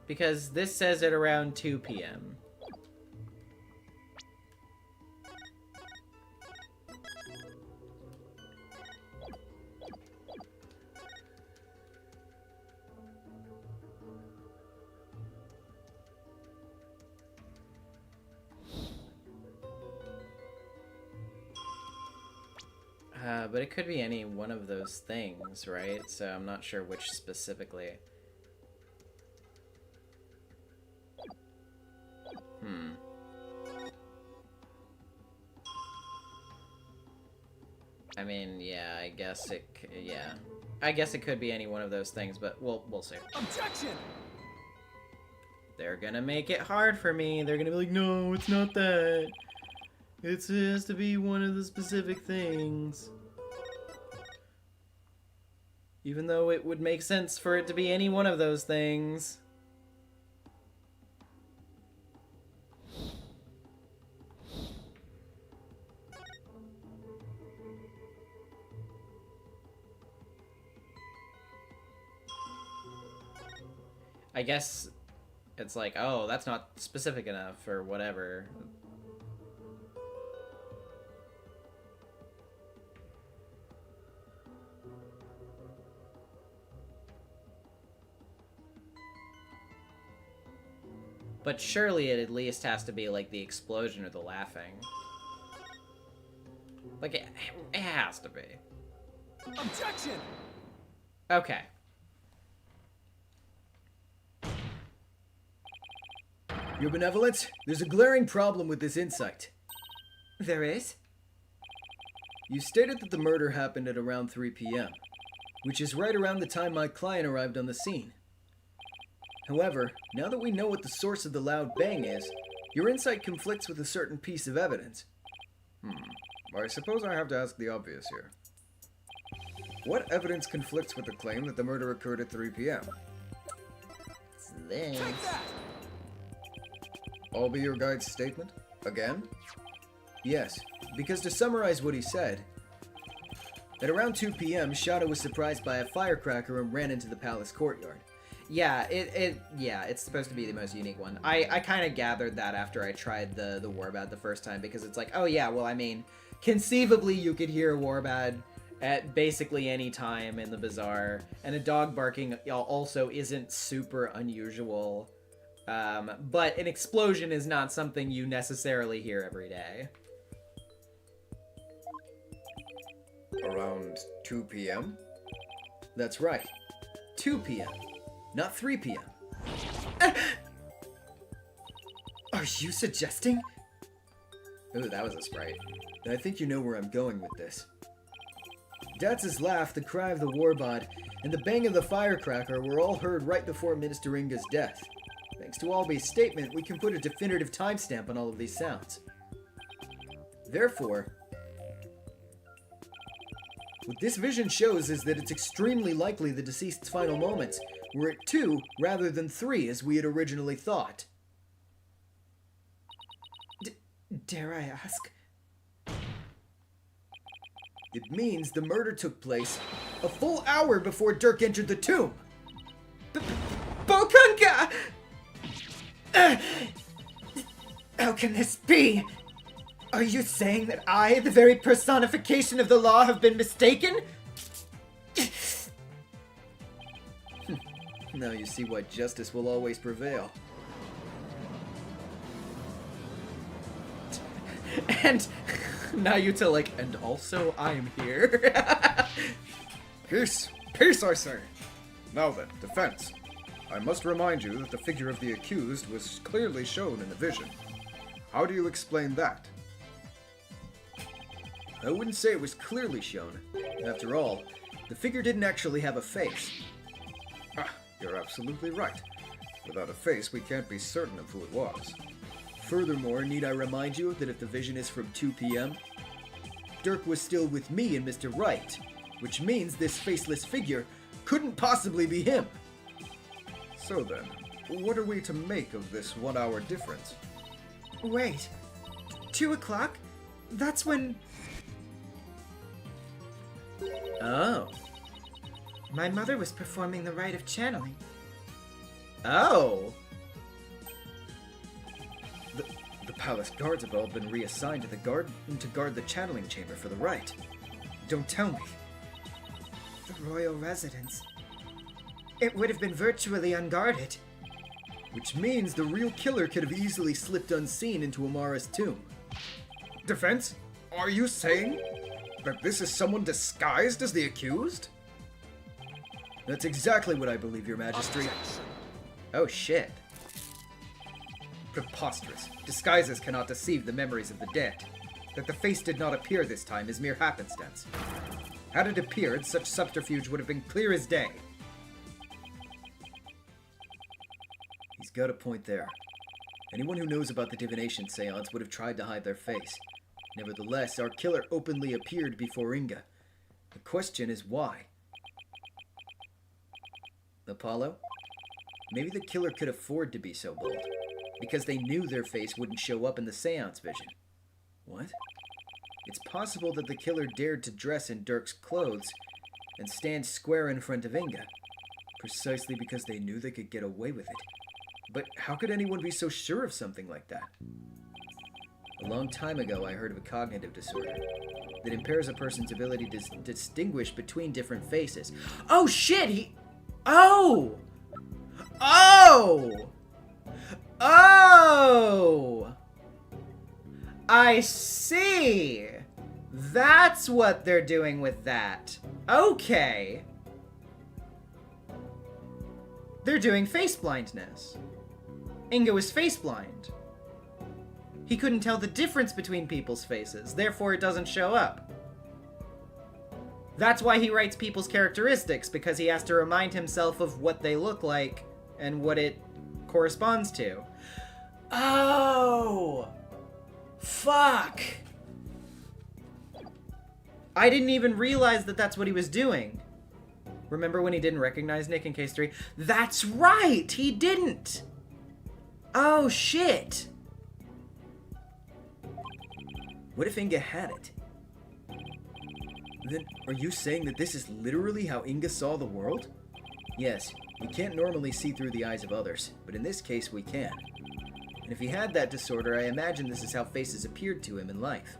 Because this says it around 2 p.m. But it could be any one of those things, right? So I'm not sure which specifically. I mean, yeah, I guess it could be any one of those things, but we'll see.
Objection!
They're gonna make it hard for me. They're gonna be like, no, it's not that. It has to be one of the specific things. Even though it would make sense for it to be any one of those things. I guess it's like, oh, that's not specific enough or whatever. But surely it at least has to be like the explosion or the laughing. Like it has to be.
Objection!
Okay.
Your Benevolence, there's a glaring problem with this insight.
There is?
You stated that the murder happened at around 3 p.m., which is right around the time my client arrived on the scene. However, now that we know what the source of the loud bang is, your insight conflicts with a certain piece of evidence.
I suppose I have to ask the obvious here. What evidence conflicts with the claim that the murder occurred at 3 p.m.?
It's this.
Take that!
All be your guide's statement? Again?
Yes, because to summarize what he said, at around 2 p.m., Shada was surprised by a firecracker and ran into the palace courtyard.
Yeah, it's supposed to be the most unique one. I kind of gathered that after I tried the warbad the first time, because it's like, oh yeah, well, I mean, conceivably you could hear a warbad at basically any time in the bazaar, and a dog barking also isn't super unusual, but an explosion is not something you necessarily hear every day.
Around 2 p.m.?
That's right. 2 p.m., not 3 p.m.
Are you suggesting?
Ooh, that was a sprite. I think you know where I'm going with this. Datz's laugh, the cry of the warbod, and the bang of the firecracker were all heard right before Minister Inga's death. Thanks to Alby's statement, we can put a definitive timestamp on all of these sounds. Therefore, what this vision shows is that it's extremely likely the deceased's final moments were at 2 rather than 3 as we had originally thought.
Dare I ask?
It means the murder took place a full hour before Dirk entered the tomb.
Bokunga! How can this be? Are you saying that I, the very personification of the law, have been mistaken?
Now you see why justice will always prevail.
And now you tell and also I'm here.
Peace! Peace, I say! Now then, defense. I must remind you that the figure of the accused was clearly shown in the vision. How do you explain that?
I wouldn't say it was clearly shown. After all, the figure didn't actually have a face.
Ah, you're absolutely right. Without a face, we can't be certain of who it was.
Furthermore, need I remind you that if the vision is from 2 p.m., Dirk was still with me and Mr. Wright, which means this faceless figure couldn't possibly be him.
So then, what are we to make of this 1 hour difference?
Wait. 2 o'clock? That's when...
Oh.
My mother was performing the rite of channeling.
Oh.
The palace guards have all been reassigned to guard the channeling chamber for the rite. Don't tell me.
The royal residence. It would have been virtually unguarded.
Which means the real killer could have easily slipped unseen into Amara's tomb.
Defense? Are you saying that this is someone disguised as the accused?
That's exactly what I believe, Your Majesty.
Oh shit.
Preposterous. Disguises cannot deceive the memories of the dead. That the face did not appear this time is mere happenstance. Had it appeared, such subterfuge would have been clear as day. He's got a point there. Anyone who knows about the divination seance would have tried to hide their face. Nevertheless, our killer openly appeared before Inga. The question is why? Apollo? Maybe the killer could afford to be so bold, because they knew their face wouldn't show up in the seance vision. What? It's possible that the killer dared to dress in Dirk's clothes and stand square in front of Inga, precisely because they knew they could get away with it. But how could anyone be so sure of something like that? A long time ago, I heard of a cognitive disorder that impairs a person's ability to distinguish between different faces.
Oh shit, Oh! Oh! Oh! I see! That's what they're doing with that. Okay. They're doing face blindness. Inga was face blind. He couldn't tell the difference between people's faces, therefore it doesn't show up. That's why he writes people's characteristics, because he has to remind himself of what they look like and what it corresponds to. Oh! Fuck! I didn't even realize that that's what he was doing. Remember when he didn't recognize Nick in Case 3? That's right! He didn't! Oh, shit!
What if Inga had it? Then, are you saying that this is literally how Inga saw the world? Yes, we can't normally see through the eyes of others, but in this case we can. And if he had that disorder, I imagine this is how faces appeared to him in life.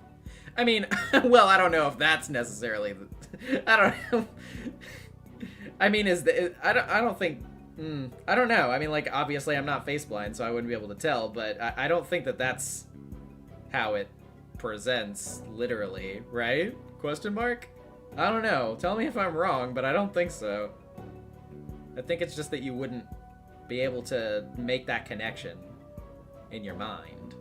I mean, well, I don't know if that's necessarily... I don't know. I mean, I don't think... I don't know. I mean, like, obviously I'm not face blind, so I wouldn't be able to tell, but I don't think that that's how it presents, literally, right? Question mark? I don't know. Tell me if I'm wrong, but I don't think so. I think it's just that you wouldn't be able to make that connection in your mind.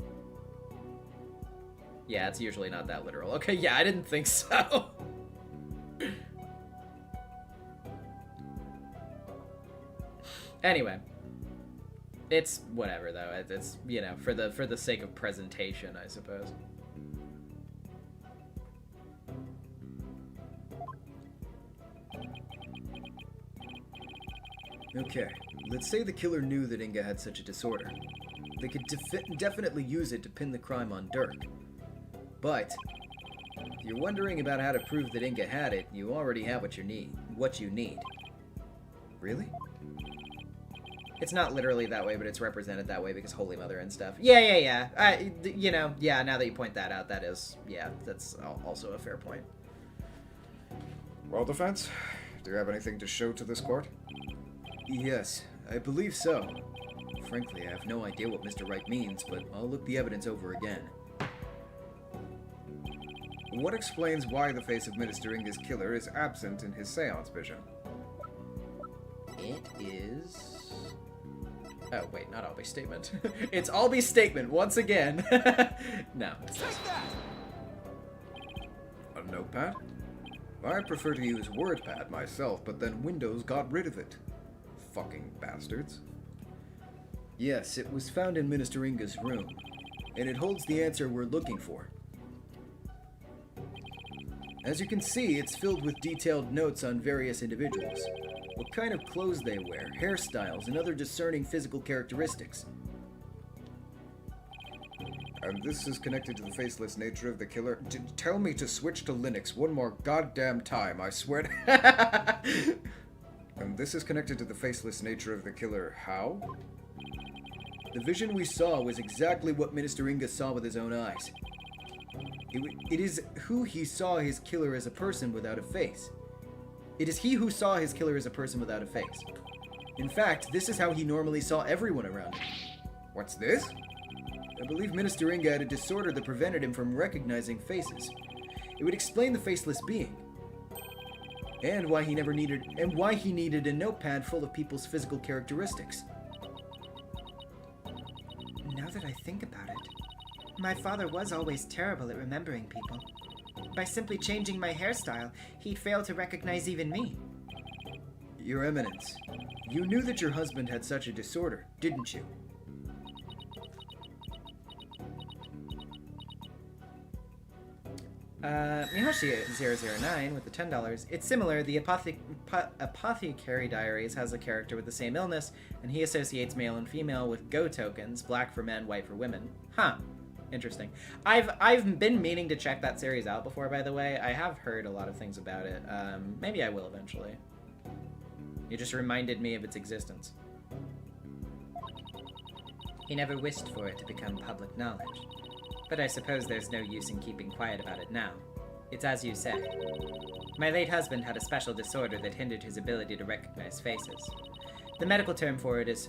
Yeah, it's usually not that literal. Okay, yeah, I didn't think so. Anyway, it's whatever though. It's, you know, for the sake of presentation, I suppose.
Okay, let's say the killer knew that Inga had such a disorder. They could definitely use it to pin the crime on Dirk. But if you're wondering about how to prove that Inga had it, you already have what you need. Really?
It's not literally that way, but it's represented that way because Holy Mother and stuff. Yeah. You know, yeah, now that you point that out, that is, yeah, that's also a fair point.
Well, defense, do you have anything to show to this court?
Yes, I believe so. Frankly, I have no idea what Mr. Wright means, but I'll look the evidence over again.
What explains why the face of Minister Inga's killer is absent in his seance vision?
It is... Oh, wait, not Albie's statement. It's Albie's statement, once again. No.
Take that!
A notepad? I prefer to use WordPad myself, but then Windows got rid of it. Fucking bastards.
Yes, it was found in Minister Inga's room, and it holds the answer we're looking for. As you can see, it's filled with detailed notes on various individuals. what kind of clothes they wear, hairstyles, and other discerning physical characteristics.
And this is connected to the faceless nature of the killer. Tell me to switch to Linux one more goddamn time, I swear to... And this is connected to the faceless nature of the killer. How?
The vision we saw was exactly what Minister Inga saw with his own eyes. It is who he saw his killer as a person without a face. It is he who saw his killer as a person without a face. In fact, this is how he normally saw everyone around him.
What's this?
I believe Minister Inga had a disorder that prevented him from recognizing faces. It would explain the faceless being. And why he needed a notepad full of people's physical characteristics.
Now that I think about it, my father was always terrible at remembering people. By simply changing my hairstyle, he'd fail to recognize even me.
Your Eminence, you knew that your husband had such a disorder, didn't you?
Mihoshi009 with the $10. It's similar. The Apothecary Diaries has a character with the same illness, and he associates male and female with go tokens, black for men, white for women. Huh. Interesting. I've been meaning to check that series out before, by the way. I have heard a lot of things about it. Maybe I will eventually. You just reminded me of its existence. He never wished for it to become public knowledge. But I suppose there's no use in keeping quiet about it now. It's as you say. My late husband had a special disorder that hindered his ability to recognize faces. The medical term for it is...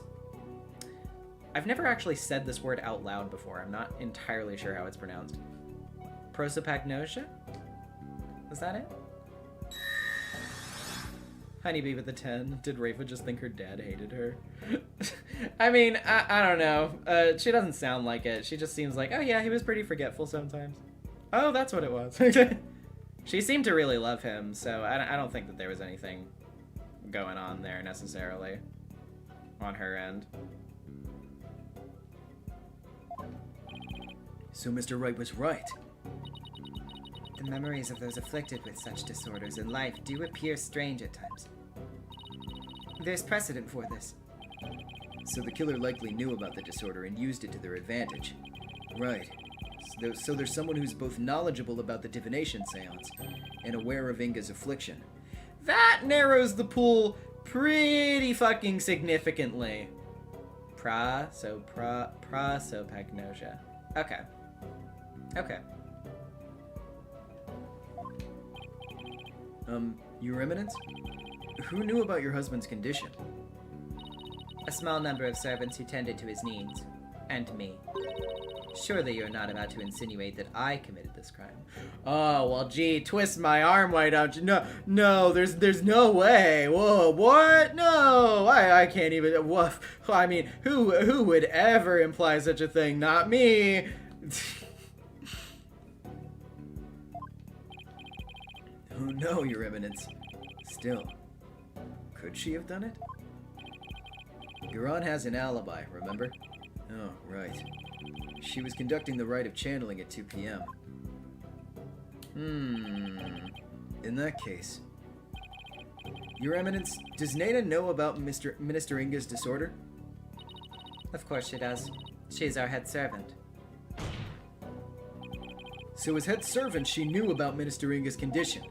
I've never actually said this word out loud before. I'm not entirely sure how it's pronounced. Prosopagnosia? Was that it? Honeybee with a 10. Did Rafa just think her dad hated her? I mean, I don't know. She doesn't sound like it. She just seems like, oh yeah, he was pretty forgetful sometimes. Oh, that's what it was. She seemed to really love him, so I don't think that there was anything going on there necessarily on her end.
So Mr. Wright was right.
The memories of those afflicted with such disorders in life do appear strange at times. There's precedent for this.
So the killer likely knew about the disorder and used it to their advantage. Right. So there's someone who's both knowledgeable about the divination seance and aware of Inga's affliction.
That narrows the pool pretty fucking significantly. Prosopagnosia. Okay. Okay.
Your Eminence? Who knew about your husband's condition?
A small number of servants who tended to his needs. And me. Surely you're not about to insinuate that I committed this crime.
Oh, well, gee, twist my arm, why don't you? No, there's no way. Whoa, what? No, I can't even. Woof. I mean, who would ever imply such a thing? Not me.
Oh no, Your Eminence. Still, could she have done it? Garan has an alibi, remember? Oh, right. She was conducting the rite of channeling at 2 p.m. In that case... Your Eminence, does Nana know about Minister Inga's disorder?
Of course she does. She's our head servant.
So as head servant, she knew about Minister Inga's condition.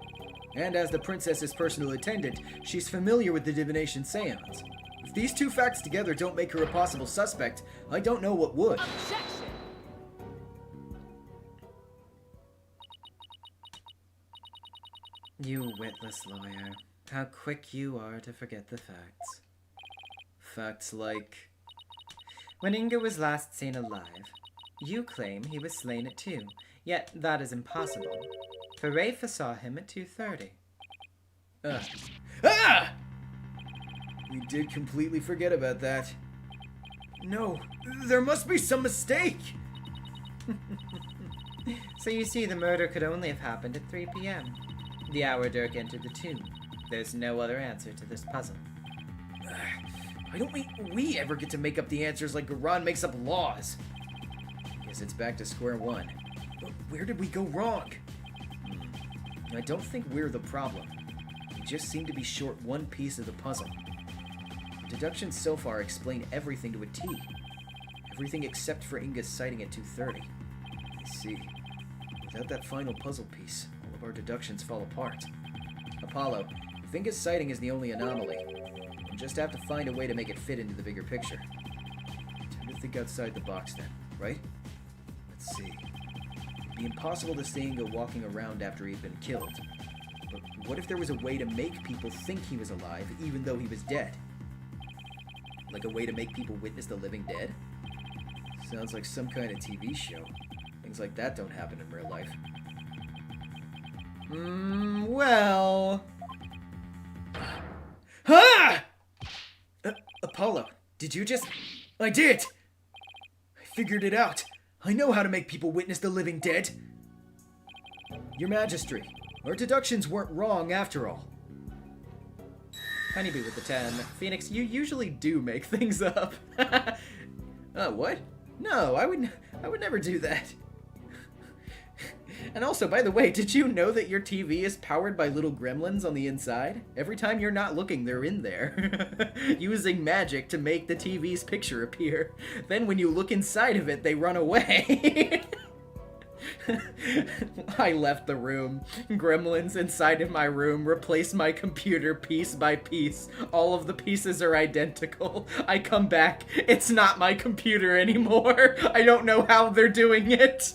And as the princess's personal attendant, she's familiar with the divination seance. If these two facts together don't make her a possible suspect, I don't know what would.
Objection!
You witless lawyer. How quick you are to forget the facts.
Facts like...
When Inga was last seen alive, you claim he was slain at 2, yet that is impossible. For Rafa saw him at 2:30.
Ah! We did completely forget about that. No, there must be some mistake!
So you see, the murder could only have happened at 3 p.m. The hour Dirk entered the tomb. There's no other answer to this puzzle.
I don't think we ever get to make up the answers like Garan makes up laws. Guess it's back to square one. But where did we go wrong? I don't think we're the problem. We just seem to be short one piece of the puzzle. Deductions so far explain everything to a T. Everything except for Inga's sighting at 2:30. I see. Without that final puzzle piece, all of our deductions fall apart. Apollo, if Inga's sighting is the only anomaly, we'll just have to find a way to make it fit into the bigger picture. Time to think outside the box then, right? Let's see. It'd be impossible to see Inga walking around after he'd been killed. But what if there was a way to make people think he was alive even though he was dead? Like a way to make people witness the living dead? Sounds like some kind of TV show. Things like that don't happen in real life.
Well...
Ah! Apollo, did you just... I did! I figured it out. I know how to make people witness the living dead. Your Majesty, our deductions weren't wrong after all.
Honeybee with the 10. Phoenix, you usually do make things up.
What? No, I would never do that.
And also, by the way, did you know that your TV is powered by little gremlins on the inside? Every time you're not looking, they're in there, using magic to make the TV's picture appear. Then when you look inside of it, they run away. I left the room. Gremlins inside of my room replace my computer piece by piece. All of the pieces are identical. I come back. It's not my computer anymore. I don't know how they're doing it.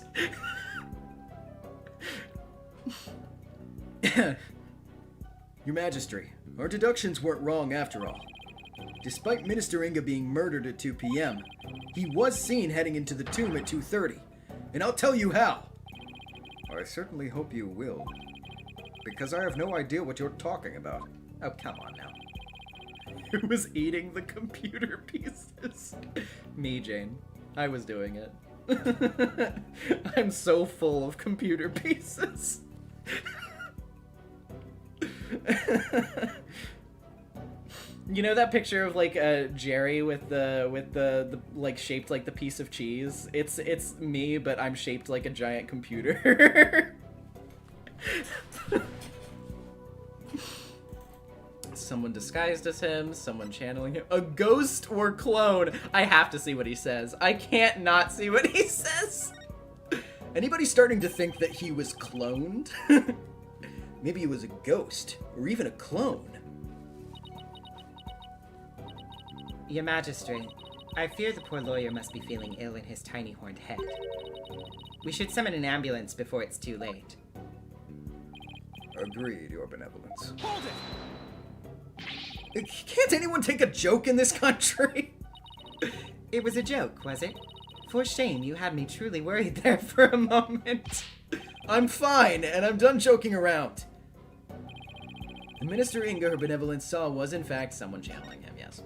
Your Majesty, our deductions weren't wrong after all. Despite Minister Inga being murdered at 2 p.m., he was seen heading into the tomb at 2:30. And I'll tell you how.
I certainly hope you will. Because I have no idea what you're talking about.
Oh, come on now. Who was eating the computer pieces? Me, Jane. I was doing it. I'm so full of computer pieces. You know that picture of like Jerry with the like shaped like the piece of cheese? It's me, but I'm shaped like a giant computer. Someone disguised as him, someone channeling him. A ghost or clone? I have to see what he says. I can't not see what he says.
Anybody starting to think that he was cloned? Maybe he was a ghost, or even a clone.
Your Majesty, I fear the poor lawyer must be feeling ill in his tiny horned head. We should summon an ambulance before it's too late.
Agreed, Your Benevolence.
Hold it!
Can't anyone take a joke in this country?
It was a joke, was it? For shame, you had me truly worried there for a moment.
I'm fine, and I'm done joking around. The Minister Inga, her benevolence saw was in fact someone channeling him, yes.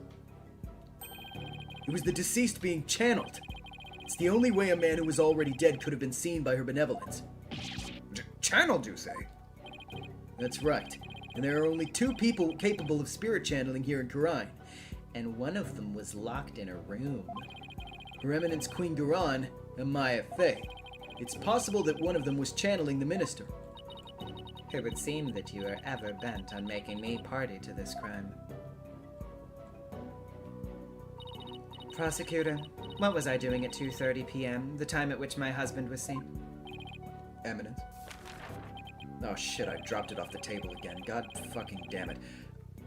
It was the deceased being channeled. It's the only way a man who was already dead could have been seen by her benevolence.
Channeled, you say?
That's right. And there are only 2 people capable of spirit channeling here in Quran.
And one of them was locked in a room.
Her Eminence Queen Garan and Maya Fey. It's possible that one of them was channeling the minister.
It would seem that you are ever bent on making me party to this crime. Prosecutor, what was I doing at 2:30 p.m., the time at which my husband was seen?
Eminence. Oh shit, I dropped it off the table again. God fucking damn it.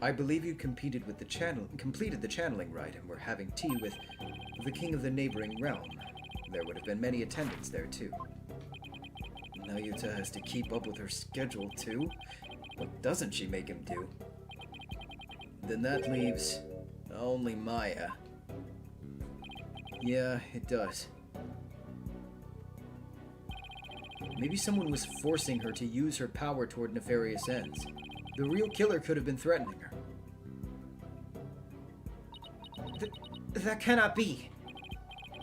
I believe you completed the channeling rite and were having tea with the king of the neighboring realm. There would have been many attendants there too. Nayuta has to keep up with her schedule too? What doesn't she make him do? Then that leaves only Maya. Yeah, it does. Maybe someone was forcing her to use her power toward nefarious ends. The real killer could have been threatening her.
That cannot be.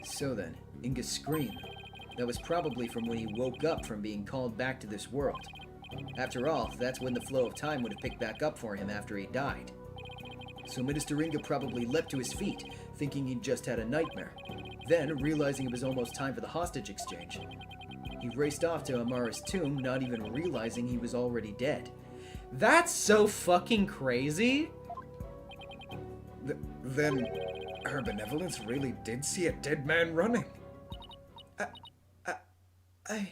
So then, Inga's scream. That was probably from when he woke up from being called back to this world. After all, that's when the flow of time would have picked back up for him after he died. So Minister Inga probably leapt to his feet, thinking he'd just had a nightmare. Then, realizing it was almost time for the hostage exchange, he raced off to Amara's tomb, not even realizing he was already dead.
That's so fucking crazy.
Then, her benevolence really did see a dead man running.
I...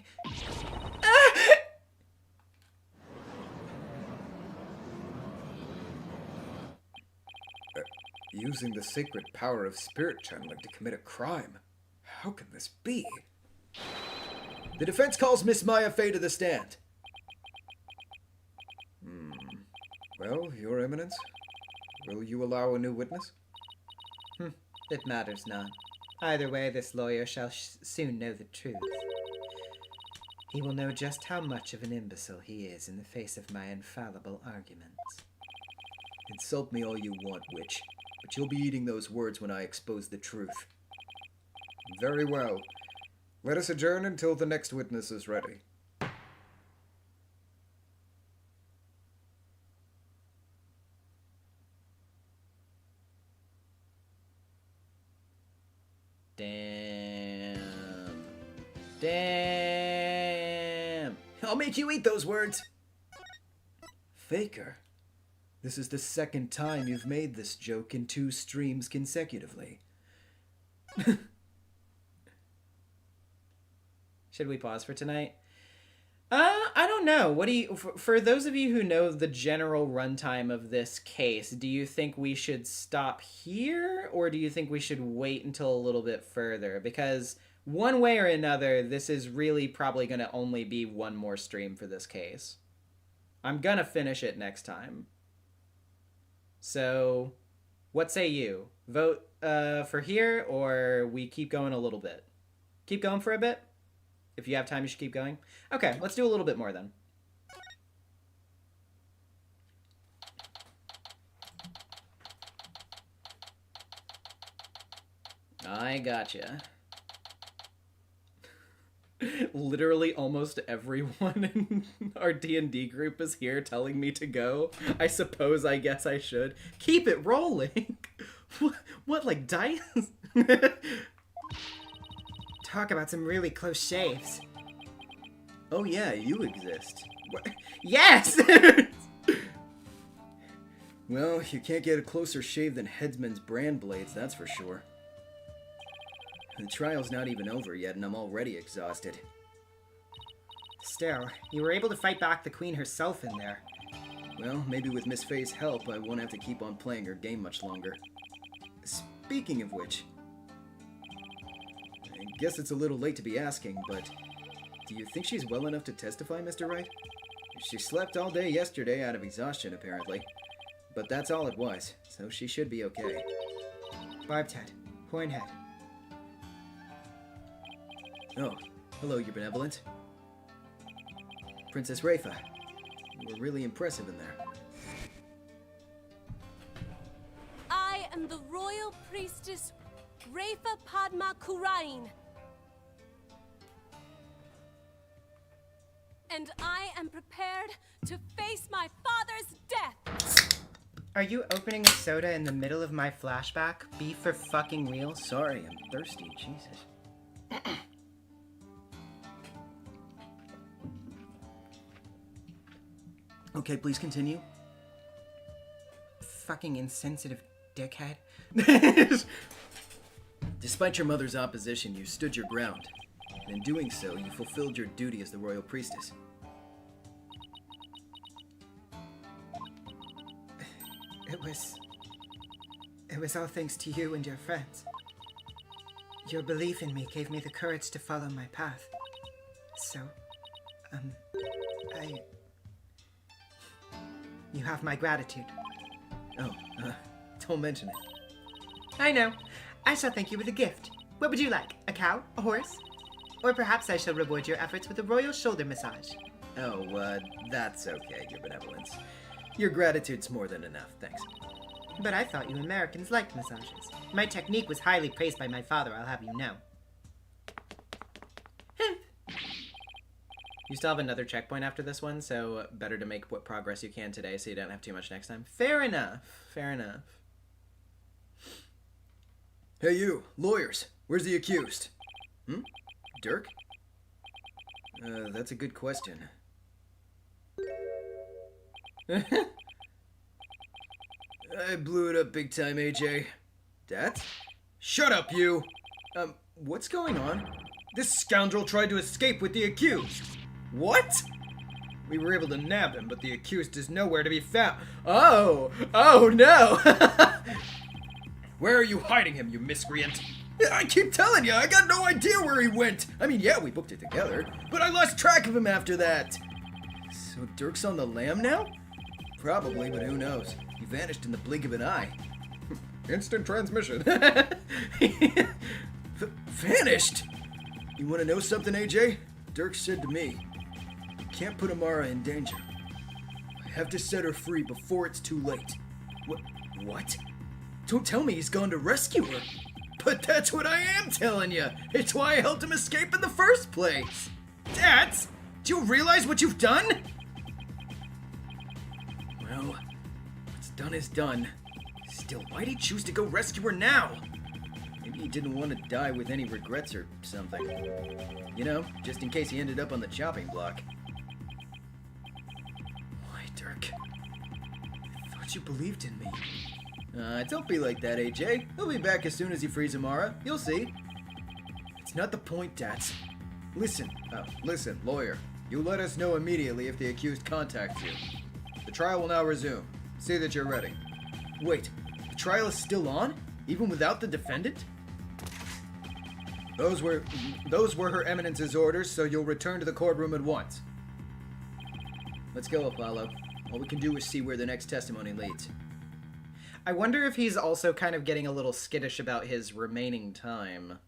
Using the sacred power of spirit channeling to commit a crime. How can this be?
The defense calls Miss Maya Fey to the stand.
Well, Your Eminence, will you allow a new witness?
It matters not. Either way, this lawyer shall soon know the truth. He will know just how much of an imbecile he is in the face of my infallible arguments.
Insult me all you want, witch, but you'll be eating those words when I expose the truth.
Very well. Let us adjourn until the next witness is ready.
Damn.
I'll make you eat those words. Faker, this is the second time you've made this joke in 2 streams consecutively.
Should we pause for tonight? I don't know. What do you, for those of you who know the general runtime of this case, do you think we should stop here, or do you think we should wait until a little bit further? Because one way or another, this is really probably going to only be one more stream for this case. I'm going to finish it next time. So, what say you? Vote for here, or we keep going a little bit? Keep going for a bit? If you have time, you should keep going. Okay, let's do a little bit more then. I gotcha. Literally almost everyone in our D&D group is here telling me to go. I suppose I guess I should. Keep it rolling. What, like dice?
Talk about some really close shaves.
Oh yeah, you exist.
What? Yes!
Well, you can't get a closer shave than Headsman's brand blades, that's for sure. The trial's not even over yet, and I'm already exhausted.
Still, you were able to fight back the queen herself in there.
Well, maybe with Miss Fey's help, I won't have to keep on playing her game much longer. Speaking of which, I guess it's a little late to be asking, but do you think she's well enough to testify, Mr. Wright? She slept all day yesterday out of exhaustion, apparently. But that's all it was, so she should be okay.
Barbed head. Horn head.
Oh, hello, Your Benevolence. Princess Rafa. You were really impressive in there.
I am the royal priestess Rafa Padma Kurain. And I am prepared to face my father's death.
Are you opening a soda in the middle of my flashback? Be for fucking real?
Sorry, I'm thirsty, Jesus. Okay, please continue.
Fucking insensitive dickhead.
Despite your mother's opposition, you stood your ground. And in doing so, you fulfilled your duty as the royal priestess.
It was all thanks to you and your friends. Your belief in me gave me the courage to follow my path. So, you have my gratitude.
Oh, don't mention it.
I know. I shall thank you with a gift. What would you like? A cow? A horse? Or perhaps I shall reward your efforts with a royal shoulder massage.
Oh, that's okay, Your Benevolence. Your gratitude's more than enough, thanks.
But I thought you Americans liked massages. My technique was highly praised by my father, I'll have you know.
You still have another checkpoint after this one, so better to make what progress you can today so you don't have too much next time. Fair enough. Fair enough.
Hey you, lawyers, where's the accused? Dirk? That's a good question. I blew it up big time, AJ. That? Shut up, you! What's going on? This scoundrel tried to escape with the accused. What? We were able to nab him, but the accused is nowhere to be found. Oh no! Where are you hiding him, you miscreant? I keep telling you, I got no idea where he went. I mean, yeah, we booked it together, but I lost track of him after that. So Dirk's on the lam now? Probably, but who knows? He vanished in the blink of an eye.
Instant transmission.
Vanished? You want to know something, AJ? Dirk said to me, you can't put Amara in danger. I have to set her free before it's too late. What? Don't tell me he's gone to rescue her. But that's what I am telling you. It's why I helped him escape in the first place. Dad, do you realize what you've done? Well, what's done is done. Still, why'd he choose to go rescue her now? Maybe he didn't want to die with any regrets or something. You know, just in case he ended up on the chopping block. Why, Dirk? I thought you believed in me. Don't be like that, AJ. He'll be back as soon as he frees Amara. You'll see. It's not the point, Dats. Listen.
Listen, lawyer. You let us know immediately if the accused contacts you. The trial will now resume. See that you're ready.
Wait, the trial is still on? Even without the defendant?
Those were Her Eminence's orders, so you'll return to the courtroom at once.
Let's go, Apollo. All we can do is see where the next testimony leads.
I wonder if he's also kind of getting a little skittish about his remaining time.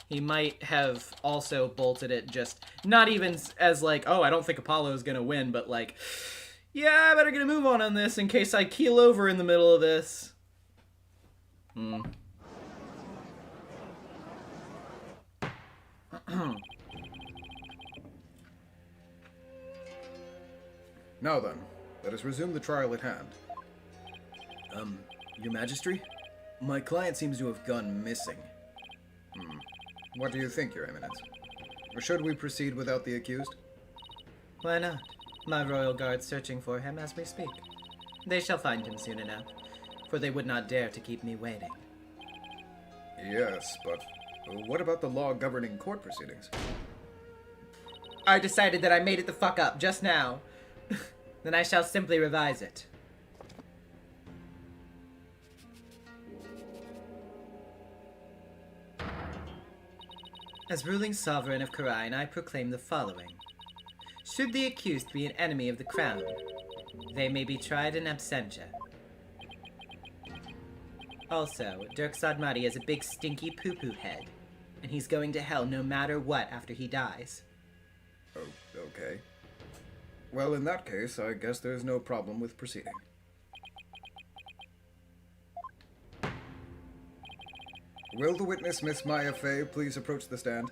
He might have also bolted it just, not even as like, oh, I don't think Apollo's gonna win, but like, yeah, I better get a move on this in case I keel over in the middle of this.
Now then, let us resume the trial at hand.
Your Majesty? My client seems to have gone missing.
What do you think, Your Eminence? Or should we proceed without the accused?
Why not? My royal guard's searching for him as we speak. They shall find him soon enough, for they would not dare to keep me waiting.
Yes, but what about the law governing court proceedings?
I decided that I made it the fuck up just now. Then I shall simply revise it. As ruling sovereign of Khura'in, I proclaim the following. Should the accused be an enemy of the crown, they may be tried in absentia. Also, Dirk Sadmati has a big stinky poo-poo head, and he's going to hell no matter what after he dies.
Oh, okay. Well, in that case, I guess there's no problem with proceeding. Will the witness, Miss Maya Fey, please approach the stand?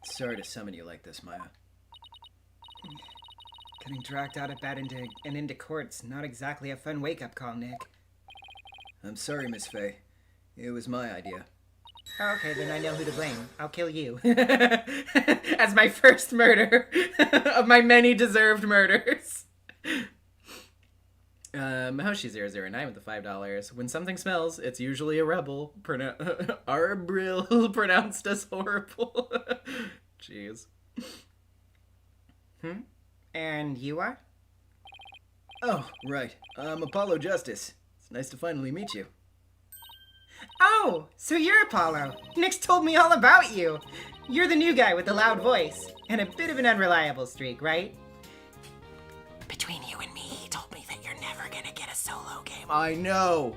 Sorry to summon you like this, Maya.
Getting dragged out of bed and into court's not exactly a fun wake-up call, Nick.
I'm sorry, Miss Fey. It was my idea.
Oh, okay, then I know who to blame. I'll kill you.
As my first murder of my many deserved murders. Hoshi009 with the $5. When something smells, it's usually a rebel. Arbril pronounced as horrible. Jeez.
And you are?
Oh, right. I'm Apollo Justice. It's nice to finally meet you.
Oh, so you're Apollo. Nick's told me all about you. You're the new guy with the loud voice and a bit of an unreliable streak, right? Between you and me, he told me that you're never gonna get a solo game.
I know!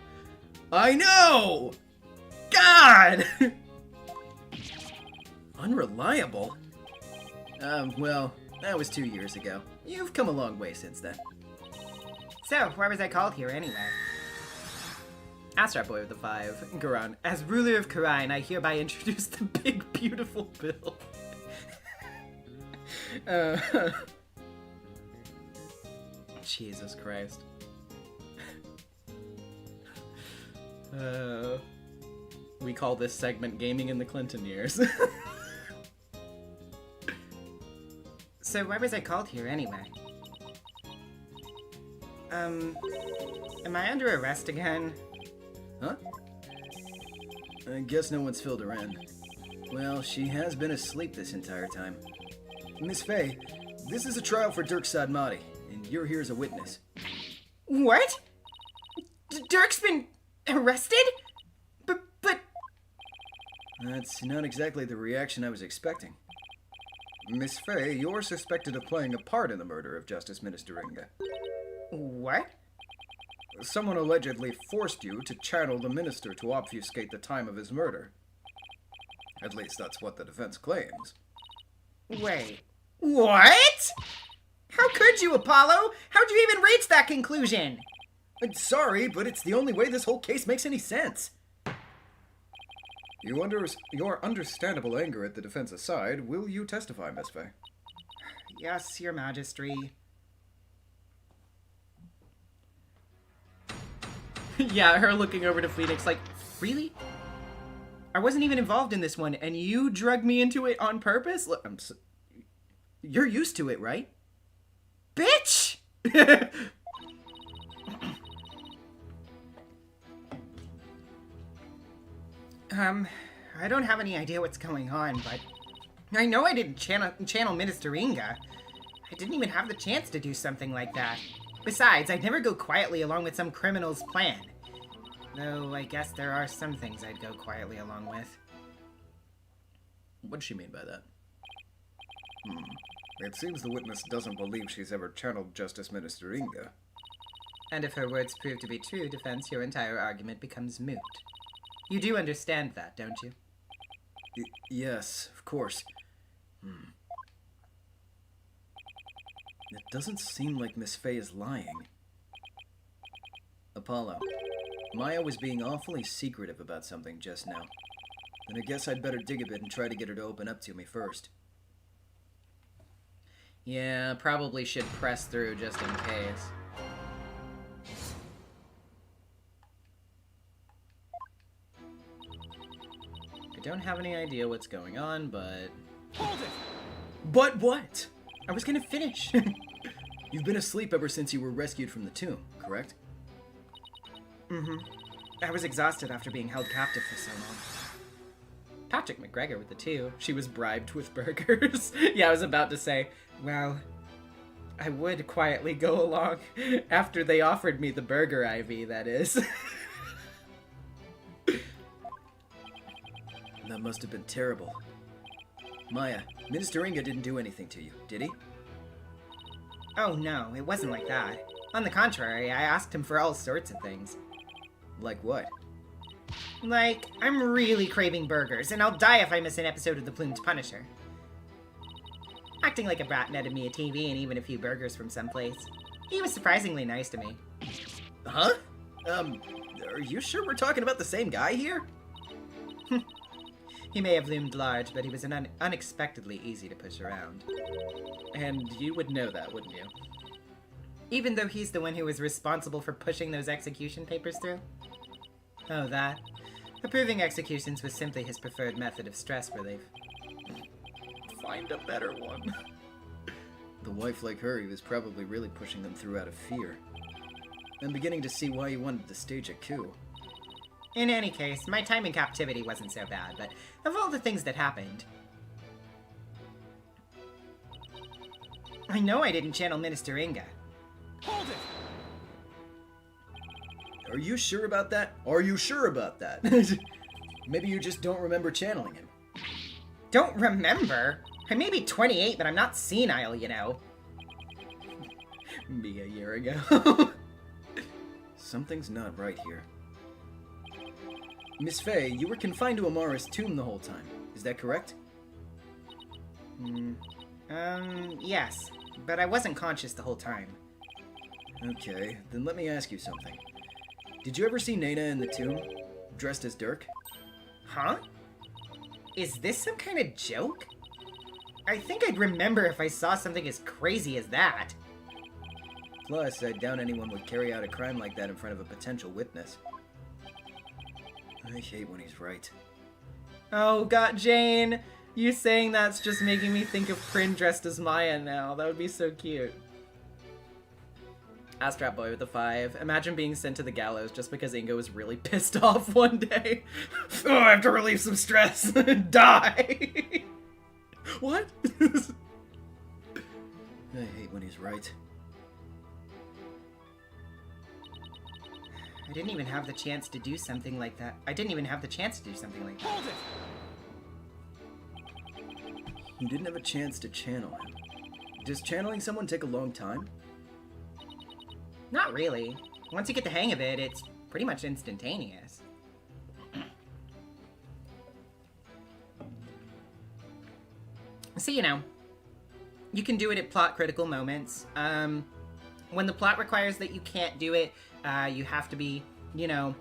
God!
Unreliable? Well, that was 2 years ago. You've come a long way since then.
So, why was I called here anyway?
Astro Boy with the 5. Garan. As ruler of Khura'in, I hereby introduce the big, beautiful bill. Jesus Christ. We call this segment Gaming in the Clinton Years.
So why was I called here anyway? Am I under arrest again?
Huh? I guess no one's filled her in. Well, she has been asleep this entire time. Miss Faye, this is a trial for Dirk Sadmati, and you're here as a witness.
What? Dirk's been arrested? But...
That's not exactly the reaction I was expecting.
Miss Faye, you're suspected of playing a part in the murder of Justice Minister Inga.
What?
Someone allegedly forced you to channel the minister to obfuscate the time of his murder. At least that's what the defense claims.
Wait. What? How could you, Apollo? How'd you even reach that conclusion?
I'm sorry, but it's the only way this whole case makes any sense.
Your understandable anger at the defense aside, will you testify, Miss Faye?
Yes, Your Majesty.
Yeah, her looking over to Phoenix like, really?
I wasn't even involved in this one, and you drug me into it on purpose?
Look, you're used to it, right?
Bitch! I don't have any idea what's going on, but I know I didn't channel Minister Inga. I didn't even have the chance to do something like that. Besides, I'd never go quietly along with some criminal's plan. Though, I guess there are some things I'd go quietly along with.
What does she mean by that?
It seems the witness doesn't believe she's ever channeled Justice Minister Inga.
And if her words prove to be true, defense, your entire argument becomes moot. You do understand that, don't you?
Yes, of course. It doesn't seem like Miss Faye is lying. Apollo, Maya was being awfully secretive about something just now. And I guess I'd better dig a bit and try to get her to open up to me first.
Yeah, probably should press through just in case. I don't have any idea what's going on, but...
Hold it! But what? I was gonna finish. You've been asleep ever since you were rescued from the tomb, correct?
Mm-hmm. I was exhausted after being held captive for so long.
Patrick McGregor with the 2. She was bribed with burgers. Yeah, I was about to say, well, I would quietly go along after they offered me the burger IV, that is.
That must have been terrible. Maya, Minister Inga didn't do anything to you, did he?
Oh no, it wasn't like that. On the contrary, I asked him for all sorts of things.
Like what?
Like, I'm really craving burgers, and I'll die if I miss an episode of The Plumed Punisher. Acting like a brat netted me a TV and even a few burgers from someplace. He was surprisingly nice to me.
Huh? Are you sure we're talking about the same guy here?
He may have loomed large, but he was unexpectedly easy to push around.
And you would know that, wouldn't you?
Even though he's the one who was responsible for pushing those execution papers through? Oh, that. Approving executions was simply his preferred method of stress relief.
Find a better one.
The wife like her, he was probably really pushing them through out of fear. I'm beginning to see why he wanted to stage a coup.
In any case, my time in captivity wasn't so bad, but of all the things that happened... I know I didn't channel Minister Inga.
Hold it! Are you sure about that? Are you sure about that? Maybe you just don't remember channeling him.
Don't remember? I may be 28, but I'm not senile, you know.
Me a year ago.
Something's not right here. Miss Faye, you were confined to Amara's tomb the whole time. Is that correct?
Yes. But I wasn't conscious the whole time.
Okay, then let me ask you something. Did you ever see Nena in the tomb, dressed as Dirk?
Huh? Is this some kind of joke? I think I'd remember if I saw something as crazy as that.
Plus, I doubt anyone would carry out a crime like that in front of a potential witness. I hate when he's right.
Oh, God, Jane. You saying that's just making me think of Prin dressed as Maya now. That would be so cute. Astrap Boy with a 5. Imagine being sent to the gallows just because Inga was really pissed off one day. Oh, I have to relieve some stress and die. What?
I hate when he's right.
I didn't even have the chance to do something like that.
Hold it!
You didn't have a chance to channel him. Does channeling someone take a long time?
Not really. Once you get the hang of it, it's pretty much instantaneous. So, you know, you can do it at plot critical moments. When the plot requires that you can't do it, you have to be, you know,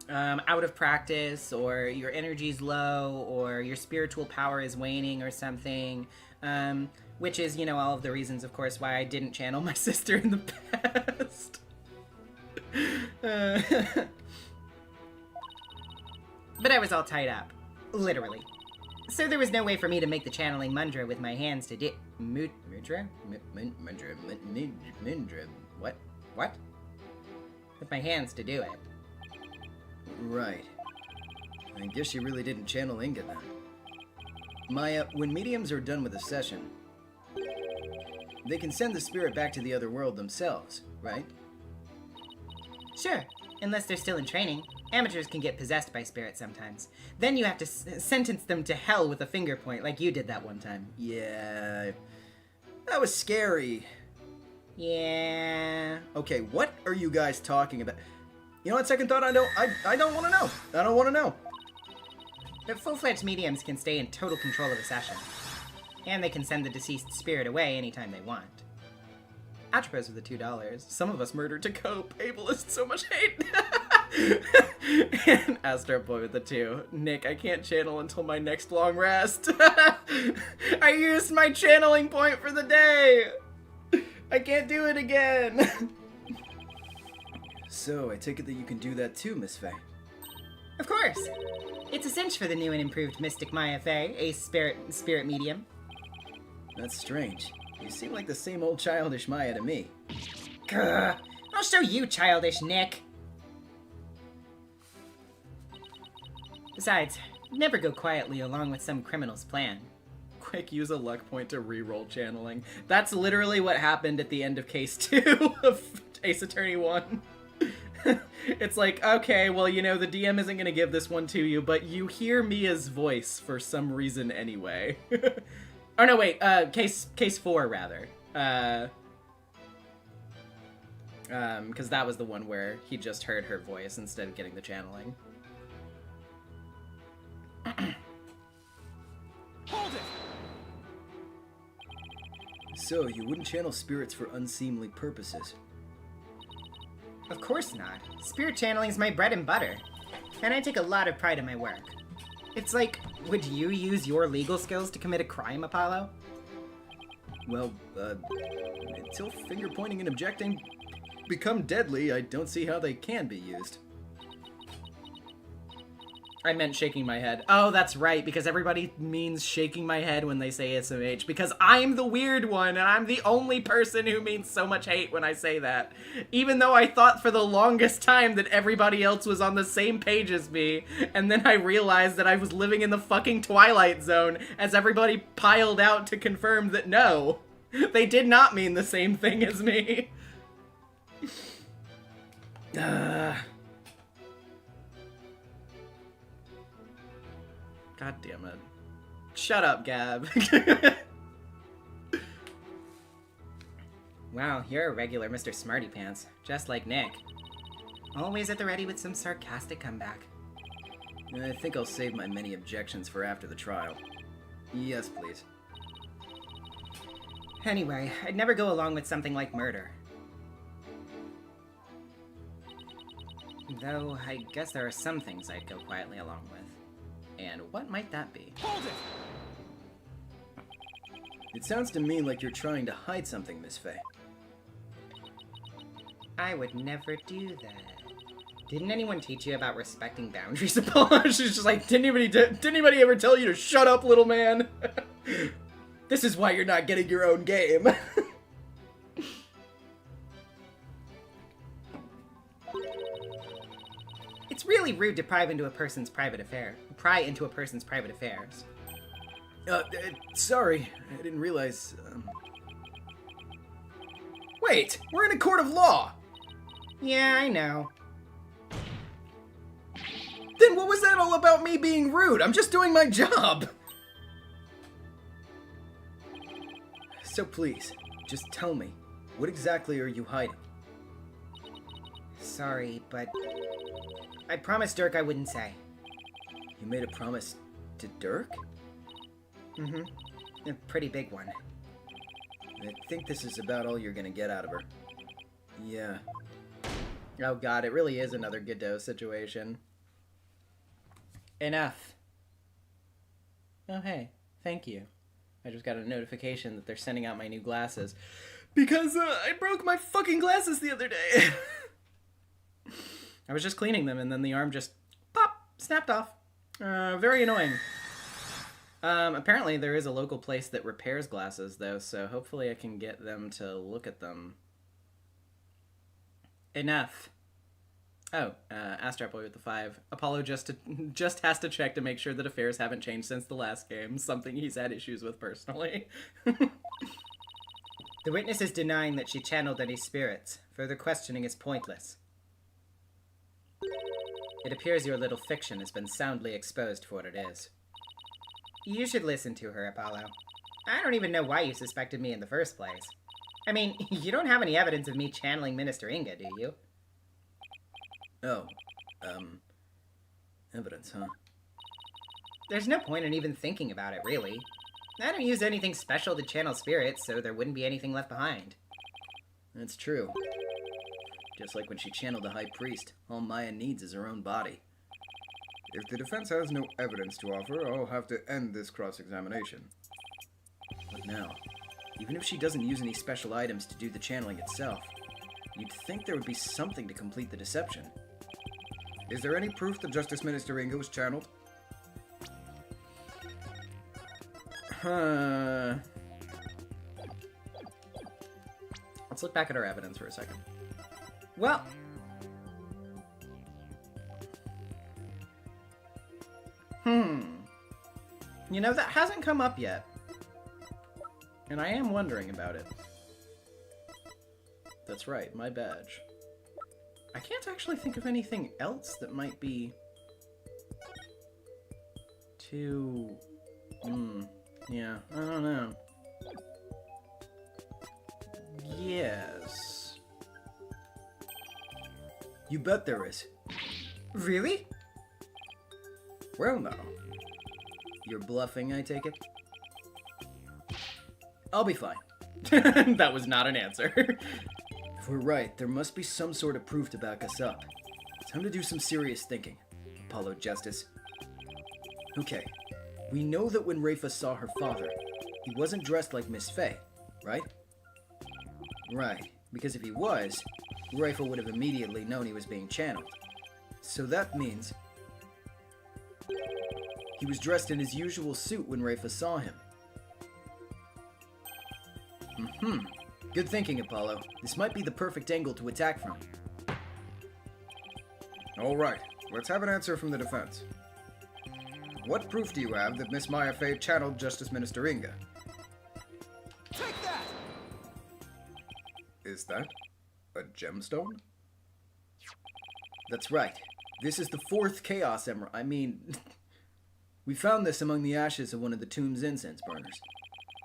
out of practice, or your energy's low, or your spiritual power is waning or something. Which is, you know, all of the reasons, of course, why I didn't channel my sister in the past. But I was all tied up. Literally. So there was no way for me to make the channeling mudra with my hands to do... Mudra? Mudra? What? What? With my hands to do it.
Right. I guess you really didn't channel Inga then. Maya, when mediums are done with a session, they can send the spirit back to the other world themselves, right?
Sure, unless they're still in training. Amateurs can get possessed by spirits sometimes. Then you have to sentence them to hell with a finger point, like you did that one time.
Yeah, that was scary.
Yeah.
Okay, what are you guys talking about? You know, on second thought, I don't want to know. I don't want to know.
But full-fledged mediums can stay in total control of a session. And they can send the deceased spirit away anytime they want.
Atropos with the $2. Some of us murdered to cope. Ableist, so much hate. And Astro Boy with the 2. Nick, I can't channel until my next long rest. I used my channeling point for the day. I can't do it again.
So, I take it that you can do that too, Miss Faye.
Of course. It's a cinch for the new and improved Mystic Maya Faye, a spirit medium.
That's strange. You seem like the same old childish Maya to me.
Grr. I'll show you, childish Nick. Besides, never go quietly along with some criminal's plan.
Quick, use a luck point to re-roll channeling. That's literally what happened at the end of Case 2 of Ace Attorney 1. It's like, okay, well, you know, the DM isn't gonna give this one to you, but you hear Mia's voice for some reason anyway. Oh no, wait, case 4, rather. Because that was the one where he just heard her voice instead of getting the channeling.
Hold it!
So, you wouldn't channel spirits for unseemly purposes?
Of course not. Spirit channeling is my bread and butter. And I take a lot of pride in my work. It's like, would you use your legal skills to commit a crime, Apollo?
Well, until finger pointing and objecting become deadly, I don't see how they can be used.
I meant shaking my head. Oh, that's right, because everybody means shaking my head when they say SMH, because I'm the weird one, and I'm the only person who means so much hate when I say that. Even though I thought for the longest time that everybody else was on the same page as me, and then I realized that I was living in the fucking Twilight Zone as everybody piled out to confirm that no, they did not mean the same thing as me. God damn it. Shut up, Gab.
Wow, you're a regular Mr. Smarty Pants, just like Nick. Always at the ready with some sarcastic comeback.
I think I'll save my many objections for after the trial. Yes, please.
Anyway, I'd never go along with something like murder. Though, I guess there are some things I'd go quietly along with. And what might that be?
Hold it!
It sounds to me like you're trying to hide something, Miss Faye.
I would never do that. Didn't anyone teach you about respecting boundaries, Apollo? She's just like, didn't anybody ever tell you to shut up, little man? This is why you're not getting your own game. It's really rude to pry into a person's private affairs.
Sorry. I didn't realize, Wait! We're in a court of law!
Yeah, I know.
Then what was that all about me being rude? I'm just doing my job! So please, just tell me, what exactly are you hiding?
Sorry, but I promised Dirk I wouldn't say.
You made a promise to Dirk?
Mm-hmm. A pretty big one.
I think this is about all you're gonna get out of her. Yeah.
Oh god, it really is another Godot situation. Enough. Oh hey, thank you. I just got a notification that they're sending out my new glasses. Because I broke my fucking glasses the other day. I was just cleaning them and then the arm just pop, snapped off. Very annoying. Apparently there is a local place that repairs glasses though, so hopefully I can get them to look at them. Enough. Oh, Astrapboy with the 5. Apollo just has to check to make sure that affairs haven't changed since the last game, something he's had issues with personally. The witness is denying that she channeled any spirits. Further questioning is pointless. It appears your little fiction has been soundly exposed for what it is. You should listen to her, Apollo. I don't even know why you suspected me in the first place. I mean, you don't have any evidence of me channeling Minister Inga, do you?
Oh, evidence, huh?
There's no point in even thinking about it, really. I don't use anything special to channel spirits, so there wouldn't be anything left behind.
That's true. Just like when she channeled the High Priest, all Maya needs is her own body.
If the defense has no evidence to offer, I'll have to end this cross-examination.
What now? Even if she doesn't use any special items to do the channeling itself, you'd think there would be something to complete the deception.
Is there any proof that Justice Minister Inga was channeled?
Let's look back at our evidence for a second. Well, you know, that hasn't come up yet. And I am wondering about it. That's right, my badge. I can't actually think of anything else that might be too... yeah, I don't know. Yes.
You bet there is.
Really?
Well now. You're bluffing, I take it? I'll be fine.
That was not an answer.
If we're right, there must be some sort of proof to back us up. Time to do some serious thinking, Apollo Justice. Okay, we know that when Rafa saw her father, he wasn't dressed like Miss Faye, right? Right, because if he was, Rafa would have immediately known he was being channeled. So that means he was dressed in his usual suit when Rafa saw him. Good thinking, Apollo. This might be the perfect angle to attack from.
Alright, let's have an answer from the defense. What proof do you have that Miss Maya Fey channeled Justice Minister Inga?
Take that!
Is that a gemstone?
That's right. This is the 4th Chaos Emerald. I mean, we found this among the ashes of one of the tomb's incense burners.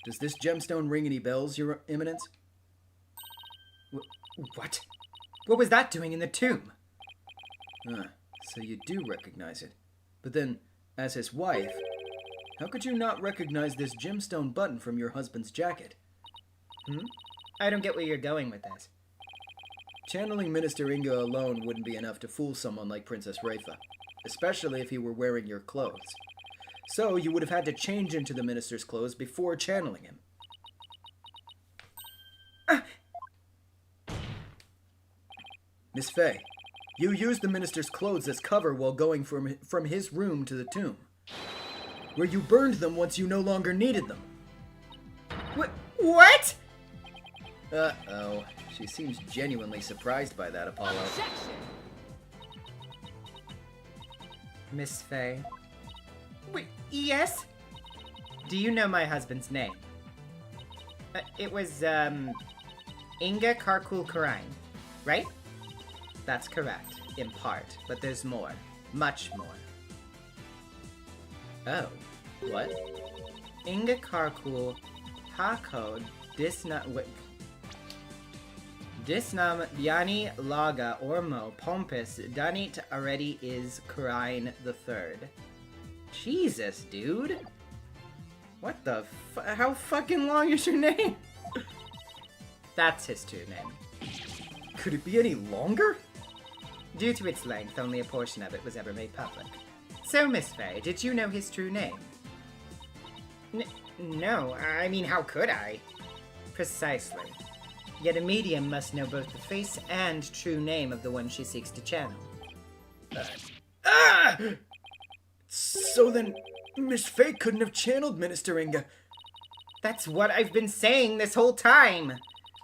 Does this gemstone ring any bells, Your Eminence?
What? What was that doing in the tomb?
So you do recognize it. But then, as his wife, how could you not recognize this gemstone button from your husband's jacket?
I don't get where you're going with this.
Channeling Minister Inga alone wouldn't be enough to fool someone like Princess Rafa, especially if he were wearing your clothes. So you would have had to change into the minister's clothes before channeling him. Miss Faye, You used the minister's clothes as cover while going from his room to the tomb, where you burned them once you no longer needed them.
What?
Uh-oh. She seems genuinely surprised by that, Apollo.
Objection!
Miss Faye. Wait, yes? Do you know my husband's name? It was, Inga Karkul Karine, right? That's correct, in part, but there's more. Much more.
Oh. What?
Inga Karkul Hakod Disnam Biani Laga Ormo Pompis Danit already is Karine the Third. Jesus, dude. What the how fucking long is your name? That's his true name.
Could it be any longer?
Due to its length, only a portion of it was ever made public. So, Miss Faye, did you know his true name? No, I mean, how could I? Precisely. Yet a medium must know both the face and true name of the one she seeks to channel.
So then, Miss Faye couldn't have channeled Minister Inga.
That's what I've been saying this whole time!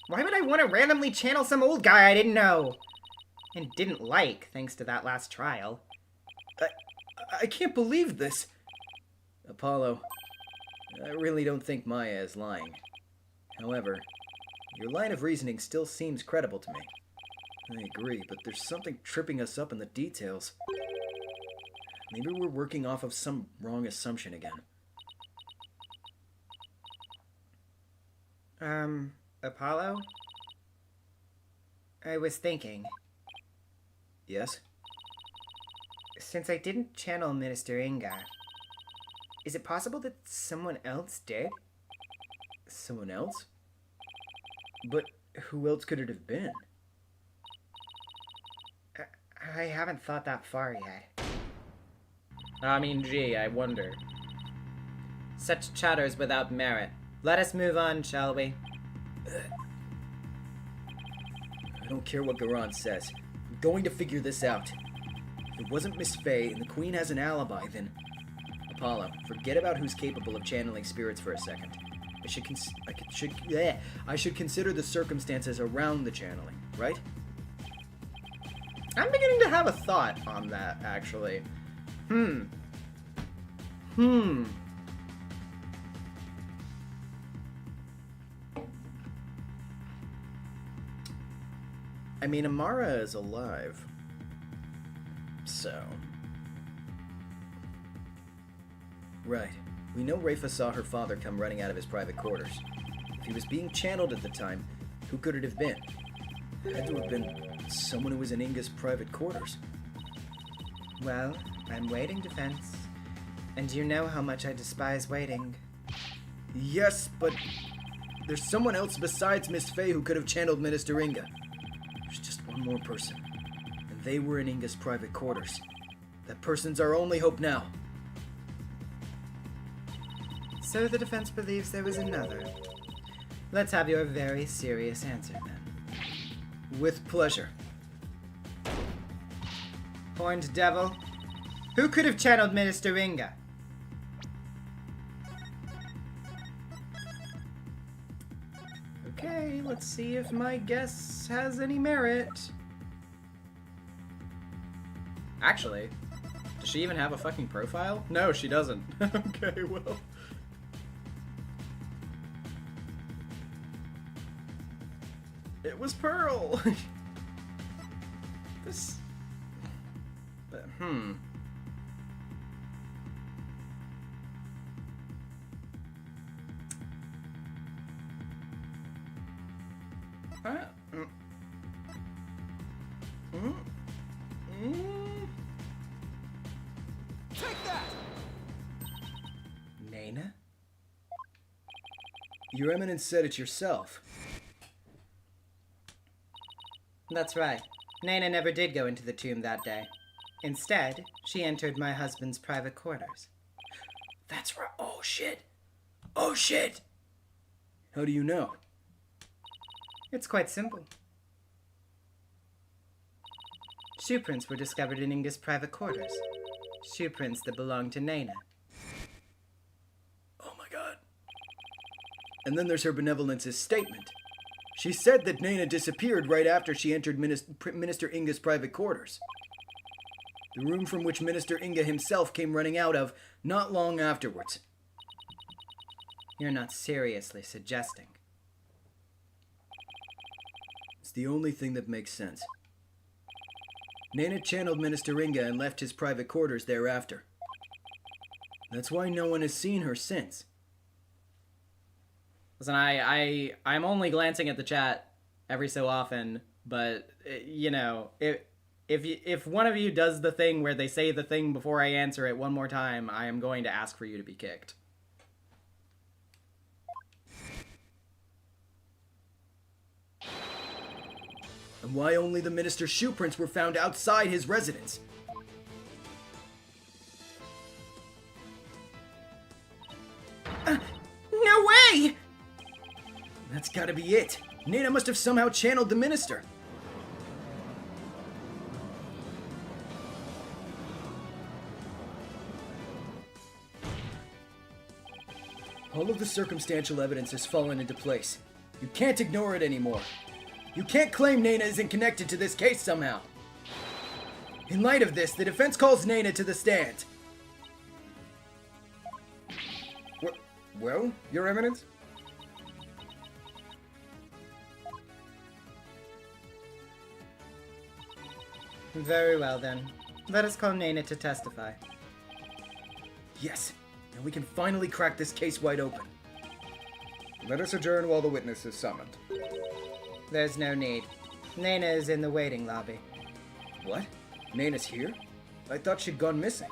Why would I want to randomly channel some old guy I didn't know? And didn't like, thanks to that last trial.
I can't believe this. Apollo, I really don't think Maya is lying. However, your line of reasoning still seems credible to me. I agree, but there's something tripping us up in the details. Maybe we're working off of some wrong assumption again.
Apollo? I was thinking,
Yes?
since I didn't channel Minister Inga, is it possible that someone else did?
Someone else? But who else could it have been?
I haven't thought that far yet.
I mean, gee, I wonder.
Such chatters without merit. Let us move on, shall we?
I don't care what Garan says. I'm going to figure this out. If it wasn't Miss Faye and the Queen has an alibi, then... Apollo, forget about who's capable of channeling spirits for a second. I should consider the circumstances around the channeling, right?
I'm beginning to have a thought on that, actually.
I mean, Amara is alive. So... Right. We know Rafa saw her father come running out of his private quarters. If he was being channeled at the time, who could it have been? It had to have been someone who was in Inga's private quarters.
Well, I'm waiting, Defense. And you know how much I despise waiting.
Yes, but there's someone else besides Miss Faye who could have channeled Minister Inga. There's just one more person. And they were in Inga's private quarters. That person's our only hope now.
So the defense believes there was another. Let's have your very serious answer, then.
With pleasure.
Horned Devil, who could have channeled Minister Inga? Okay, let's see if my guess has any merit.
Actually, does she even have a fucking profile? No, she doesn't. Okay, well... It was Pearl! This... But,
Take that!
Nana?
Your Eminence said it yourself.
That's right. Nana never did go into the tomb that day. Instead, she entered my husband's private quarters.
That's right. Oh, shit. Oh, shit! How do you know?
It's quite simple. Shoe prints were discovered in Inga's private quarters. Shoe prints that belonged to Nena.
Oh my god. And then there's her benevolence's statement. She said that Nena disappeared right after she entered Minister Inga's private quarters. The room from which Minister Inga himself came running out of not long afterwards.
You're not seriously suggesting.
It's the only thing that makes sense. Nena channeled Minister Inga and left his private quarters thereafter. That's why no one has seen her since.
Listen, I'm only glancing at the chat every so often, but you know, if one of you does the thing where they say the thing before I answer it one more time, I am going to ask for you to be kicked.
And why only the minister's shoe prints were found outside his residence?
No way!
That's gotta be it. Nena must have somehow channeled the minister. All of the circumstantial evidence has fallen into place. You can't ignore it anymore. You can't claim Nena isn't connected to this case somehow. In light of this, the defense calls Nena to the stand.
Well, Your Eminence?
Very well then. Let us call Nena to testify.
Yes, and we can finally crack this case wide open.
Let us adjourn while the witness is summoned.
There's no need. Nena is in the waiting lobby.
What? Nena's here? I thought she'd gone missing.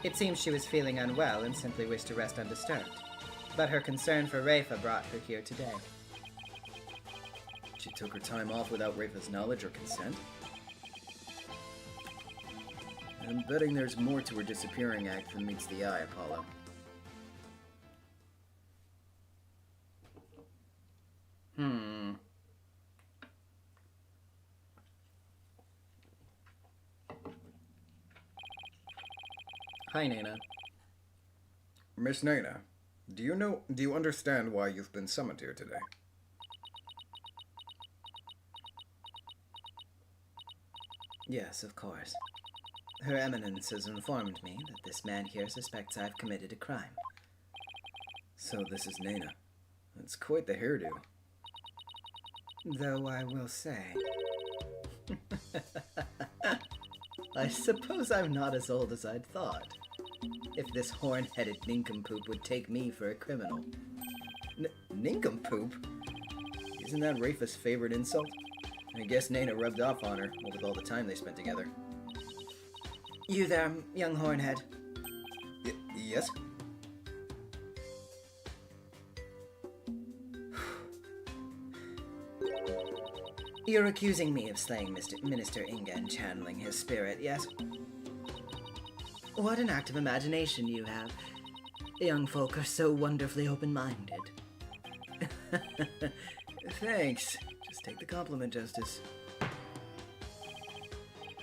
It seems she was feeling unwell and simply wished to rest undisturbed. But her concern for Rafa brought her here today.
She took her time off without Rafa's knowledge or consent? I'm betting there's more to her disappearing act than meets the eye, Apollo. Hi, Nena.
Miss Nena, do you understand why you've been summoned here today?
Yes, of course. Her Eminence has informed me that this man here suspects I've committed a crime.
So this is Nena. That's quite the hairdo.
Though I will say...
I suppose I'm not as old as I'd thought. If this horn-headed nincompoop would take me for a criminal. Nincompoop? Isn't that Rafa's favorite insult? I guess Nena rubbed off on her, with all the time they spent together.
You there, young hornhead.
Yes?
You're accusing me of slaying Minister Inga and channeling his spirit, yes? What an active imagination you have. Young folk are so wonderfully open-minded.
Thanks. Just take the compliment, Justice.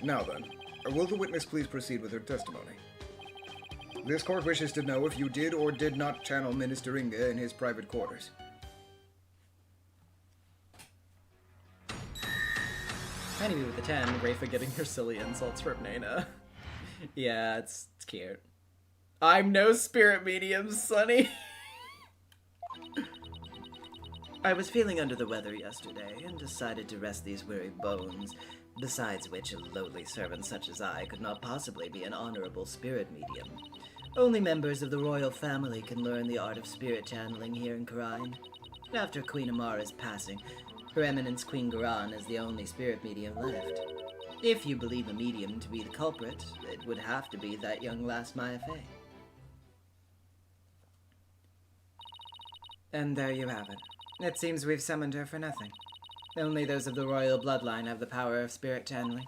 Now then, will the witness please proceed with her testimony? This court wishes to know if you did or did not channel Minister Inga in his private quarters.
Anyway, with the 10, Rafa getting her silly insults from Nena. Yeah, it's cute. I'm no spirit medium, Sonny.
I was feeling under the weather yesterday and decided to rest these weary bones, besides which a lowly servant such as I could not possibly be an honorable spirit medium. Only members of the royal family can learn the art of spirit channeling here in Karine. After Queen Amara's passing, Her Eminence Queen Garan is the only spirit medium left. If you believe a medium to be the culprit, it would have to be that young lass Maya Fey. And there you have it. It seems we've summoned her for nothing. Only those of the royal bloodline have the power of spirit channeling.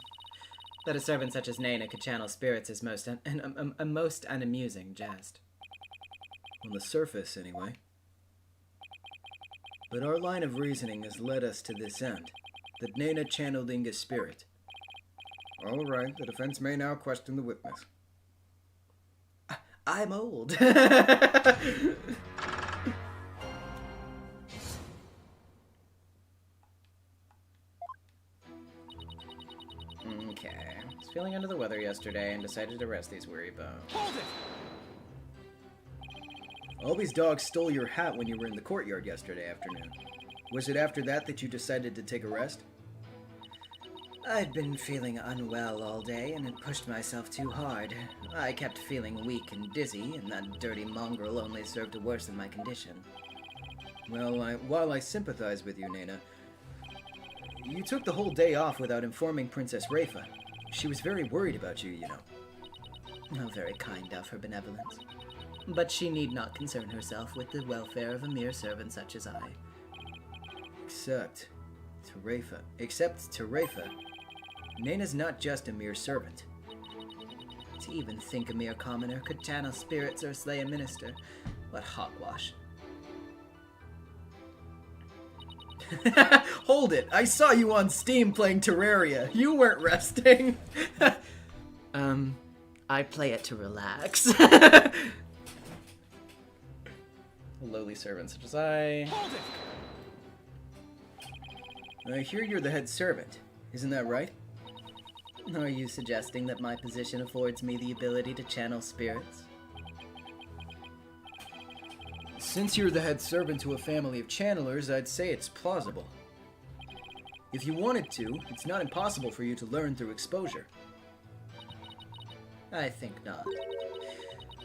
That a servant such as Nena could channel spirits is most a most unamusing jest.
On the surface, anyway. But our line of reasoning has led us to this end, that Nena channeled Inga's spirit.
All right, the defense may now question the witness.
I'm old. Okay. I was feeling under the weather yesterday and decided to rest these weary bones.
Hold it!
All these dogs stole your hat when you were in the courtyard yesterday afternoon. Was it after that that you decided to take a rest?
I'd been feeling unwell all day and had pushed myself too hard. I kept feeling weak and dizzy, and that dirty mongrel only served to worsen my condition.
Well, while I sympathize with you, Nena, you took the whole day off without informing Princess Rafa. She was very worried about you, you know.
How very kind of her benevolence. But she need not concern herself with the welfare of a mere servant such as I.
Except to Rafa, Nena's not just a mere servant.
To even think a mere commoner could channel spirits or slay a minister. What hogwash.
Hold it! I saw you on Steam playing Terraria. You weren't resting.
I play it to relax. Lowly servant such as I.
Hold it!
I hear you're the head servant. Isn't that right?
Are you suggesting that my position affords me the ability to channel spirits?
Since you're the head servant to a family of channelers, I'd say it's plausible. If you wanted to, it's not impossible for you to learn through exposure.
I think not.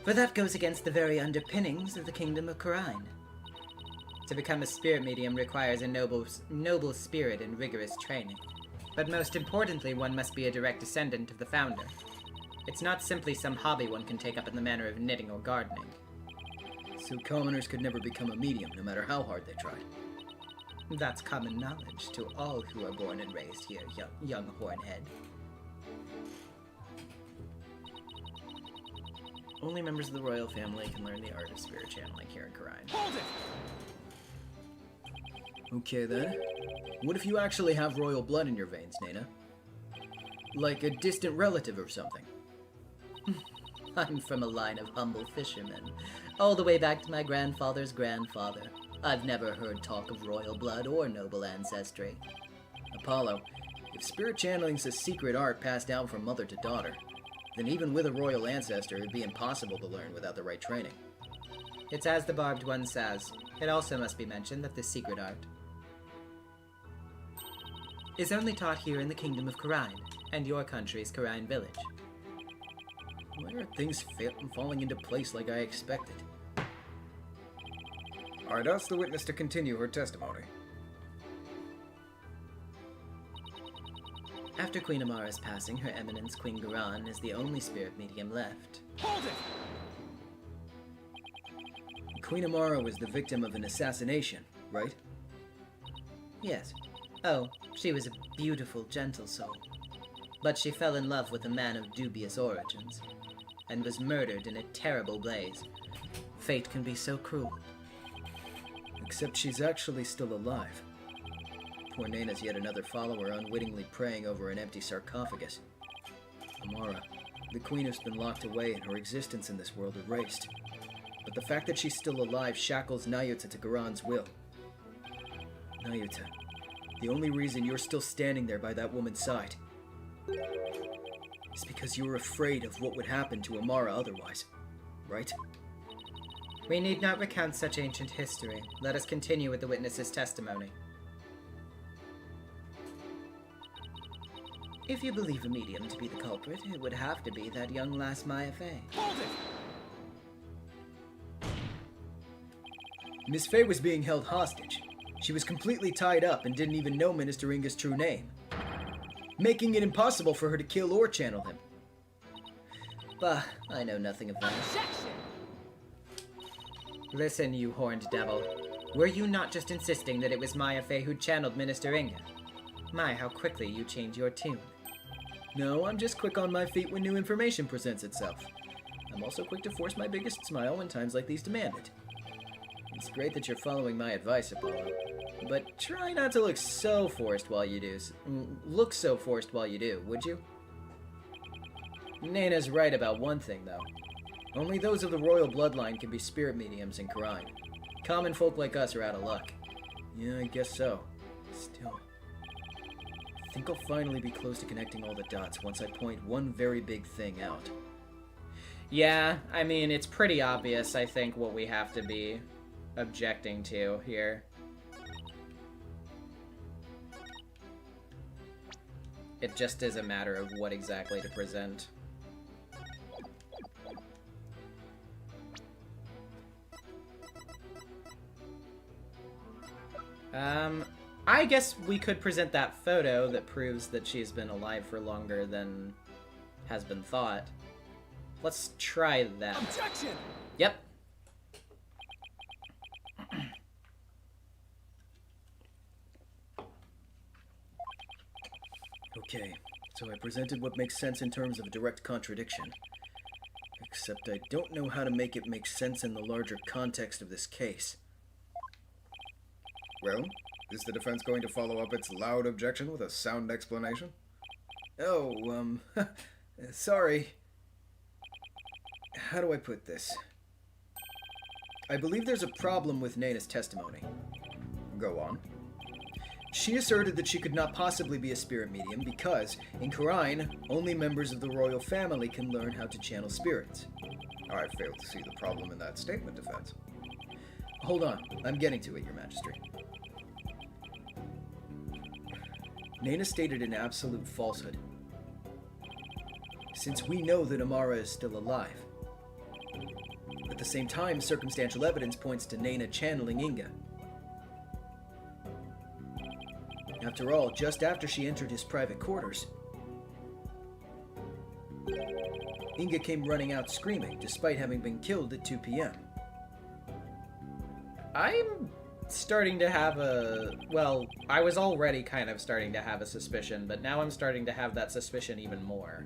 For that goes against the very underpinnings of the Kingdom of Khura'in. To become a spirit medium requires a noble spirit and rigorous training. But most importantly, one must be a direct descendant of the founder. It's not simply some hobby one can take up in the manner of knitting or gardening.
So commoners could never become a medium, no matter how hard they tried.
That's common knowledge to all who are born and raised here, young Hornhead. Only members of the royal family can learn the art of spirit channeling here in Khura'in.
Hold it!
Okay then. What if you actually have royal blood in your veins, Nena? Like a distant relative or something?
I'm from a line of humble fishermen, all the way back to my grandfather's grandfather. I've never heard talk of royal blood or noble ancestry.
Apollo, if spirit channeling's a secret art passed down from mother to daughter, then even with a royal ancestor, it'd be impossible to learn without the right training.
It's as the Barbed One says. It also must be mentioned that this secret art is only taught here in the Kingdom of Khura'in, and your country's Khura'in village.
Why are things falling into place like I expected?
I'd ask the witness to continue her testimony.
After Queen Amara's passing, Her Eminence Queen Garan is the only spirit medium left.
Hold it!
Queen Amara was the victim of an assassination, right?
Yes. Oh, she was a beautiful, gentle soul. But she fell in love with a man of dubious origins, and was murdered in a terrible blaze. Fate can be so cruel.
Except she's actually still alive. Poor Nena's yet another follower unwittingly praying over an empty sarcophagus. Amara, the queen has been locked away and her existence in this world erased. But the fact that she's still alive shackles Nayuta to Garan's will. Nayuta, the only reason you're still standing there by that woman's side is because you were afraid of what would happen to Amara otherwise, right?
We need not recount such ancient history. Let us continue with the witness's testimony. If you believe a medium to be the culprit, it would have to be that young lass Maya Fey.
Hold it!
Miss Fey was being held hostage. She was completely tied up and didn't even know Minister Inga's true name, making it impossible for her to kill or channel him.
Bah, I know nothing of that.
Objection!
Listen, you horned devil. Were you not just insisting that it was Maya Fey who channeled Minister Inga? My, how quickly you change your tune.
No, I'm just quick on my feet when new information presents itself. I'm also quick to force my biggest smile when times like these demand it. It's great that you're following my advice, Apollo, but try not to look so forced while you do. Would you? Naina's right about one thing, though. Only those of the royal bloodline can be spirit mediums in Qurine. Common folk like us are out of luck. Yeah, I guess so. Still, I think I'll finally be close to connecting all the dots once I point one very big thing out.
Yeah, I mean, it's pretty obvious, I think, what we have to be objecting to here. It just is a matter of what exactly to present. I guess we could present that photo that proves that she's been alive for longer than has been thought. Let's try that.
Objection!
Yep.
Okay, so I presented what makes sense in terms of a direct contradiction. Except I don't know how to make it make sense in the larger context of this case.
Well, is the defense going to follow up its loud objection with a sound explanation?
Oh, sorry. How do I put this? I believe there's a problem with Naina's testimony.
Go on.
She asserted that she could not possibly be a spirit medium because, in Qurine, only members of the royal family can learn how to channel spirits.
I fail to see the problem in that statement, defense.
Hold on, I'm getting to it, Your Majesty. Naina stated an absolute falsehood. Since we know that Amara is still alive. At the same time, circumstantial evidence points to Naina channeling Inga. After all, just after she entered his private quarters, Inga came running out screaming, despite having been killed at 2 p.m.
I'm starting to have a... Well, I was already kind of starting to have a suspicion, but now I'm starting to have that suspicion even more.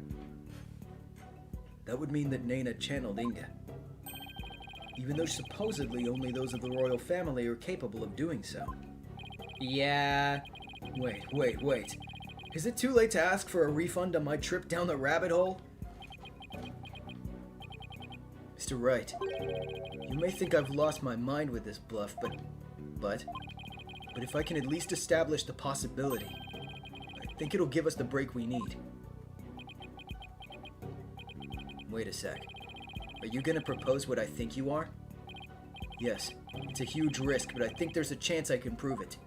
That would mean that Naina channeled Inga. Even though supposedly only those of the royal family are capable of doing so.
Yeah...
Wait. Is it too late to ask for a refund on my trip down the rabbit hole? Mr. Wright, you may think I've lost my mind with this bluff, but if I can at least establish the possibility, I think it'll give us the break we need. Wait a sec. Are you gonna propose what I think you are? Yes, it's a huge risk, but I think there's a chance I can prove it.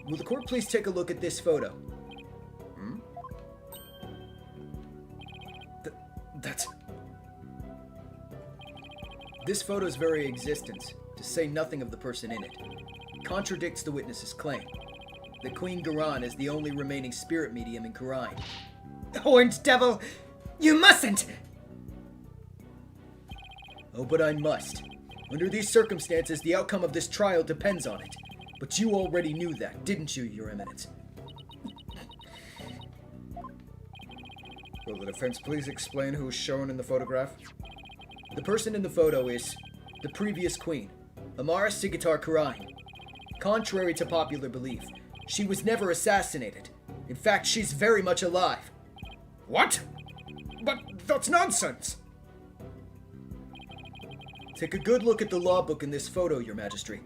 Will the court please take a look at this photo? This photo's very existence, to say nothing of the person in it, contradicts the witness's claim that Queen Garan is the only remaining spirit medium in Qurine.
Horned devil! You mustn't!
Oh, but I must. Under these circumstances, the outcome of this trial depends on it. But you already knew that, didn't you, Your Eminence?
Will the defense please explain who's shown in the photograph?
The person in the photo is the previous queen, Amara Sigitar Qurine. Contrary to popular belief, she was never assassinated. In fact, she's very much alive.
What? But that's nonsense!
Take a good look at the law book in this photo, Your Majesty.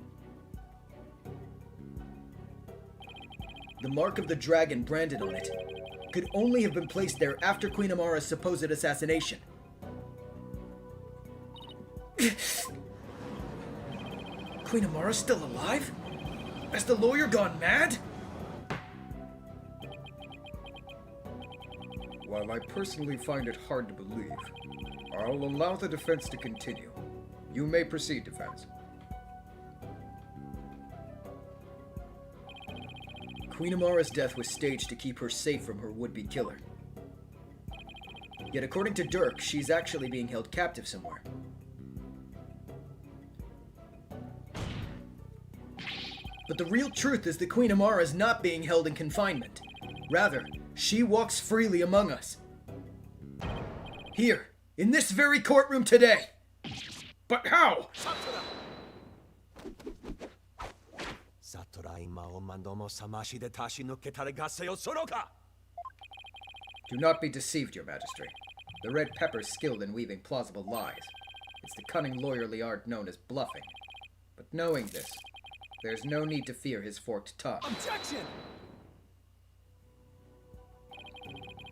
The mark of the dragon branded on it could only have been placed there after Queen Amara's supposed assassination. Queen Amara's still alive? Has the lawyer gone mad?
While I personally find it hard to believe, I'll allow the defense to continue. You may proceed, defense.
Queen Amara's death was staged to keep her safe from her would-be killer. Yet according to Dirk, she's actually being held captive somewhere. But the real truth is that Queen Amara is not being held in confinement. Rather, she walks freely among us. Here, in this very courtroom today.
But how? Do not be deceived, your majesty. The Red Pepper's skilled in weaving plausible lies. It's the cunning lawyerly art known as bluffing. But knowing this, there's no need to fear his forked tongue.
Objection!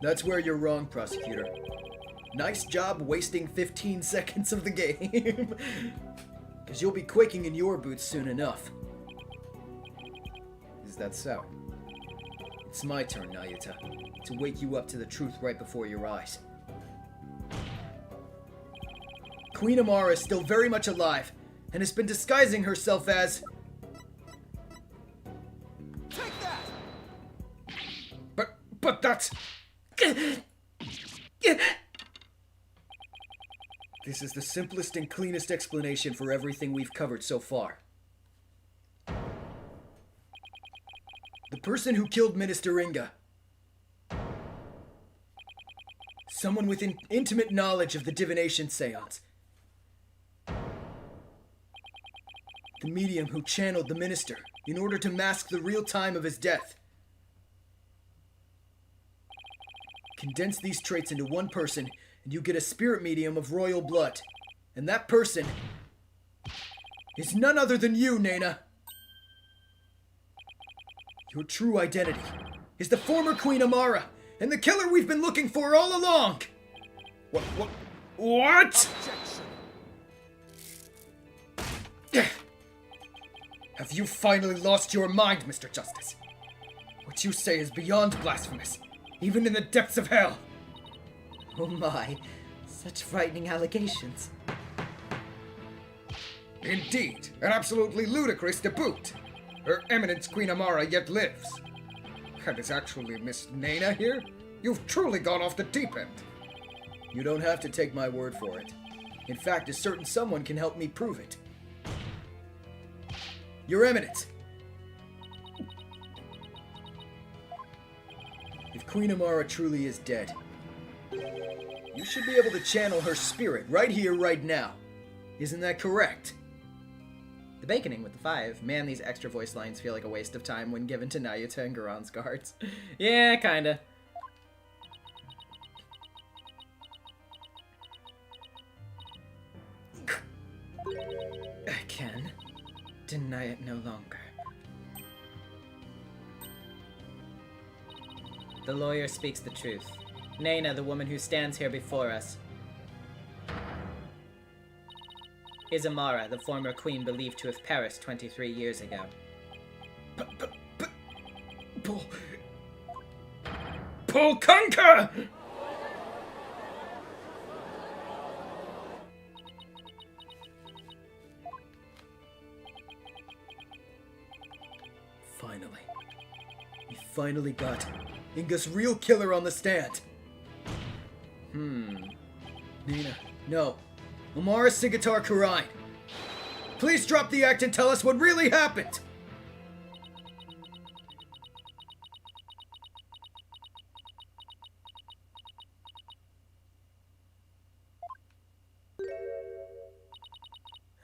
That's where you're wrong, prosecutor. Nice job wasting 15 seconds of the game. Because you'll be quaking in your boots soon enough.
Is that so?
It's my turn, Nayuta, to wake you up to the truth right before your eyes. Queen Amara is still very much alive, and has been disguising herself as...
Take that!
But that's...
This is the simplest and cleanest explanation for everything we've covered so far. The person who killed Minister Inga. Someone with intimate knowledge of the divination seance. The medium who channeled the minister in order to mask the real time of his death. Condense these traits into one person, and you get a spirit medium of royal blood. And that person is none other than you, Nena. Your true identity is the former Queen Amara, and the killer we've been looking for all along!
What?
Objection!
Have you finally lost your mind, Mr. Justice? What you say is beyond blasphemous, even in the depths of hell.
Oh my, such frightening allegations.
Indeed, and absolutely ludicrous to boot. Her Eminence Queen Amara yet lives. And it's actually Miss Nena here? You've truly gone off the deep end.
You don't have to take my word for it. In fact, a certain someone can help me prove it. Your Eminence! If Queen Amara truly is dead, you should be able to channel her spirit right here, right now. Isn't that correct?
The baconing with the 5. Man, these extra voice lines feel like a waste of time when given to Nayuta and Garon's guards. Yeah, kinda.
I can deny it no longer.
The lawyer speaks the truth. Nena, the woman who stands here before us, is Amara, the former queen believed to have perished 23 years ago.
Polkunka!
Finally. We finally got Inga's real killer on the stand. Nena, no. Amara Sigatar Karine. Please drop the act and tell us what really happened!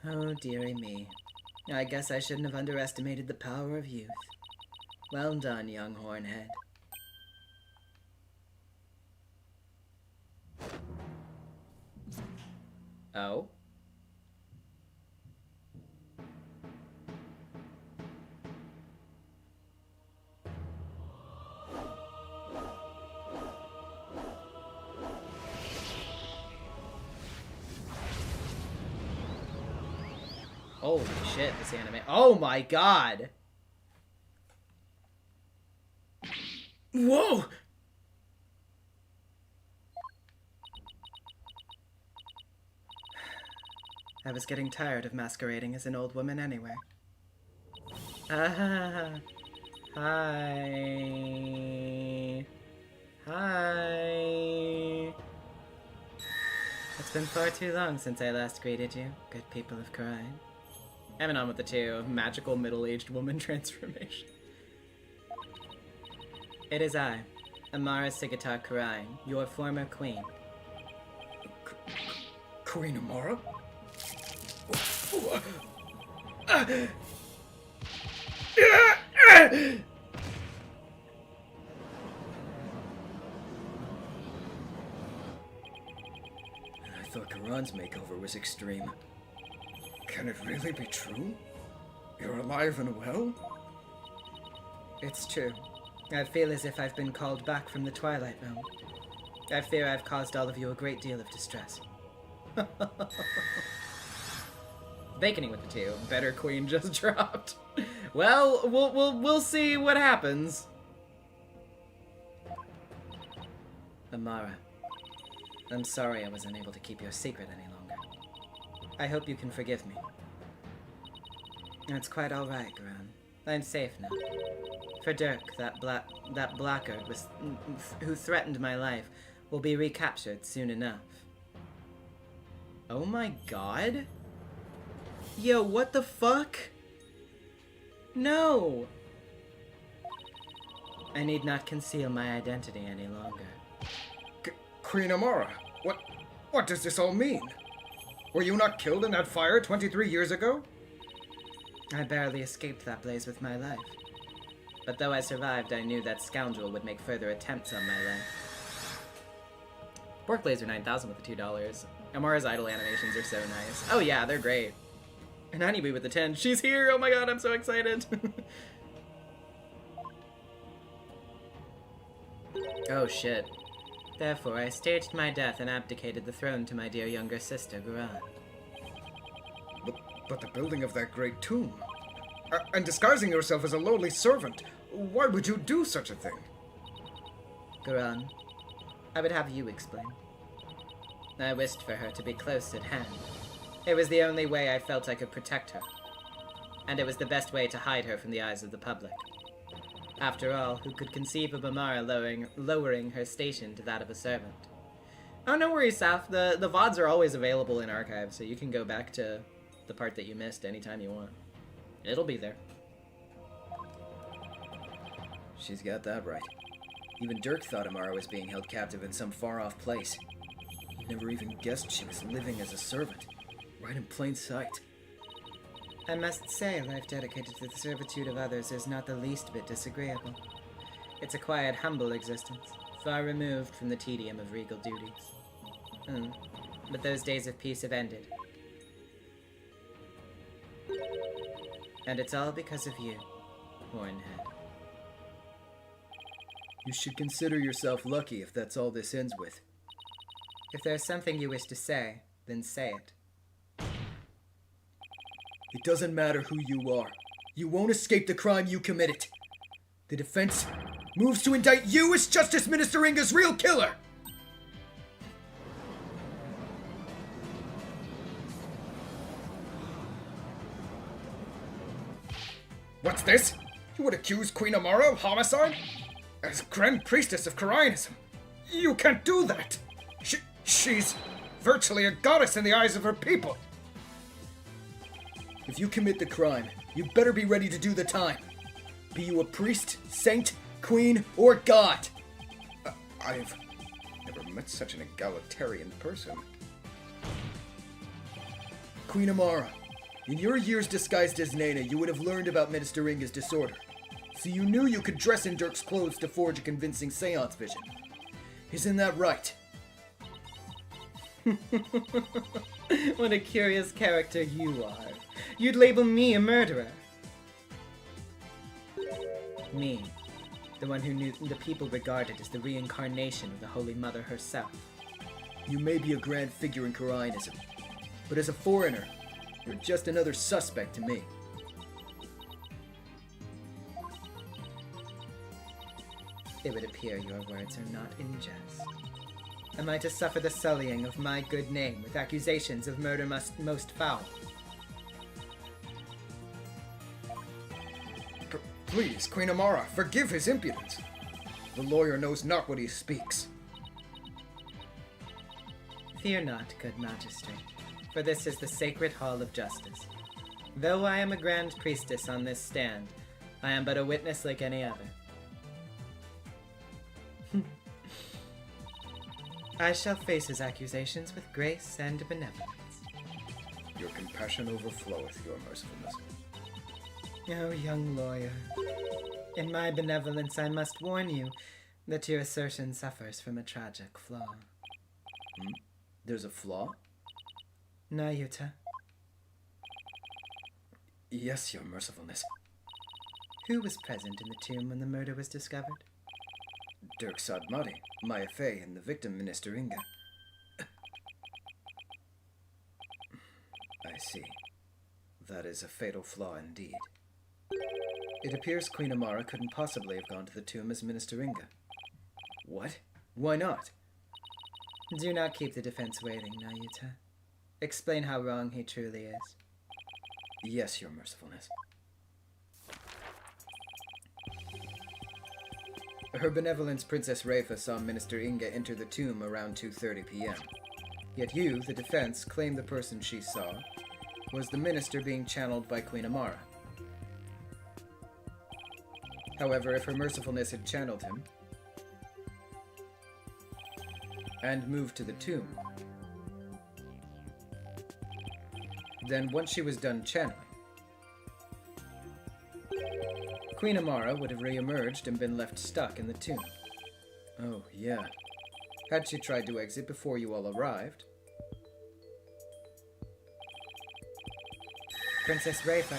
Oh, dearie me. I guess I shouldn't have underestimated the power of youth. Well done, young hornhead.
Oh? Holy shit, this anime. Oh my god!
Whoa!
I was getting tired of masquerading as an old woman anyway. Ah, hi. Hi. It's been far too long since I last greeted you, good people of Karine.
I'm on with the 2. Magical middle-aged woman transformation.
It is I, Amara Sigatar Karine, your former queen.
Queen Amara? Han's makeover was extreme.
Can it really be true? You're alive and well?
It's true. I feel as if I've been called back from the Twilight Realm. I fear I've caused all of you a great deal of distress.
Baconing with the two. Better Queen just dropped. Well, we'll see what happens.
Amara, I'm sorry I was unable to keep your secret any longer. I hope you can forgive me. It's quite all right, Gran. I'm safe now. For Dirk, that blackguard who threatened my life will be recaptured soon enough.
Oh my god? Yo, what the fuck? No!
I need not conceal my identity any longer.
Queen Amara, what does this all mean? Were you not killed in that fire 23 years ago?
I barely escaped that blaze with my life. But though I survived, I knew that scoundrel would make further attempts on my life.
Bork Blazer 9000 with the $2. Amara's idle animations are so nice. Oh yeah, they're great. And Honeybee with the 10. She's here! Oh my god, I'm so excited!
Oh shit. Therefore, I staged my death and abdicated the throne to my dear younger sister, Guran.
But the building of that great tomb, and disguising yourself as a lowly servant, why would you do such a thing?
Guran, I would have you explain. I wished for her to be close at hand. It was the only way I felt I could protect her. And it was the best way to hide her from the eyes of the public. After all, who could conceive of Amara lowering her station to that of a servant?
Oh, no worries, Saf. The VODs are always available in archive, so you can go back to the part that you missed anytime you want. It'll be there.
She's got that right. Even Dirk thought Amara was being held captive in some far-off place. He never even guessed she was living as a servant, right in plain sight.
I must say, a life dedicated to the servitude of others is not the least bit disagreeable. It's a quiet, humble existence, far removed from the tedium of regal duties. But those days of peace have ended. And it's all because of you, Hornhead.
You should consider yourself lucky if that's all this ends with.
If there's something you wish to say, then say it.
It doesn't matter who you are. You won't escape the crime you committed. The defense moves to indict you as Justice Minister Inga's real killer!
What's this? You would accuse Queen Amara of homicide? As Grand Priestess of Corionism? You can't do that! She's virtually a goddess in the eyes of her people!
If you commit the crime, you better be ready to do the time. Be you a priest, saint, queen, or god.
I've never met such an egalitarian person.
Queen Amara, in your years disguised as Nana, you would have learned about Minister Inga's disorder. So you knew you could dress in Dirk's clothes to forge a convincing seance vision. Isn't that right?
What a curious character you are. You'd label me a murderer. Me, the one who knew the people regarded as the reincarnation of the Holy Mother herself.
You may be a grand figure in Corionism, but as a foreigner, you're just another suspect to me.
It would appear your words are not in jest. Am I to suffer the sullying of my good name with accusations of murder most foul?
Please, Queen Amara, forgive his impudence. The lawyer knows not what he speaks.
Fear not, good magistrate, for this is the sacred hall of justice. Though I am a grand priestess on this stand, I am but a witness like any other. I shall face his accusations with grace and benevolence.
Your compassion overfloweth, your mercifulness.
Oh, young lawyer, in my benevolence I must warn you that your assertion suffers from a tragic flaw.
There's a flaw?
Nayuta,
Yes, your mercifulness.
who was present in the tomb when the murder was discovered?
Dirk Sadmati, Maya Fey, and the victim, Minister Inga. I see. That is a fatal flaw indeed. It appears Queen Amara couldn't possibly have gone to the tomb as Minister Inga. What? Why not?
Do not keep the defense waiting, Nayuta. Explain how wrong he truly is.
Yes, your mercifulness. Her Benevolence Princess Raifa saw Minister Inga enter the tomb around 2:30 p.m. Yet you, the defense, claim the person she saw was the minister being channeled by Queen Amara. However, if her mercifulness had channeled him and moved to the tomb, then once she was done channeling, Queen Amara would have re-emerged and been left stuck in the tomb. Oh, yeah. Had she tried to exit before you all arrived, Princess Raifa,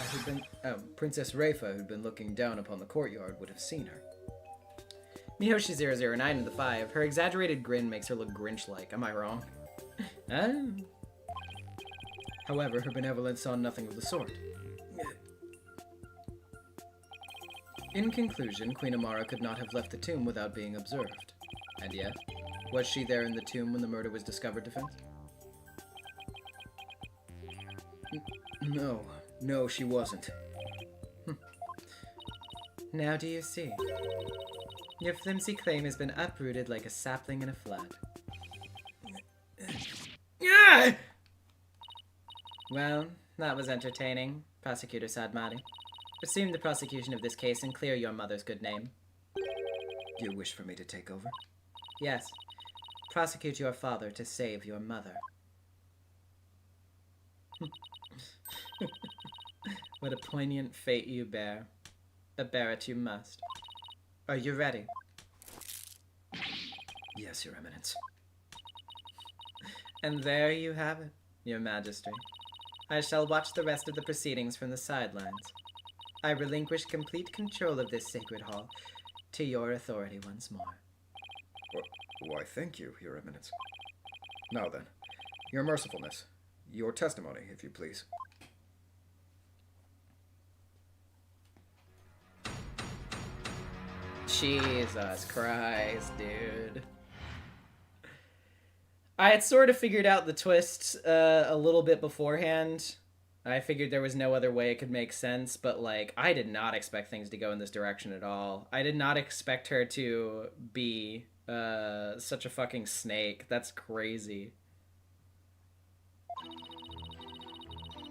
who'd been looking down upon the courtyard, would have seen her.
Mihoshi009 in the 5. Her exaggerated grin makes her look Grinch-like. Am I wrong?
However, her benevolence saw nothing of the sort. In conclusion, Queen Amara could not have left the tomb without being observed. And yet, was she there in the tomb when the murder was discovered, defense? No, she wasn't.
Now do you see? Your flimsy claim has been uprooted like a sapling in a flood. Well, that was entertaining, Prosecutor Sadmati. Resume the prosecution of this case and clear your mother's good name.
Do you wish for me to take over?
Yes. Prosecute your father to save your mother. What a poignant fate you bear. But bear it you must. Are you ready?
Yes, Your Eminence.
And there you have it, Your Majesty. I shall watch the rest of the proceedings from the sidelines. I relinquish complete control of this sacred hall to your authority once more.
Why, thank you, Your Eminence. Now then, Your Mercifulness, your testimony, if you please.
Jesus Christ, dude. I had sort of figured out the twist a little bit beforehand. I figured there was no other way it could make sense, but, like, I did not expect things to go in this direction at all. I did not expect her to be such a fucking snake. That's crazy.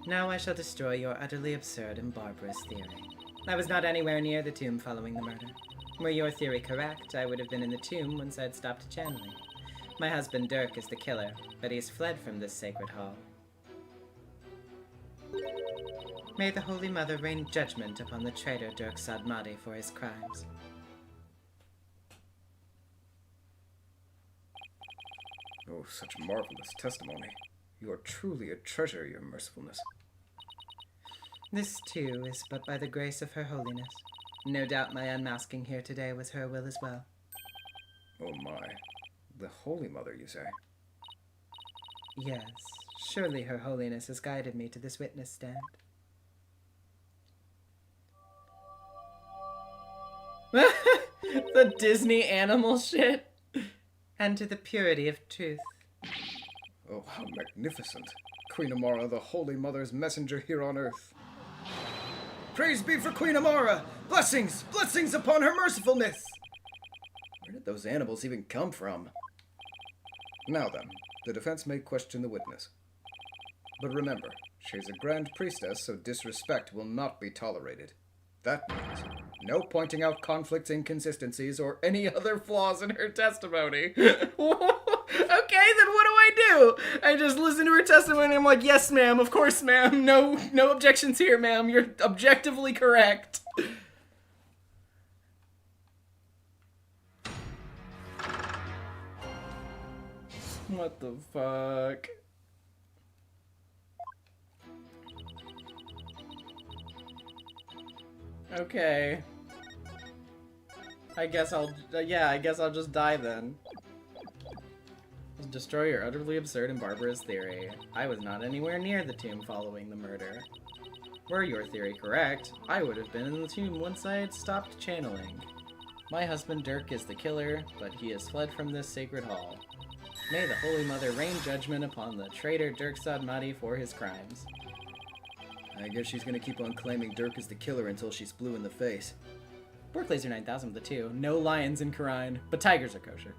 Now I shall destroy your utterly absurd and barbarous theory. I was not anywhere near the tomb following the murder. Were your theory correct, I would have been in the tomb once I had stopped channeling. My husband Dirk is the killer, but he has fled from this sacred hall. May the Holy Mother rain judgment upon the traitor Dirk Sadmati for his crimes.
Oh, such marvelous testimony. You are truly a treasure, Your Mercifulness.
This, too, is but by the grace of Her Holiness. No doubt my unmasking here today was her will as well.
Oh my. The Holy Mother, you say?
Yes, surely Her Holiness has guided me to this witness stand.
The Disney animal shit.
And to the purity of truth.
Oh, how magnificent. Queen Amara, the Holy Mother's messenger here on earth.
Praise be for Queen Amara! Blessings! Blessings upon her mercifulness! Where did those animals even come from?
Now then, the defense may question the witness. But remember, she's a Grand Priestess, so disrespect will not be tolerated. That means no pointing out conflicts, inconsistencies, or any other flaws in her testimony.
Okay, then what do I do? I just listen to her testimony and I'm like, yes, ma'am, of course, ma'am. No objections here, ma'am. You're objectively correct. What the fuck? Okay. I guess I'll just die then. Destroy your utterly absurd and barbarous theory. I was not anywhere near the tomb following the murder. Were your theory correct, I would have been in the tomb once I had stopped channeling. My husband Dirk is the killer, but he has fled from this sacred hall. May the Holy Mother rain judgment upon the traitor Dirk Sadmati for his crimes.
I guess she's gonna keep on claiming Dirk is the killer until she's blue in the face.
Bork Laser 9000 with the 2. No lions in Karine, but tigers are kosher.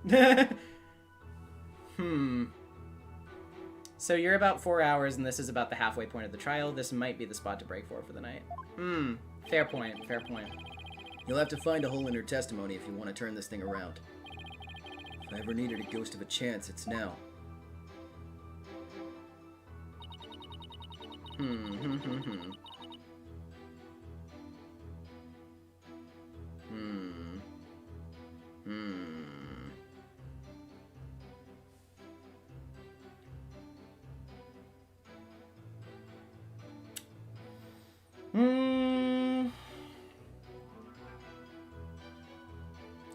So you're about 4 hours, and this is about the halfway point of the trial. This might be the spot to break for the night. Fair point, fair point.
You'll have to find a hole in her testimony if you want to turn this thing around. If I ever needed a ghost of a chance, it's now.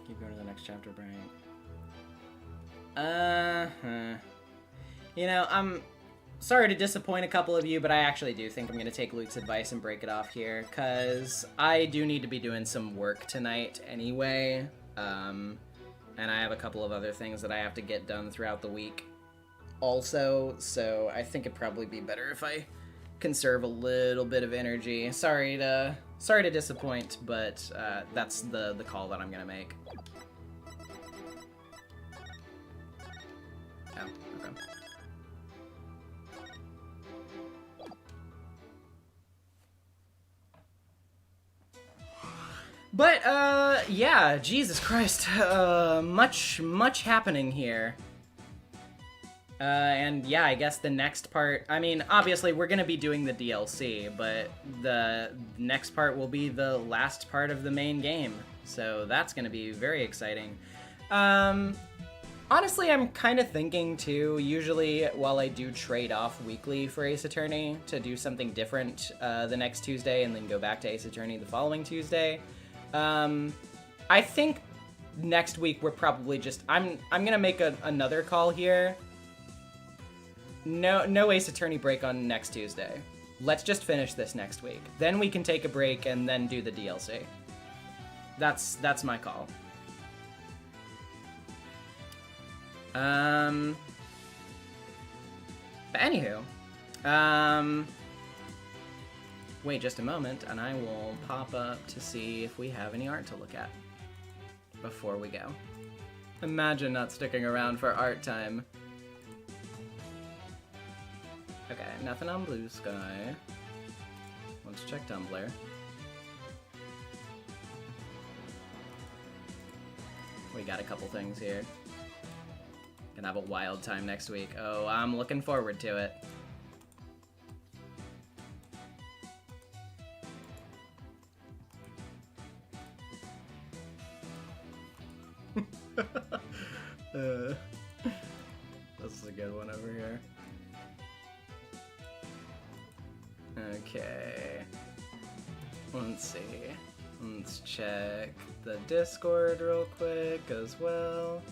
Keep going to the next chapter, Brian. You know, I'm sorry to disappoint a couple of you, but I actually do think I'm going to take Luke's advice and break it off here, because I do need to be doing some work tonight anyway, and I have a couple of other things that I have to get done throughout the week also, so I think it'd probably be better if I conserve a little bit of energy. Sorry to disappoint, but that's the call that I'm going to make. Oh, okay. But, yeah, Jesus Christ, much happening here. And yeah, I guess the next part, I mean, obviously we're gonna be doing the DLC, but the next part will be the last part of the main game, so that's gonna be very exciting. Honestly, I'm kind of thinking too, usually while I do trade off weekly for Ace Attorney, to do something different the next Tuesday and then go back to Ace Attorney the following Tuesday. I think next week we're probably just, I'm gonna make another call here. No Ace Attorney break on next Tuesday. Let's just finish this next week. Then we can take a break and then do the DLC. That's my call. But anywho, wait just a moment, and I will pop up to see if we have any art to look at before we go. Imagine not sticking around for art time. Okay, nothing on Blue Sky. Let's check Tumblr. We got a couple things here. Gonna have a wild time next week. Oh, I'm looking forward to it. This is a good one over here. Okay. Let's see. Let's check the Discord real quick as well.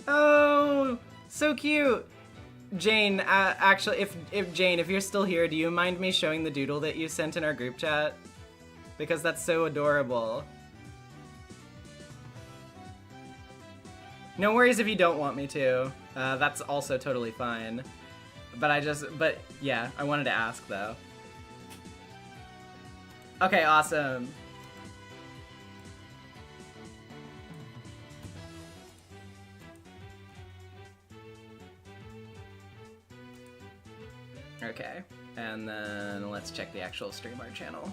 Oh, so cute. Jane, actually, if Jane, if you're still here, do you mind me showing the doodle that you sent in our group chat? Because that's so adorable. No worries if you don't want me to. That's also totally fine. But yeah, I wanted to ask though. Okay, awesome. Okay, and then let's check the actual StreamYard channel.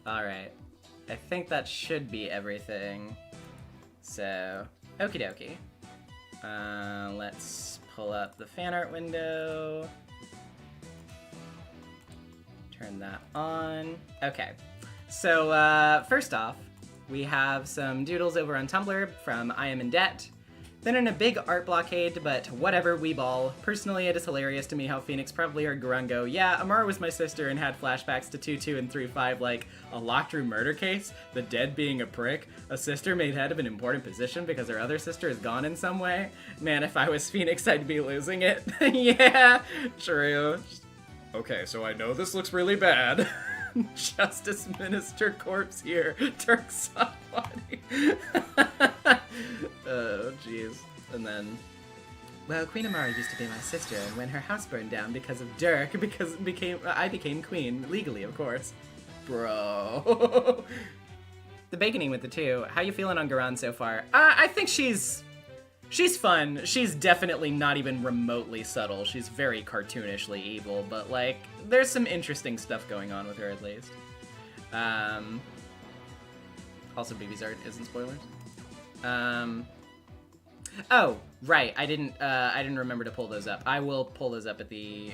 Alright, I think that should be everything. So, okie dokie. Let's pull up the fan art window. Turn that on. Okay. So, first off, we have some doodles over on Tumblr from I Am in Debt. Then in a big art blockade, but whatever, we ball. Personally, it is hilarious to me how Phoenix probably heard Garun go, yeah, Amara was my sister and had flashbacks to 2-2 and 3-5 like a locked room murder case, the dead being a prick, a sister made head of an important position because her other sister is gone in some way. Man, if I was Phoenix, I'd be losing it. Yeah, true.
Okay, so I know this looks really bad.
Justice Minister corpse here. Turk somebody. Oh, jeez. And then, well, Queen Amara used to be my sister, and when her house burned down because of Dirk, I became queen, legally, of course. Bro. The baconing with the two. How you feeling on Garun so far? I think she's fun. She's definitely not even remotely subtle. She's very cartoonishly evil, but, like, there's some interesting stuff going on with her, at least. Also, BB's art isn't spoilers. Oh, right. I didn't remember to pull those up. I will pull those up at the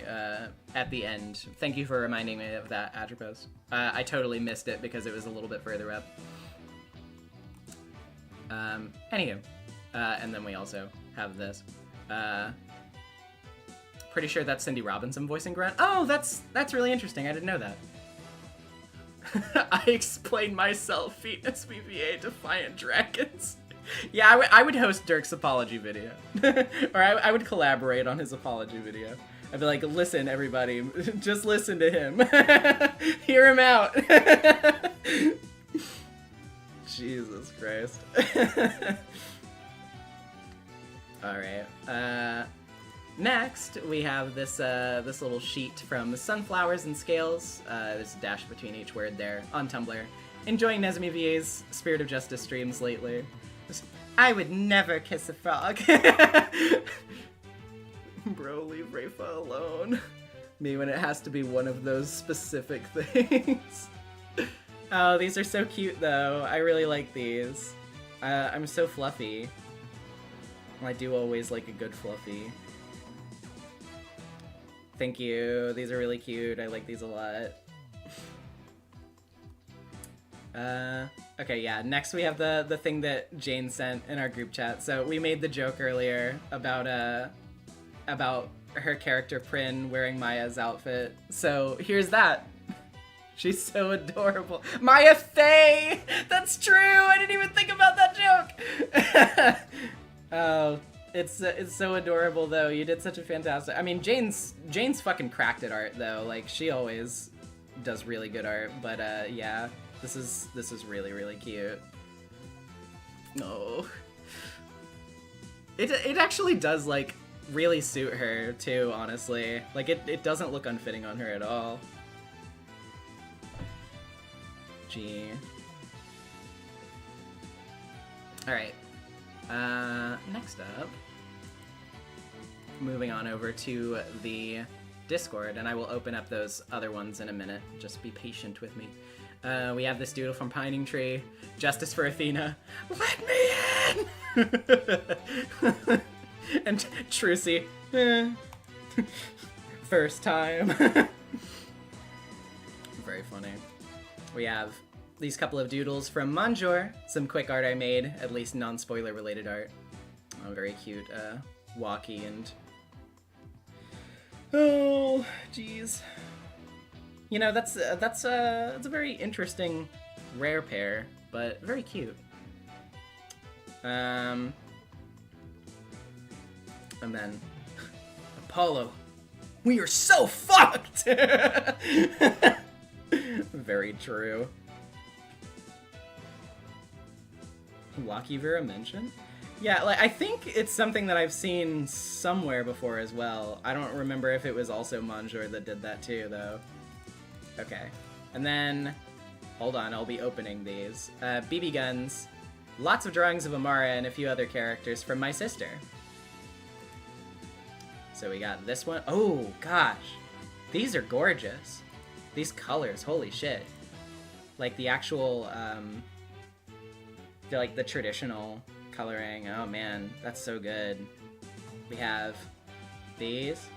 end. Thank you for reminding me of that, Atropos. I totally missed it because it was a little bit further up. Anywho. And then we also have this. Pretty sure that's Cindy Robinson voicing Grunt. Oh, that's really interesting. I didn't know that. I explained myself, feat NezumiVA, Defiant Dragons. Yeah, I would host Dirk's apology video. Or I would collaborate on his apology video. I'd be like, listen, everybody, just listen to him. Hear him out. Jesus Christ. Alright, next we have this this little sheet from Sunflowers and Scales. There's a dash between each word there on Tumblr. Enjoying NezumiVA's Spirit of Justice streams lately. I would never kiss a frog. Bro, leave Rafa alone. Me when it has to be one of those specific things. Oh, these are so cute though. I really like these. I'm so fluffy. I do always like a good fluffy. Thank you. These are really cute. I like these a lot. Okay, yeah. Next we have the thing that Jane sent in our group chat. So we made the joke earlier about her character Prin wearing Maya's outfit. So here's that. She's so adorable. Maya Faye! That's true! I didn't even think about that joke! Oh, it's so adorable though. You did such a fantastic. I mean, Jane's fucking cracked at art though. Like she always does really good art. But yeah, this is really really cute. Oh, it actually does like really suit her too. Honestly, like it doesn't look unfitting on her at all. Gee. All right. Next up, moving on over to the Discord, and I will open up those other ones in a minute. Just be patient with me. We have this doodle from Pining Tree. Justice for Athena. Let me in! And Trucy. First time. Very funny. We have these couple of doodles from Manjor. Some quick art I made, at least non-spoiler related art. Oh, very cute, Walkie and... Oh, jeez. You know, that's a very interesting rare pair, but very cute. And then Apollo. We are so fucked! Very true. Walkie Vera mentioned? Yeah, like I think it's something that I've seen somewhere before as well. I don't remember if it was also Manjor that did that too, though. Okay. And then, hold on, I'll be opening these. BB guns. Lots of drawings of Amara and a few other characters from my sister. So we got this one. Oh, gosh. These are gorgeous. These colors, holy shit. Like the actual, like the traditional coloring. Oh man, that's so good. We have these.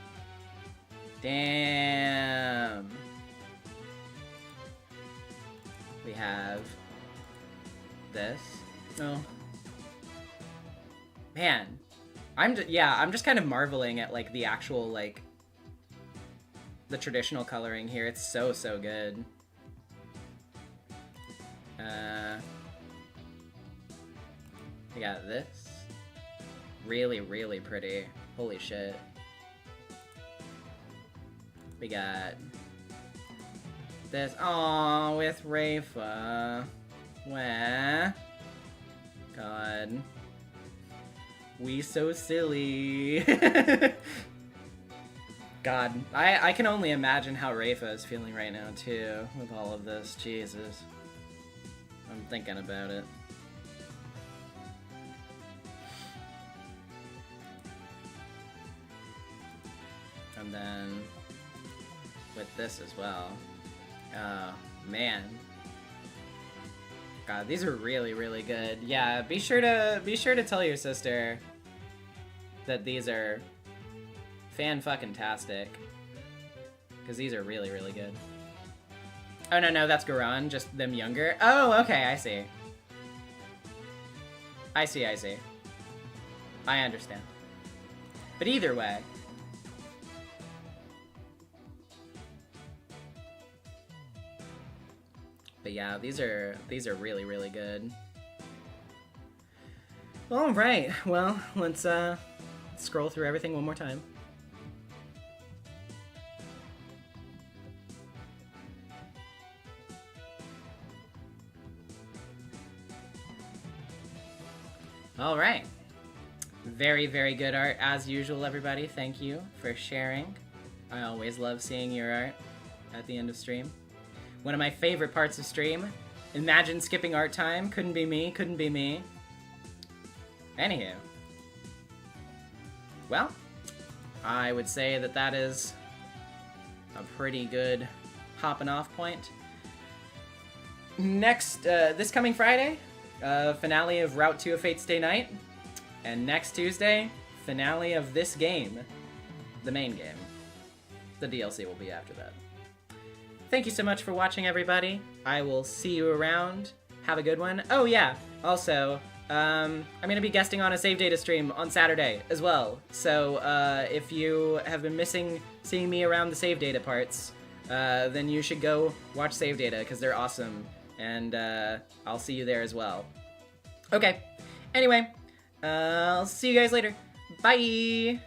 Damn. We have this. Oh. Man. I'm just kind of marveling at, like, the actual, like, the traditional coloring here. It's so, so good. We got this. Really, really pretty. Holy shit. We got this. Aww, with Rafa. Wah. God. We so silly. God, I can only imagine how Rafa is feeling right now, too, with all of this. Jesus. I'm thinking about it. And then with this as well. Oh, man. God, these are really, really good. Yeah, be sure to tell your sister that these are fan-fucking-tastic. Because these are really, really good. Oh, no, that's Garan, just them younger. Oh, okay, I see. I see. I understand. But either way. But yeah, these are really, really good. All right, well, let's scroll through everything one more time. All right. Very, very good art as usual, everybody. Thank you for sharing. I always love seeing your art at the end of stream. One of my favorite parts of stream. Imagine skipping art time. Couldn't be me. Anywho. Well, I would say that is a pretty good hopping off point. Next, this coming Friday, finale of Route 2 of Fate's Day Night. And next Tuesday, finale of this game. The main game. The DLC will be after that. Thank you so much for watching, everybody. I will see you around. Have a good one. Oh, yeah. Also, I'm going to be guesting on a Save Data stream on Saturday as well. So, if you have been missing seeing me around the Save Data parts, then you should go watch Save Data, because they're awesome. And I'll see you there as well. Okay. Anyway, I'll see you guys later. Bye!